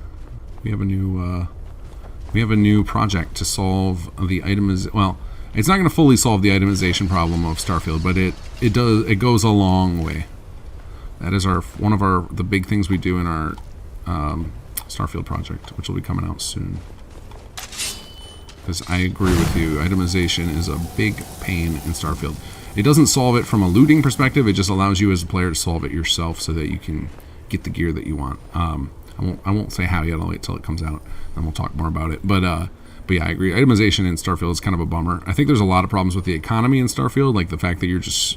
We have a new project to solve the well, it's not going to fully solve the itemization problem of Starfield, but it goes a long way. That is one of the big things we do in our Starfield project, which will be coming out soon. Because I agree with you, itemization is a big pain in Starfield. It doesn't solve it from a looting perspective, it just allows you as a player to solve it yourself so that you can get the gear that you want. I won't say how yet, I'll wait till it comes out, then we'll talk more about it. But yeah, I agree. Itemization in Starfield is kind of a bummer. I think there's a lot of problems with the economy in Starfield, like the fact that you're just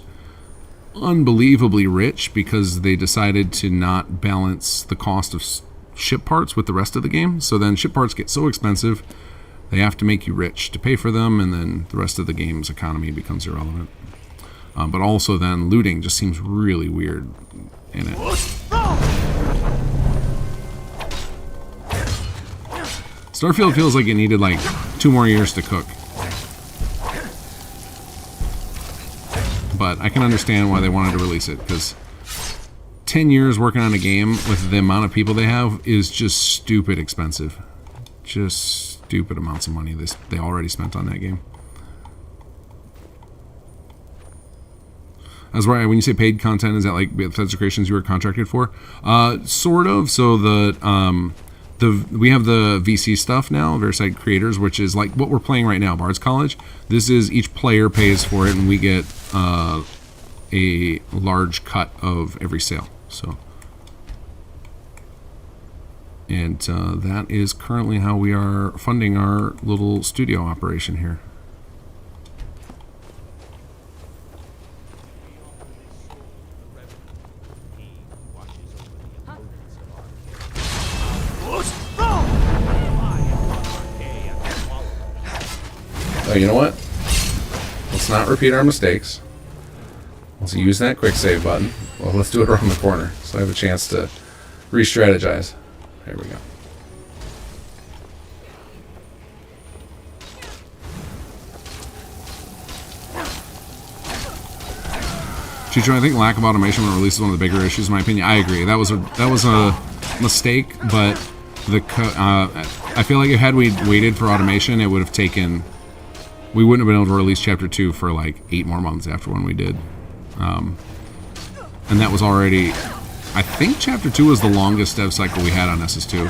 unbelievably rich because they decided to not balance the cost of ship parts with the rest of the game. So then ship parts get so expensive, they have to make you rich to pay for them, and then the rest of the game's economy becomes irrelevant. But also then looting just seems really weird in it. Starfield feels like it needed like 2 more years to cook. but I can understand why they wanted to release it, because 10 years working on a game with the amount of people they have is just stupid expensive. Just stupid amounts of money they already spent on that game. That's right. When you say paid content, is that like Bethesda Creations you were contracted for? Sort of. So we have the VC stuff now, Verside Creators, which is like what we're playing right now, Bard's College. This is each player pays for it, and we get a large cut of every sale. So, and that is currently how we are funding our little studio operation here. Oh, you know what? Let's not repeat our mistakes. Let's use that quick save button. Well, let's do it around the corner, so I have a chance to re-strategize. There we go. Chicho, I think lack of automation when release is one of the bigger issues, in my opinion. I agree. That was a mistake, but I feel like if had we waited for automation, it would have taken. We wouldn't have been able to release Chapter 2 for like 8 more months after when we did. And that was already, I think Chapter 2 was the longest dev cycle we had on SS2.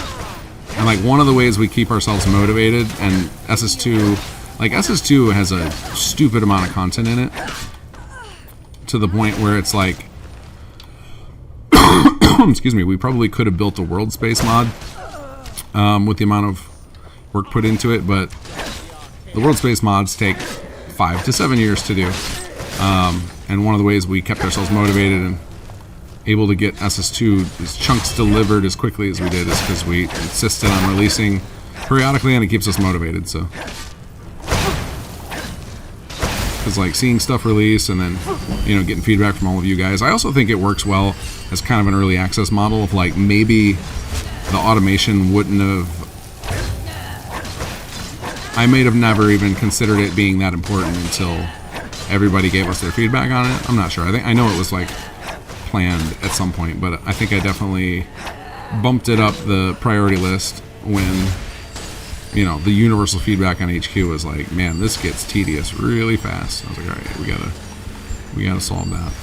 And like one of the ways we keep ourselves motivated, and SS2 has a stupid amount of content in it, to the point where it's like, excuse me, we probably could have built a world space mod with the amount of work put into it, but the world space mods take 5 to 7 years to do. And one of the ways we kept ourselves motivated and able to get SS2 chunks delivered as quickly as we did is because we insisted on releasing periodically, and it keeps us motivated. So, because like seeing stuff release and then getting feedback from all of you guys, I also think it works well as kind of an early access model of like maybe the automation wouldn't have. I may have never even considered it being that important until everybody gave us their feedback on it. I'm not sure. I know it was like planned at some point, but I think I definitely bumped it up the priority list when the universal feedback on HQ was like, man, this gets tedious really fast. I was like, all right, we gotta solve that.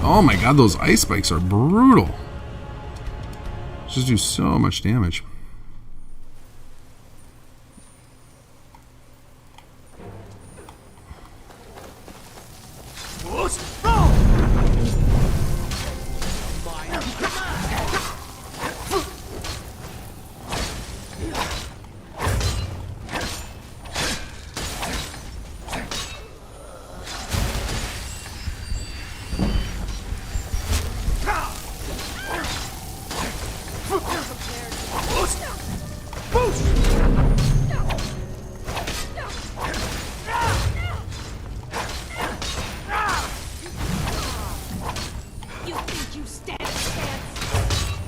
Oh my god, those ice spikes are brutal. Just do so much damage.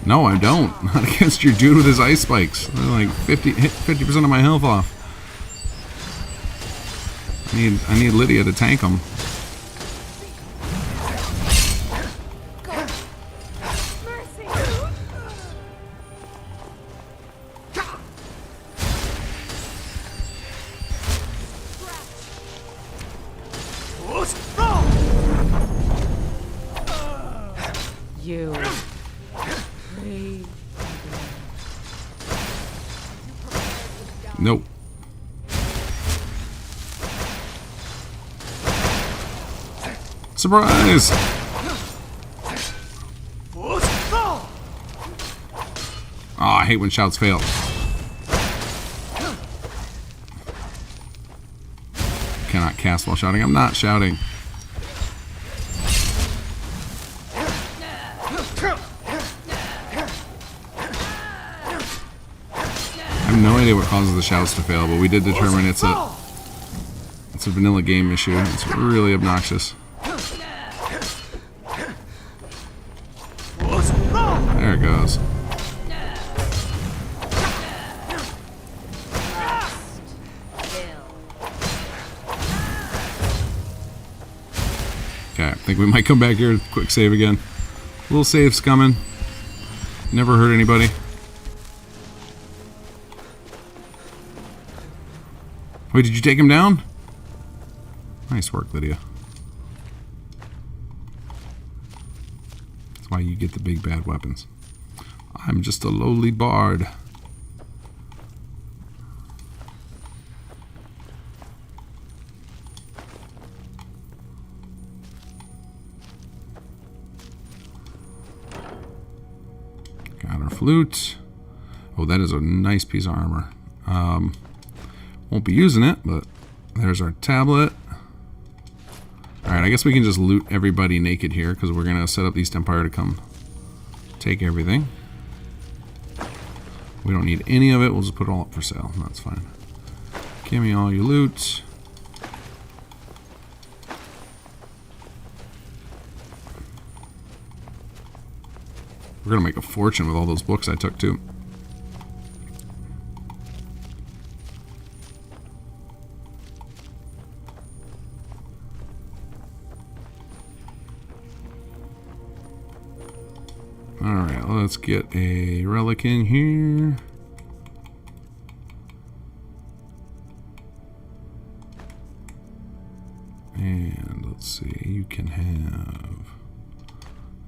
No, I don't. Not against your dude with his ice spikes. They're like 50% of my health off. I need Lydia to tank them. Nope. Surprise! Oh, I hate when shouts fail. Cannot cast while shouting. I'm not shouting. I have no idea what causes the shouts to fail, but we did determine it's a It's a vanilla game issue. It's really obnoxious. There it goes. Okay, I think we might come back here. Quick save again. Little save's coming. Never hurt anybody. Wait, did you take him down? Nice work, Lydia. That's why you get the big bad weapons. I'm just a lowly bard. Got our flute. Oh, that is a nice piece of armor. Won't be using it, but there's our tablet. Alright, I guess we can just loot everybody naked here, because we're going to set up the East Empire to come take everything. We don't need any of it. We'll just put it all up for sale. That's fine. Give me all your loot. We're going to make a fortune with all those books I took, too. Alright, let's get a relic in here. And let's see, you can have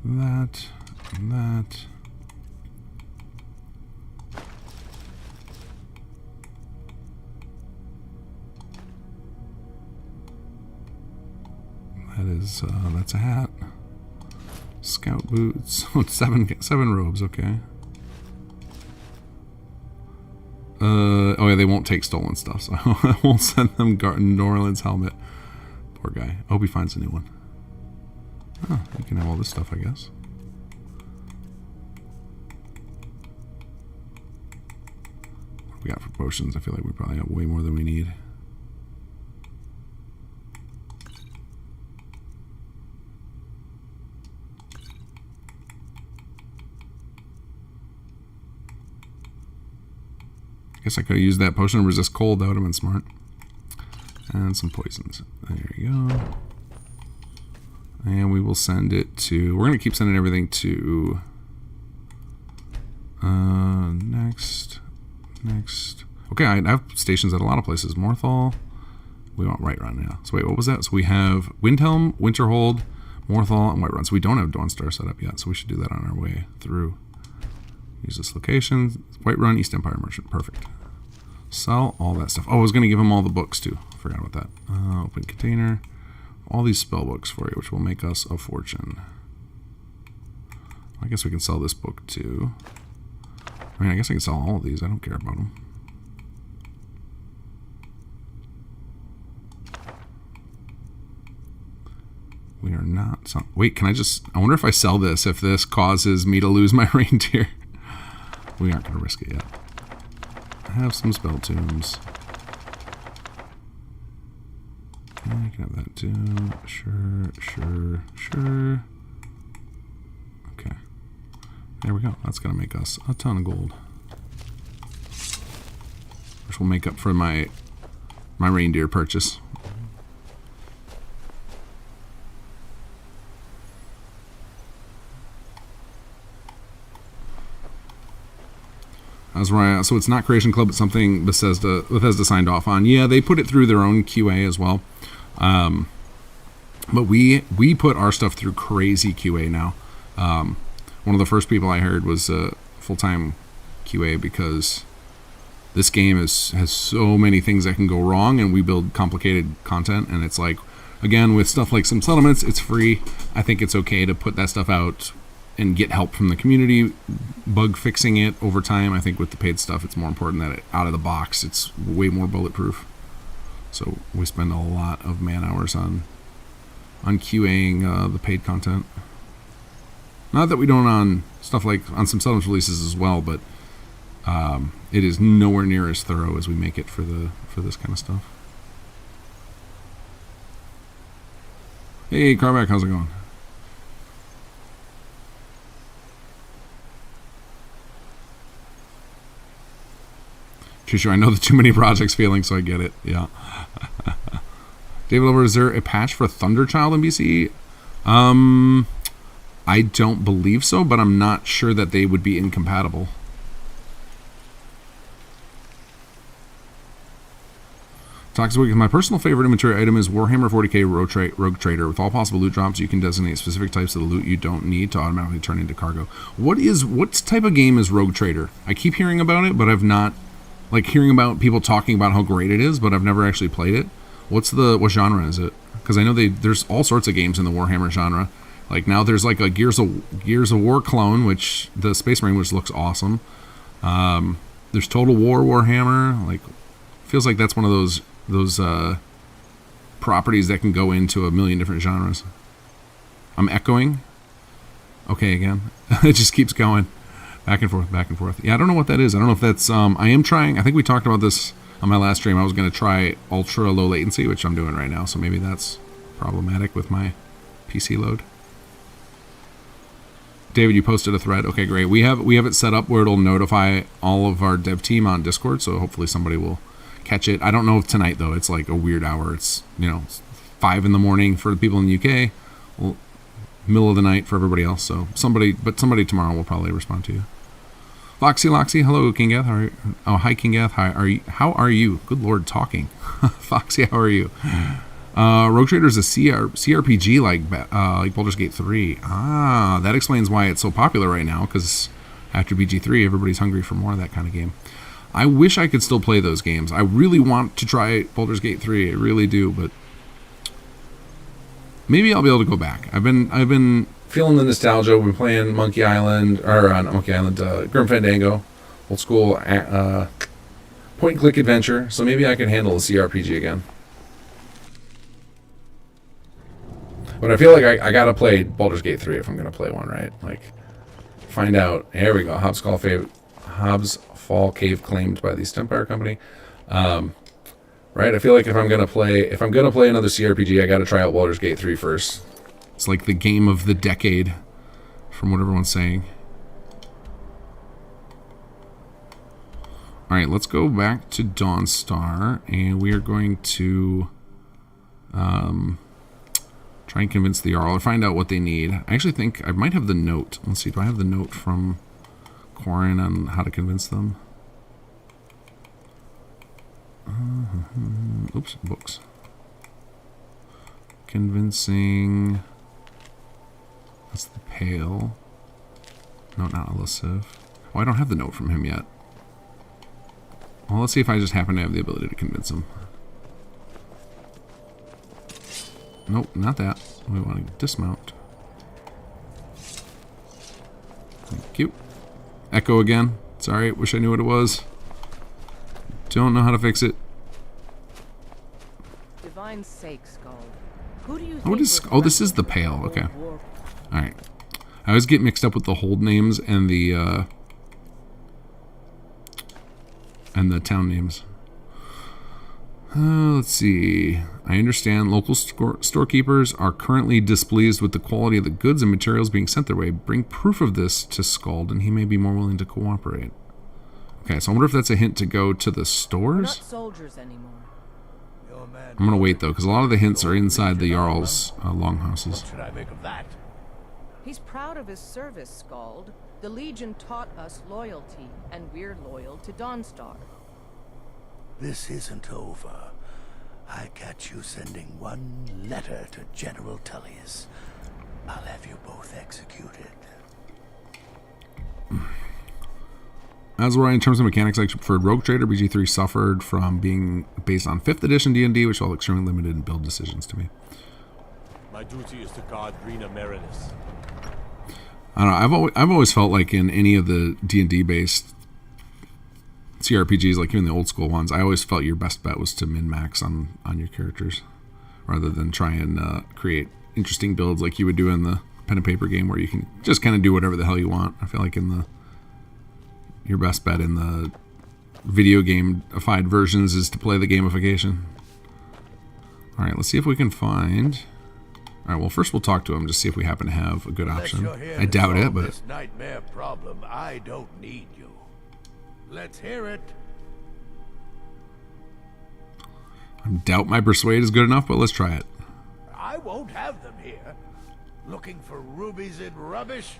that and that. That is, that's a hat. Scout boots. Oh, seven robes, okay. Oh yeah, they won't take stolen stuff, so I won't send them Norland's helmet. Poor guy. I hope he finds a new one. Oh, you can have all this stuff, I guess. What do we got for potions? I feel like we probably have way more than we need. Guess I could have used that potion to resist cold. That would have been smart. And some poisons. There you go. And we will send it to... We're going to keep sending everything to... Next. Okay, I have stations at a lot of places. Morthal. We want Whiterun now. So wait, what was that? So we have Windhelm, Winterhold, Morthal, and Whiterun. So we don't have Dawnstar set up yet, so we should do that on our way through. Use this location. Whiterun, East Empire Merchant. Perfect. Sell all that stuff. Oh, I was going to give him all the books too. Forgot about that. Open container. All these spell books for you, which will make us a fortune. I guess we can sell this book too. I mean, I guess I can sell all of these. I don't care about them. We are not... Wait, can I just... I wonder if I sell this, if this causes me to lose my reindeer. We aren't going to risk it yet. I have some spell tombs. Okay, I can have that too. Sure. Okay. There we go. That's going to make us a ton of gold. Which will make up for my reindeer purchase. So it's not Creation Club, it's something Bethesda signed off on. Yeah, they put it through their own QA as well. But we put our stuff through crazy QA now. One of the first people I heard was full-time QA, because this game has so many things that can go wrong, and we build complicated content, and it's like, again, with stuff like some settlements, it's free. I think it's okay to put that stuff out and get help from the community, bug fixing it over time. I think with the paid stuff, it's more important that out of the box, it's way more bulletproof. So we spend a lot of man hours on QAing the paid content. Not that we don't on stuff like on some settlements releases as well, but it is nowhere near as thorough as we make it for this kind of stuff. Hey, Carmack, how's it going? Trisha, I know the too many projects feeling, so I get it. Yeah. David Lover, is there a patch for Thunderchild in BCE? I don't believe so, but I'm not sure that they would be incompatible. Toxic, my personal favorite inventory item is Warhammer 40k Rogue Trader. With all possible loot drops, you can designate specific types of the loot you don't need to automatically turn into cargo. What type of game is Rogue Trader? I keep hearing about it, but I've not, like, hearing about people talking about how great it is, but I've never actually played it. What genre is it? Because I know there's all sorts of games in the Warhammer genre. Like now there's like a Gears of War clone, which the Space Marine, which looks awesome. There's Total War Warhammer. Like, feels like that's one of those properties that can go into a million different genres. I'm echoing. Okay, again. It just keeps going back and forth, back and forth. Yeah, I don't know what that is. I don't know if that's I am trying. I think we talked about this on my last stream. I was going to try ultra low latency, which I'm doing right now, so maybe that's problematic with my PC load. David, you posted a thread. Okay, great. We have it set up where it'll notify all of our dev team on Discord, so hopefully somebody will catch it. I don't know if tonight, though. It's like a weird hour. It's, 5 in the morning for the people in the UK, well, middle of the night for everybody else. So somebody tomorrow will probably respond to you. Loxy, hello, Kinggath. Hi, Kinggath. Hi, how are you? Good Lord, talking. Foxy, how are you? Rogue Trader is a CRPG like Baldur's Gate 3. Ah, that explains why it's so popular right now, because after BG3, everybody's hungry for more of that kind of game. I wish I could still play those games. I really want to try Baldur's Gate 3. I really do, but maybe I'll be able to go back. I've been feeling the nostalgia. We've been playing Monkey Island, or not Monkey Island, Grim Fandango, old school point-and-click adventure, so maybe I can handle a CRPG again. But I feel like I gotta play Baldur's Gate 3 if I'm gonna play one, right? Like, find out. Here we go. Hobbs Fall Cave claimed by the East Empire Company. Right? I feel like if I'm gonna play another CRPG, I gotta try out Baldur's Gate 3 first. It's like the game of the decade, from what everyone's saying. All right, let's go back to Dawnstar, and we are going to try and convince the Jarl or find out what they need. I actually think I might have the note. Let's see, do I have the note from Quarren on how to convince them? Oops, books. Convincing. That's the Pale. No, not elusive. Oh, I don't have the note from him yet. Well, let's see if I just happen to have the ability to convince him. Nope, not that. We want to dismount. Thank you. Echo again. Sorry, wish I knew what it was. Don't know how to fix it. Divine sake, Skald. Who do you think this is the Pale. Okay. Alright. I always get mixed up with the hold names and the town names. Let's see. I understand local storekeepers are currently displeased with the quality of the goods and materials being sent their way. Bring proof of this to Skald, and he may be more willing to cooperate. Okay, so I wonder if that's a hint to go to the stores? We're not soldiers anymore. I'm going to wait, though, because a lot of the hints are inside the Jarl's longhouses. What should I make of that? He's proud of his service, Skald. The Legion taught us loyalty, and we're loyal to Dawnstar. This isn't over. I catch you sending one letter to General Tullius. I'll have you both executed. As we're in terms of mechanics, I preferred Rogue Trader. BG3 suffered from being based on 5th edition D&D, which felt extremely limited in build decisions to me. My duty is to guard Rena Meredith. I don't know. I've always felt like in any of the D&D based CRPGs, like even the old school ones, I always felt your best bet was to min-max on your characters, rather than try and create interesting builds like you would do in the pen and paper game, where you can just kind of do whatever the hell you want. I feel like your best bet in the video game-ified versions is to play the gamification. All right, let's see if we can find. Alright, well, first we'll talk to him, just see if we happen to have a good option. Unless you're here I to doubt it, solve but... this nightmare problem, I don't need you. Let's hear it. I doubt my persuade is good enough, but let's try it. I won't have them here. Looking for rubies in rubbish?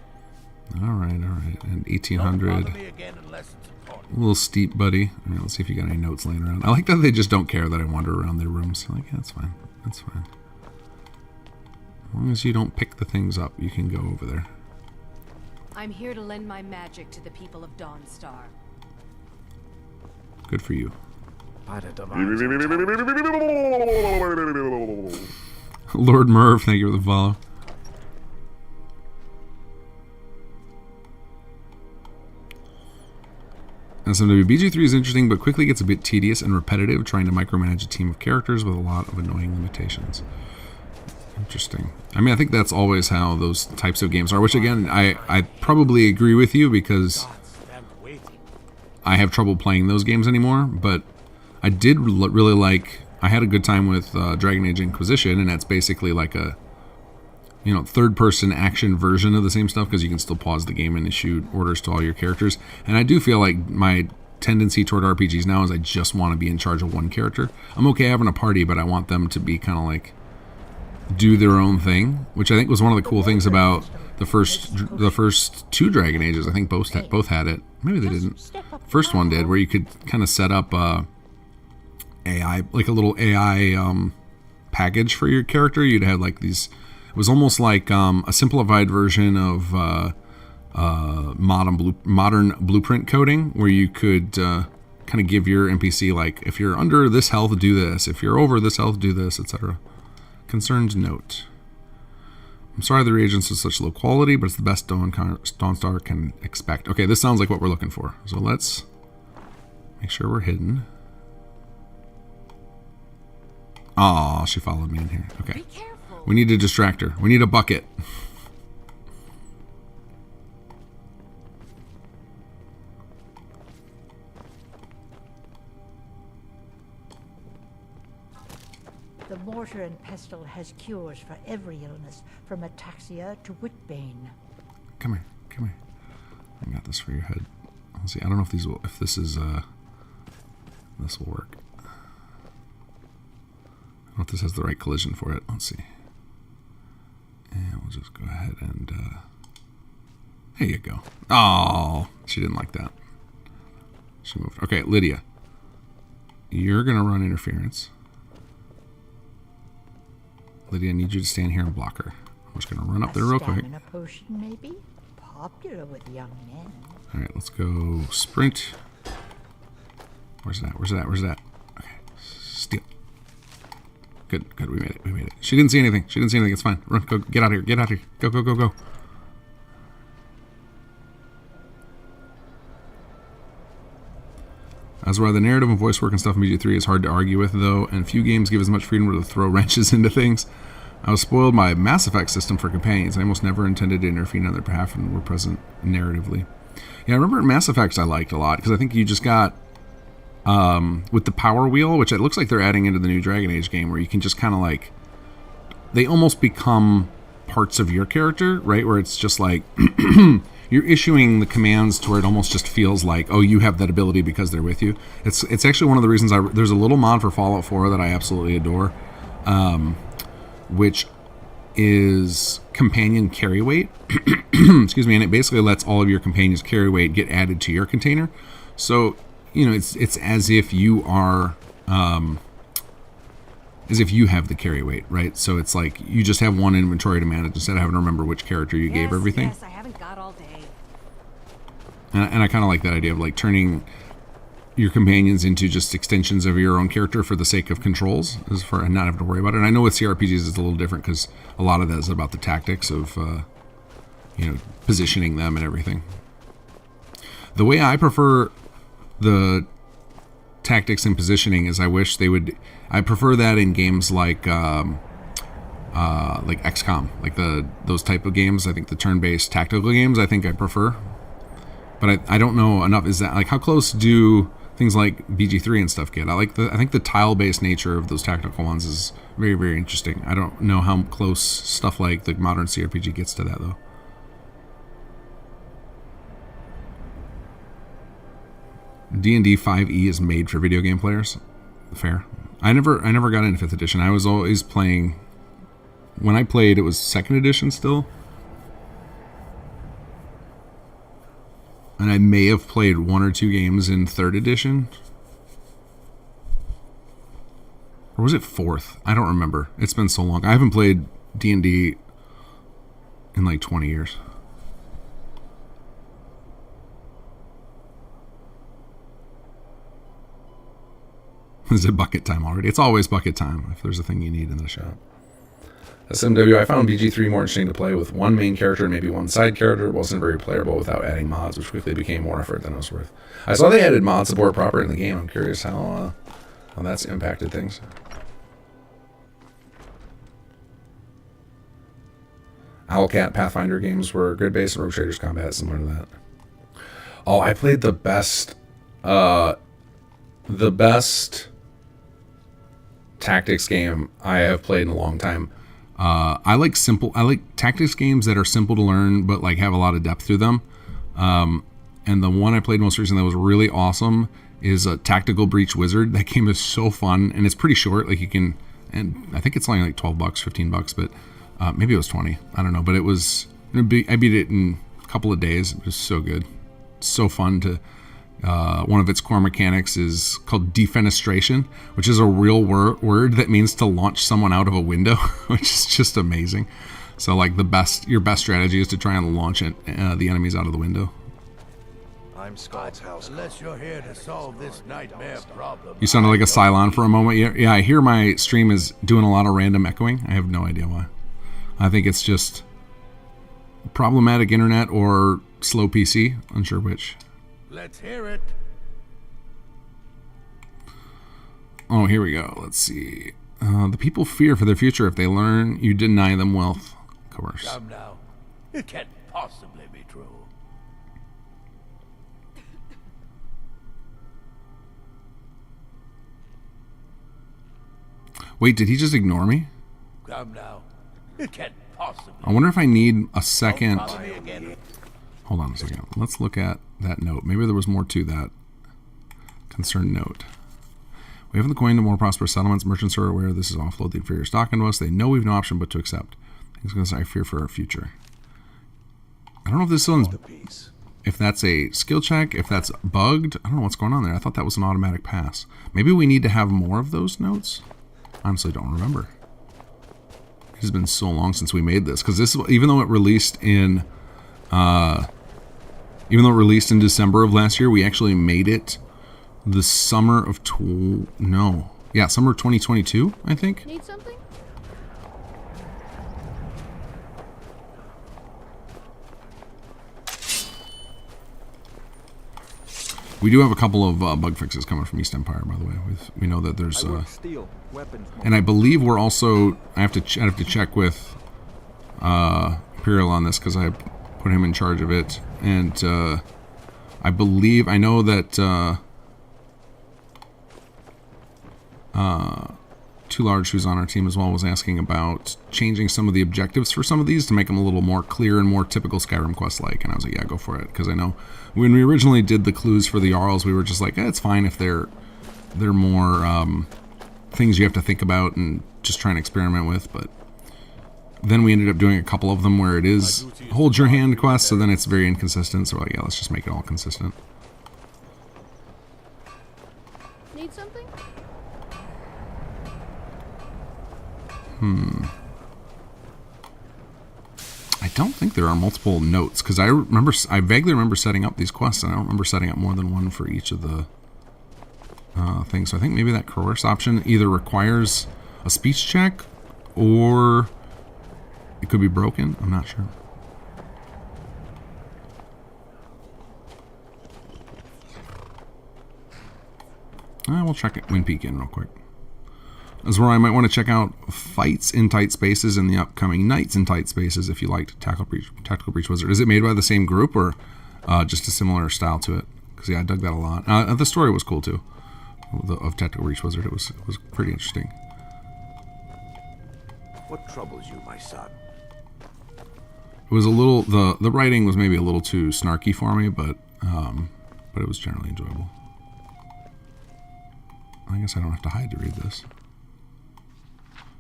Alright. And Don't 1800. bother me again unless it's important. A little steep, buddy. Alright, let's see if you got any notes laying around. I like that they just don't care that I wander around their rooms. I'm like, yeah, that's fine. That's fine. As long as you don't pick the things up, you can go over there. I'm here to lend my magic to the people of Dawnstar. Good for you. Lord Merv, thank you for the follow. SMWBG3 is interesting, but quickly gets a bit tedious and repetitive, trying to micromanage a team of characters with a lot of annoying limitations. Interesting. I mean, I think that's always how those types of games are, which again, I probably agree with you because I have trouble playing those games anymore, but I did really like, I had a good time with Dragon Age Inquisition, and that's basically like a, you know, third-person action version of the same stuff because you can still pause the game and issue orders to all your characters. And I do feel like my tendency toward RPGs now is I just want to be in charge of one character. I'm okay having a party, but I want them to be kind of like do their own thing, which I think was one of the cool things about the first two Dragon Ages. I think both had it. Maybe they didn't. First one did, where you could kind of set up AI, like a little AI package for your character. You'd have like these. It was almost like a simplified version of modern blueprint coding, where you could kind of give your NPC, like, if you're under this health, do this. If you're over this health, do this, etc. Concerned note. I'm sorry the reagents are such low quality, but it's the best Dawnstar can expect. Okay, this sounds like what we're looking for. So let's make sure we're hidden. Aw, she followed me in here. Okay. We need a distractor. We need a bucket. The mortar and pestle has cures for every illness, from ataxia to whitbane. Come here, come here. I got this for your head. Let's see. I don't know if these will. If this is this will work. I don't know if this has the right collision for it. Let's see. And we'll just go ahead and. There you go. Oh, she didn't like that. She moved. Okay, Lydia. You're gonna run interference. Lydia, I need you to stand here and block her. I'm just going to run up there real quick. A potion, maybe? Popular with young men. Alright, let's go sprint. Where's that? Where's that? Where's that? Okay. Steal. Good, good. We made it. We made it. She didn't see anything. She didn't see anything. It's fine. Run. Go. Get out of here. Get out of here. Go, go, go, go. As why the narrative and voice work and stuff in BG3 is hard to argue with, though, and few games give as much freedom to throw wrenches into things. I was spoiled by Mass Effect system for companions. I almost never intended to intervene on their behalf and were present narratively. Yeah, I remember Mass Effects I liked a lot, because I think you just got, with the power wheel, which it looks like they're adding into the new Dragon Age game, where you can just kind of like, they almost become parts of your character, right? Where it's just like, you're issuing the commands to where it almost just feels like, oh, you have that ability because they're with you. It's actually one of the reasons there's a little mod for Fallout 4 that I absolutely adore, which is companion carry weight. Excuse me, and it basically lets all of your companions' carry weight get added to your container. So, you know, it's as if you are, as if you have the carry weight, right? So it's like you just have one inventory to manage instead of having to remember which character you gave everything. Yes, I haven't got all day. And I kind of like that idea of like turning your companions into just extensions of your own character for the sake of controls, as far and not having to worry about it. And I know with CRPGs it's a little different because a lot of that is about the tactics of, you know, positioning them and everything. The way I prefer the tactics and positioning is I wish they would. I prefer that in games like XCOM, like those type of games. I think the turn-based tactical games I think I prefer. But I don't know enough. Is that like how close do things like BG3 and stuff get. I think the tile-based nature of those tactical ones is very, very interesting. I don't know how close stuff like the modern CRPG gets to that, though. D&D 5e is made for video game players. Fair. I never got into 5th edition. I was always playing... When I played, it was 2nd edition still. And I may have played 1 or 2 games in 3rd edition. Or was it 4th? I don't remember. It's been so long. I haven't played D&D in like 20 years. Is it bucket time already? It's always bucket time if there's a thing you need in the shop. SMW, I found BG3 more interesting to play with one main character and maybe one side character. It wasn't very playable without adding mods, which quickly became more effort than it was worth. I saw they added mod support proper in the game. I'm curious how that's impacted things. Owlcat Pathfinder games were grid-based and Rogue Traders combat similar to that. Oh, I played the best tactics game I have played in a long time. I like tactics games that are simple to learn but like have a lot of depth to them. And the one I played most recently that was really awesome is a Tactical Breach Wizard. That game is so fun and it's pretty short. Like you can, and I think it's only like $12, $15, but maybe it was 20. I don't know, but I beat it in a couple of days. It was so good, so fun to. One of its core mechanics is called defenestration, which is a real word that means to launch someone out of a window, which is just amazing. So, like your best strategy is to try and launch the enemies out of the window. I'm Scott's house. Unless you're here to solve this nightmare problem. You sounded like a Cylon for a moment. Yeah, I hear my stream is doing a lot of random echoing. I have no idea why. I think it's just problematic internet or slow PC. Unsure which. Let's hear it. Oh, here we go. Let's see. The people fear for their future if they learn you deny them wealth. Coerce. Come now. It can't possibly be true. Wait, did he just ignore me? Come now. It can't possibly. I wonder if I need a second. Hold on a second. Let's look at that note. Maybe there was more to that concerned note. We have the coin to more prosperous settlements. Merchants are aware this is offload the inferior stock into us. They know we've no option but to accept. Things going to say I fear for our future. I don't know if this one's, if that's a skill check, if that's bugged. I don't know what's going on there. I thought that was an automatic pass. Maybe we need to have more of those notes. Honestly, don't remember. It has been so long since we made this because this, even though it released in. Even though it released in December of last year, we actually made it the summer of summer of 2022, I think. Need something? We do have a couple of bug fixes coming from East Empire, by the way. We know that there's and I believe we're also. I have to check with Imperial on this because I put him in charge of it, and I know that Too Large, who's on our team as well, was asking about changing some of the objectives for some of these to make them a little more clear and more typical Skyrim quest-like, and I was like, yeah, go for it, because I know when we originally did the clues for the Jarls, we were just like, it's fine if they're more things you have to think about and just try and experiment with, but then we ended up doing a couple of them where it is hold your hand quest, so then it's very inconsistent. So yeah, let's just make it all consistent. Need something? I don't think there are multiple notes because I vaguely remember setting up these quests, and I don't remember setting up more than one for each of the things. So I think maybe that coerce option either requires a speech check or it could be broken. I'm not sure. We'll check it. Wind Peak in real quick. This is where I might want to check out fights in tight spaces and the upcoming nights in tight spaces if you liked Tactical Breach Wizard. Is it made by the same group or just a similar style to it? Because yeah, I dug that a lot. The story was cool too. Of Tactical Reach Wizard, it was pretty interesting. What troubles you, my son? It was a little the writing was maybe a little too snarky for me, but it was generally enjoyable. I guess I don't have to hide to read this.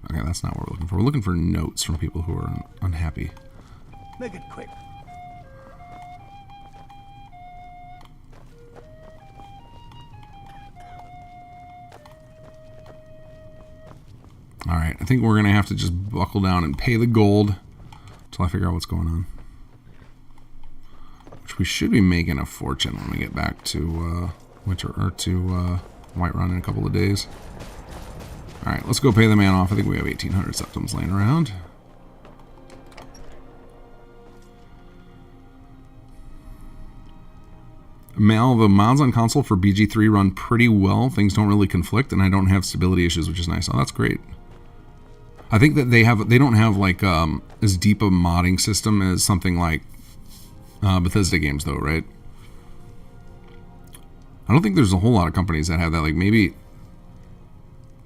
Okay, that's not what we're looking for. We're looking for notes from people who are unhappy. Make it quick. Alright, I think we're going to have to just buckle down and pay the gold until I figure out what's going on. Which we should be making a fortune when we get back to Whiterun in a couple of days. Alright, let's go pay the man off. I think we have 1,800 septums laying around. Mal, the mods on console for BG3 run pretty well. Things don't really conflict, and I don't have stability issues, which is nice. Oh, that's great. I think that they don't have like as deep a modding system as something like Bethesda games, though, right? I don't think there's a whole lot of companies that have that. Like maybe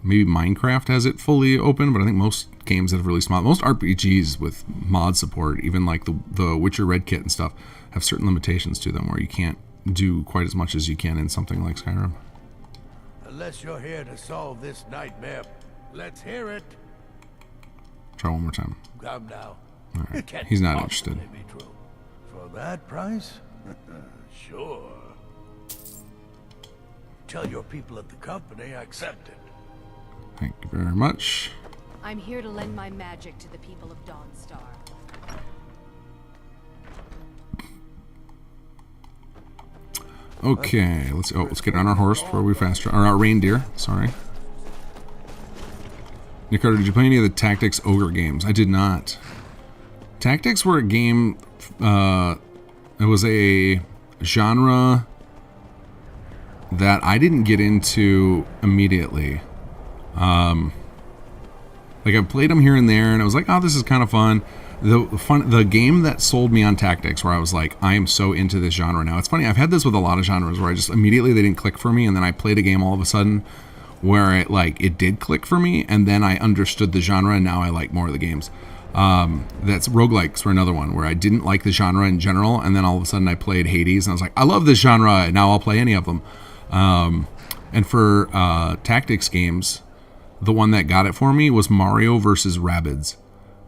Minecraft has it fully open, but I think most games that have released most RPGs with mod support, even like the Witcher Red Kit and stuff, have certain limitations to them where you can't do quite as much as you can in something like Skyrim. Unless you're here to solve this nightmare, let's hear it. Try one more time. Come now. All right. He's not interested. For that price? Sure. Tell your people at the company I accept it. Thank you very much. I'm here to lend my magic to the people of Dawnstar. Okay, let's get on our horse before we fast travel. Or our reindeer, sorry. Nick Carter, did you play any of the Tactics Ogre games? I did not. Tactics were a game, it was a genre that I didn't get into immediately. Like I played them here and there, and I was like, oh, this is kind of fun. The game that sold me on Tactics, where I was like, I am so into this genre now. It's funny, I've had this with a lot of genres where I just immediately they didn't click for me, and then I played a game all of a sudden where it did click for me, and then I understood the genre, and now I like more of the games. That's roguelikes were another one where I didn't like the genre in general, and then all of a sudden I played Hades, and I was like, I love this genre, and now I'll play any of them. And for Tactics games, the one that got it for me was Mario vs. Rabbids,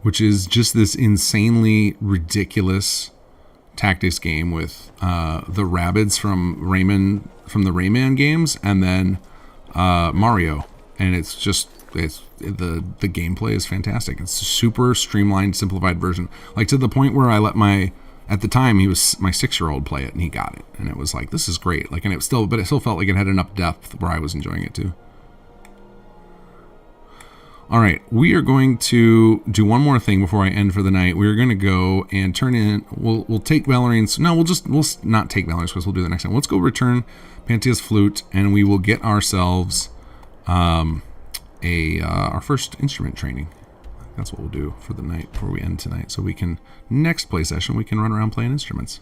which is just this insanely ridiculous tactics game with the Rabbids from the Rayman games, and then Mario, and it's the gameplay is fantastic. It's a super streamlined, simplified version, like to the point where I let at the time he was my 6-year-old play it, and he got it, and it was like, this is great. Like, and it still felt like it had enough depth where I was enjoying it too. All right, we are going to do one more thing before I end for the night. We're going to go and turn in. We'll take Valerine's. No, we'll not take Valerine's quest. We'll do that next time. Let's go return Panthea's flute, and we will get ourselves our first instrument training. That's what we'll do for the night before we end tonight. So we can next play session we can run around playing instruments.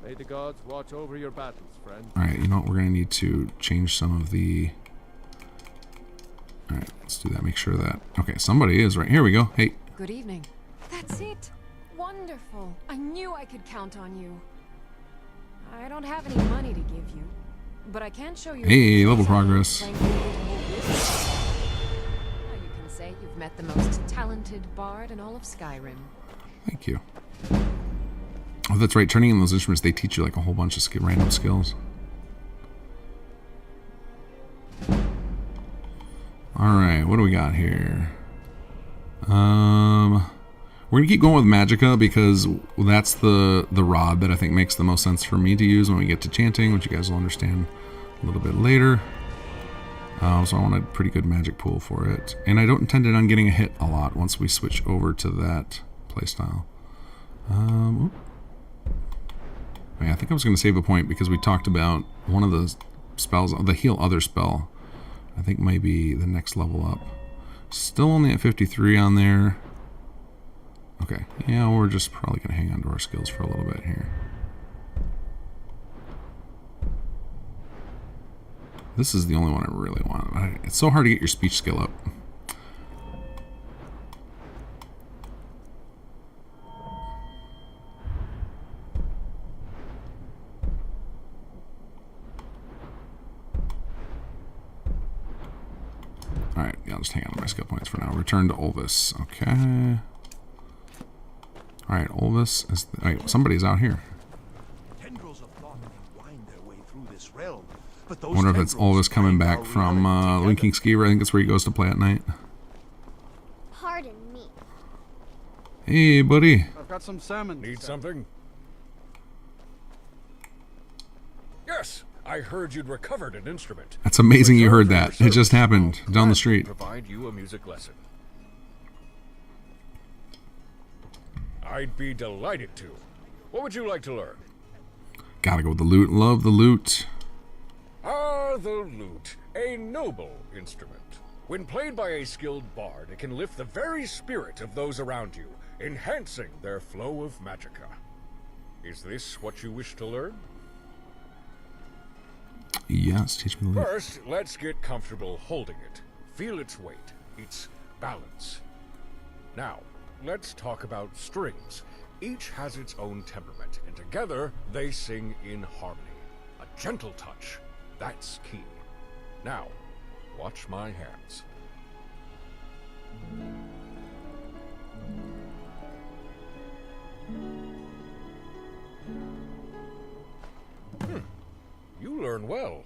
May the gods watch over your battles, friend. Alright, you know what? We're going to need to change some of the... Alright, let's do that. Make sure that... Okay, somebody is right. Here we go. Hey. Good evening. That's it. Wonderful. I knew I could count on you. I don't have any money to give you, but I can show you... Hey, level progress. Now you can say you've met the most talented bard in all of Skyrim. Thank you. Oh, that's right. Turning in those instruments, they teach you like a whole bunch of random skills. Alright, what do we got here? We're gonna keep going with Magicka because that's the rod that I think makes the most sense for me to use when we get to chanting, which you guys will understand a little bit later. So I want a pretty good magic pool for it. And I don't intend on getting a hit a lot once we switch over to that playstyle. Yeah, I think I was going to save a point because we talked about one of the spells, the heal other spell. I think might be the next level up. Still only at 53 on there. Okay. Yeah, we're just probably going to hang on to our skills for a little bit here. This is the only one I really want. It's so hard to get your speech skill up. Alright, yeah, I'll just hang on to my skill points for now. Return to Olvis. Okay. Alright, Olvis is... Wait, somebody's out here. Tendrils of thought can wind their way through this realm. But I wonder if it's Olvis coming back from Linking Skeever. I think it's where he goes to play at night. Pardon me. Hey, buddy. I've got some salmon. Need something? Yes, I heard you'd recovered an instrument. That's amazing you heard that. It just happened down the street. Provide you a music lesson. I'd be delighted to. What would you like to learn? Gotta go with the lute. Love the lute. Ah, the lute, a noble instrument. When played by a skilled bard, it can lift the very spirit of those around you, enhancing their flow of magicka. Is this what you wish to learn? Yes, teach me the lute. First, let's get comfortable holding it. Feel its weight, its balance. Now, let's talk about strings. Each has its own temperament, and together they sing in harmony. A gentle touch. That's key. Now, watch my hands. You learn well.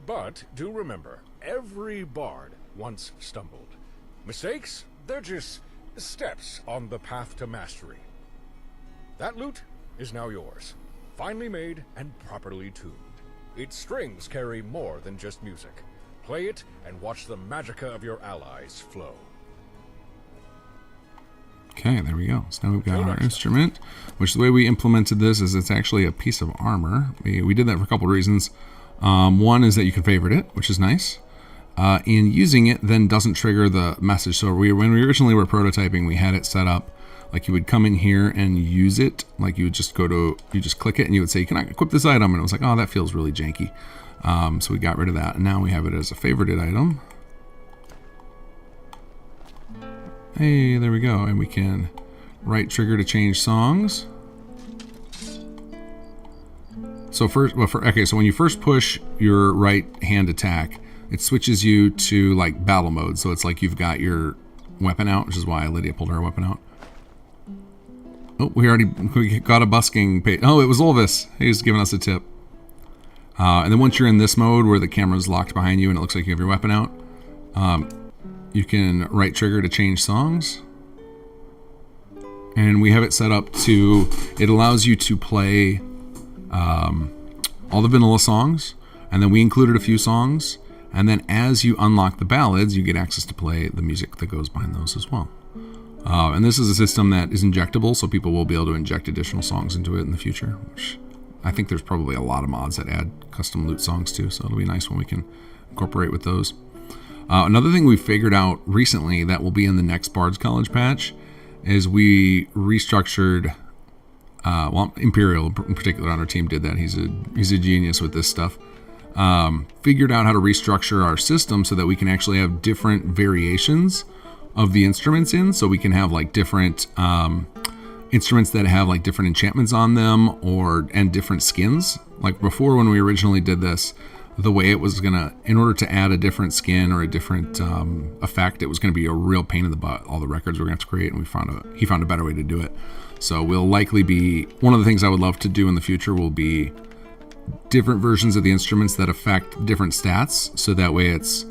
But do remember, every bard once stumbled. Mistakes, they're just steps on the path to mastery. That lute is now yours. Finely made and properly tuned. Its strings carry more than just music. Play it and watch the magicka of your allies flow. Okay, there we go. So now we've got our instrument, which the way we implemented this is it's actually a piece of armor. We did that for a couple of reasons. One is that you can favorite it, which is nice. And using it then doesn't trigger the message. So when we originally were prototyping, we had it set up like you would come in here and use it. Like you would just you just click it and you would say, can I equip this item? And it was like, oh, that feels really janky. So we got rid of that. And now we have it as a favorited item. Hey, there we go. And we can right trigger to change songs. So so when you first push your right hand attack, it switches you to like battle mode. So it's like you've got your weapon out, which is why Lydia pulled her weapon out. Oh, we got a busking page. Oh, it was Olvis. He's giving us a tip. And then once you're in this mode where the camera's locked behind you and it looks like you have your weapon out, you can right trigger to change songs. And we have it set up to, it allows you to play all the vanilla songs, and then we included a few songs, and then as you unlock the ballads, you get access to play the music that goes behind those as well. And this is a system that is injectable, so people will be able to inject additional songs into it in the future, which I think there's probably a lot of mods that add custom loot songs too, so it'll be nice when we can incorporate with those. Another thing we figured out recently that will be in the next Bard's College patch is we restructured, Imperial in particular on our team did that. He's a genius with this stuff. Figured out how to restructure our system so that we can actually have different variations of the instruments in, so we can have like different instruments that have like different enchantments on them and different skins. Like before when we originally did this, the way it was in order to add a different skin or a different effect, it was gonna be a real pain in the butt, all the records we're gonna have to create, and he found a better way to do it. So we'll likely be, one of the things I would love to do in the future will be different versions of the instruments that affect different stats, so that way it's,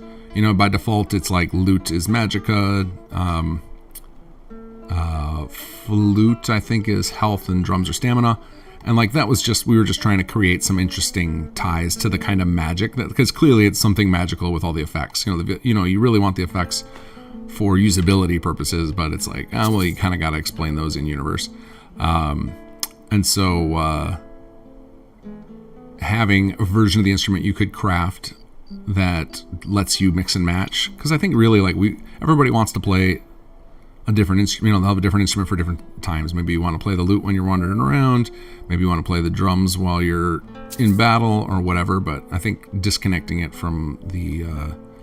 by default it's like lute is magicka, flute I think is health, and drums are stamina. And like that was just, we were just trying to create some interesting ties to the kind of magic that, because clearly it's something magical with all the effects. You really want the effects for usability purposes, but it's like, well, you kind of got to explain those in universe. And so having a version of the instrument you could craft that lets you mix and match, because I think really like everybody wants to play a different instrument. They'll have a different instrument for different times. Maybe you want to play the lute when you're wandering around. Maybe you want to play the drums while you're in battle or whatever. But I think disconnecting it from the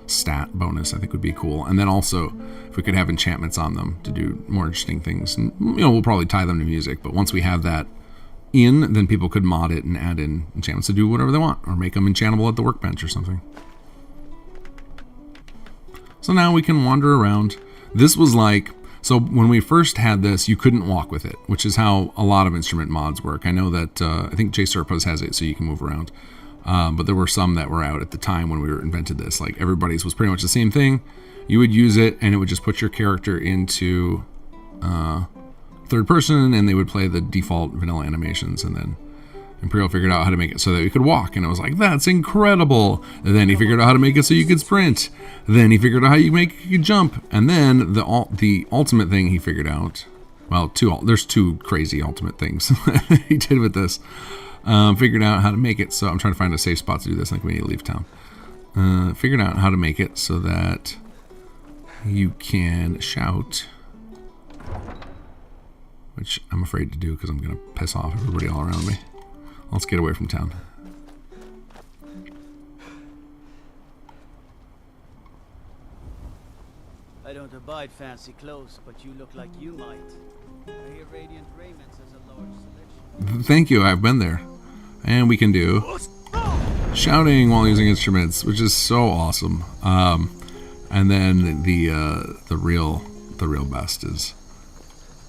stat bonus, I think, would be cool. And then also, if we could have enchantments on them to do more interesting things. And, we'll probably tie them to music. But once we have that in, then people could mod it and add in enchantments to do whatever they want, or make them enchantable at the workbench or something. So now we can wander around. This was like, so when we first had this, you couldn't walk with it, which is how a lot of instrument mods work. I know that, I think J Serpos has it so you can move around. But there were some that were out at the time when we invented this. Like, everybody's was pretty much the same thing. You would use it, and it would just put your character into third person, and they would play the default vanilla animations, and then Imperial figured out how to make it so that you could walk, and it was like, that's incredible. And then he figured out how to make it so you could sprint. Then he figured out how you could jump. And then the ultimate thing he figured out, well, there's two crazy ultimate things he did with this. Figured out how to make it so, I'm trying to find a safe spot to do this. I think we need to leave town. Figured out how to make it so that you can shout, which I'm afraid to do because I'm going to piss off everybody all around me. Let's get away from town. I don't abide fancy clothes, but you look like you might. I hear Radiant Raiments has a large selection. Thank you, I've been there. And we can do shouting while using instruments, which is so awesome. And then the real best is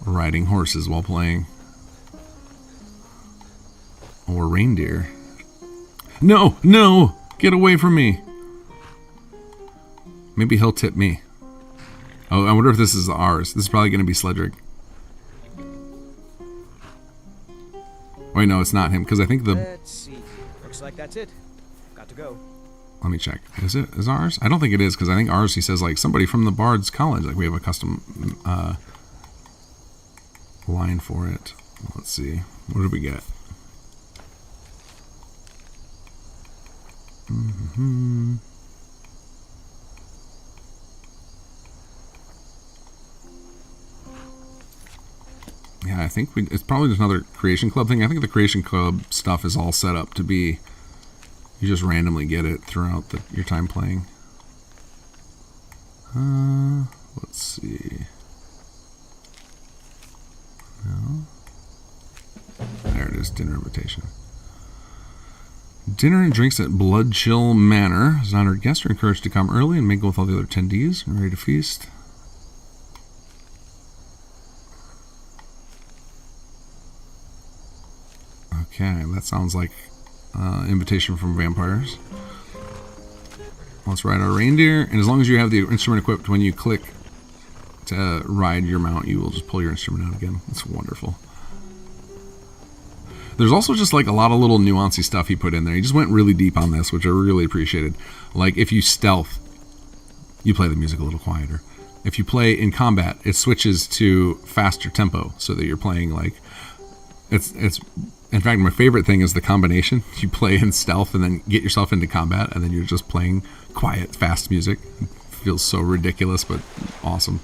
riding horses while playing. Or reindeer. No! No! Get away from me! Maybe he'll tip me. Oh, I wonder if this is ours. This is probably going to be Sledrig. Wait, no, it's not him, because I think the... Let's see. Looks like that's it. Got to go. Let me check. Is it? Is ours? I don't think it is, because I think ours, he says, like, somebody from the Bard's College. Like, we have a custom line for it. Let's see. What did we get? Mm-hmm. Yeah, I think it's probably just another Creation Club thing. I think the Creation Club stuff is all set up to be, you just randomly get it throughout your time playing. Let's see. No. There it is, dinner invitation. Dinner and drinks at Blood Chill Manor. As an honored guest, are encouraged to come early and mingle with all the other attendees and ready to feast. Okay, that sounds like invitation from vampires. Let's ride our reindeer, and as long as you have the instrument equipped, when you click to ride your mount, you will just pull your instrument out again. It's wonderful. There's also just like a lot of little nuancy stuff he put in there. He just went really deep on this, which I really appreciated. Like, if you stealth, you play the music a little quieter. If you play in combat, it switches to faster tempo, so that you're playing like it's. In fact, my favorite thing is the combination. You play in stealth and then get yourself into combat, and then you're just playing quiet, fast music. It feels so ridiculous, but awesome.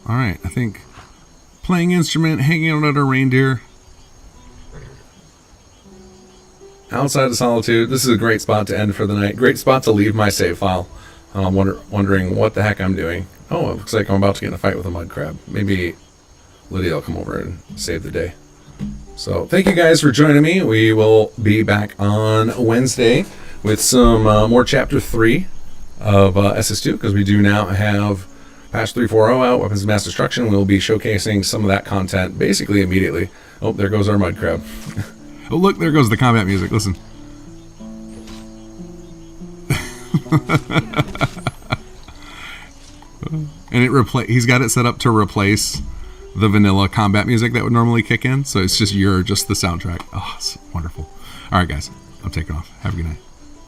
All right, I think playing instrument, hanging out at a reindeer. Outside of Solitude, this is a great spot to end for the night. Great spot to leave my save file. I'm wondering what the heck I'm doing. Oh, it looks like I'm about to get in a fight with a mud crab. Maybe Lydia will come over and save the day. So thank you guys for joining me. We will be back on Wednesday with some more Chapter 3 of SS2, because we do now have Patch 3.4.0 out, Weapons of Mass Destruction. We'll be showcasing some of that content basically immediately. Oh, there goes our mud crab. Oh, look, there goes the combat music. Listen. And he's got it set up to replace the vanilla combat music that would normally kick in. So it's just the soundtrack. Oh, it's wonderful. All right, guys. I'm taking off. Have a good night.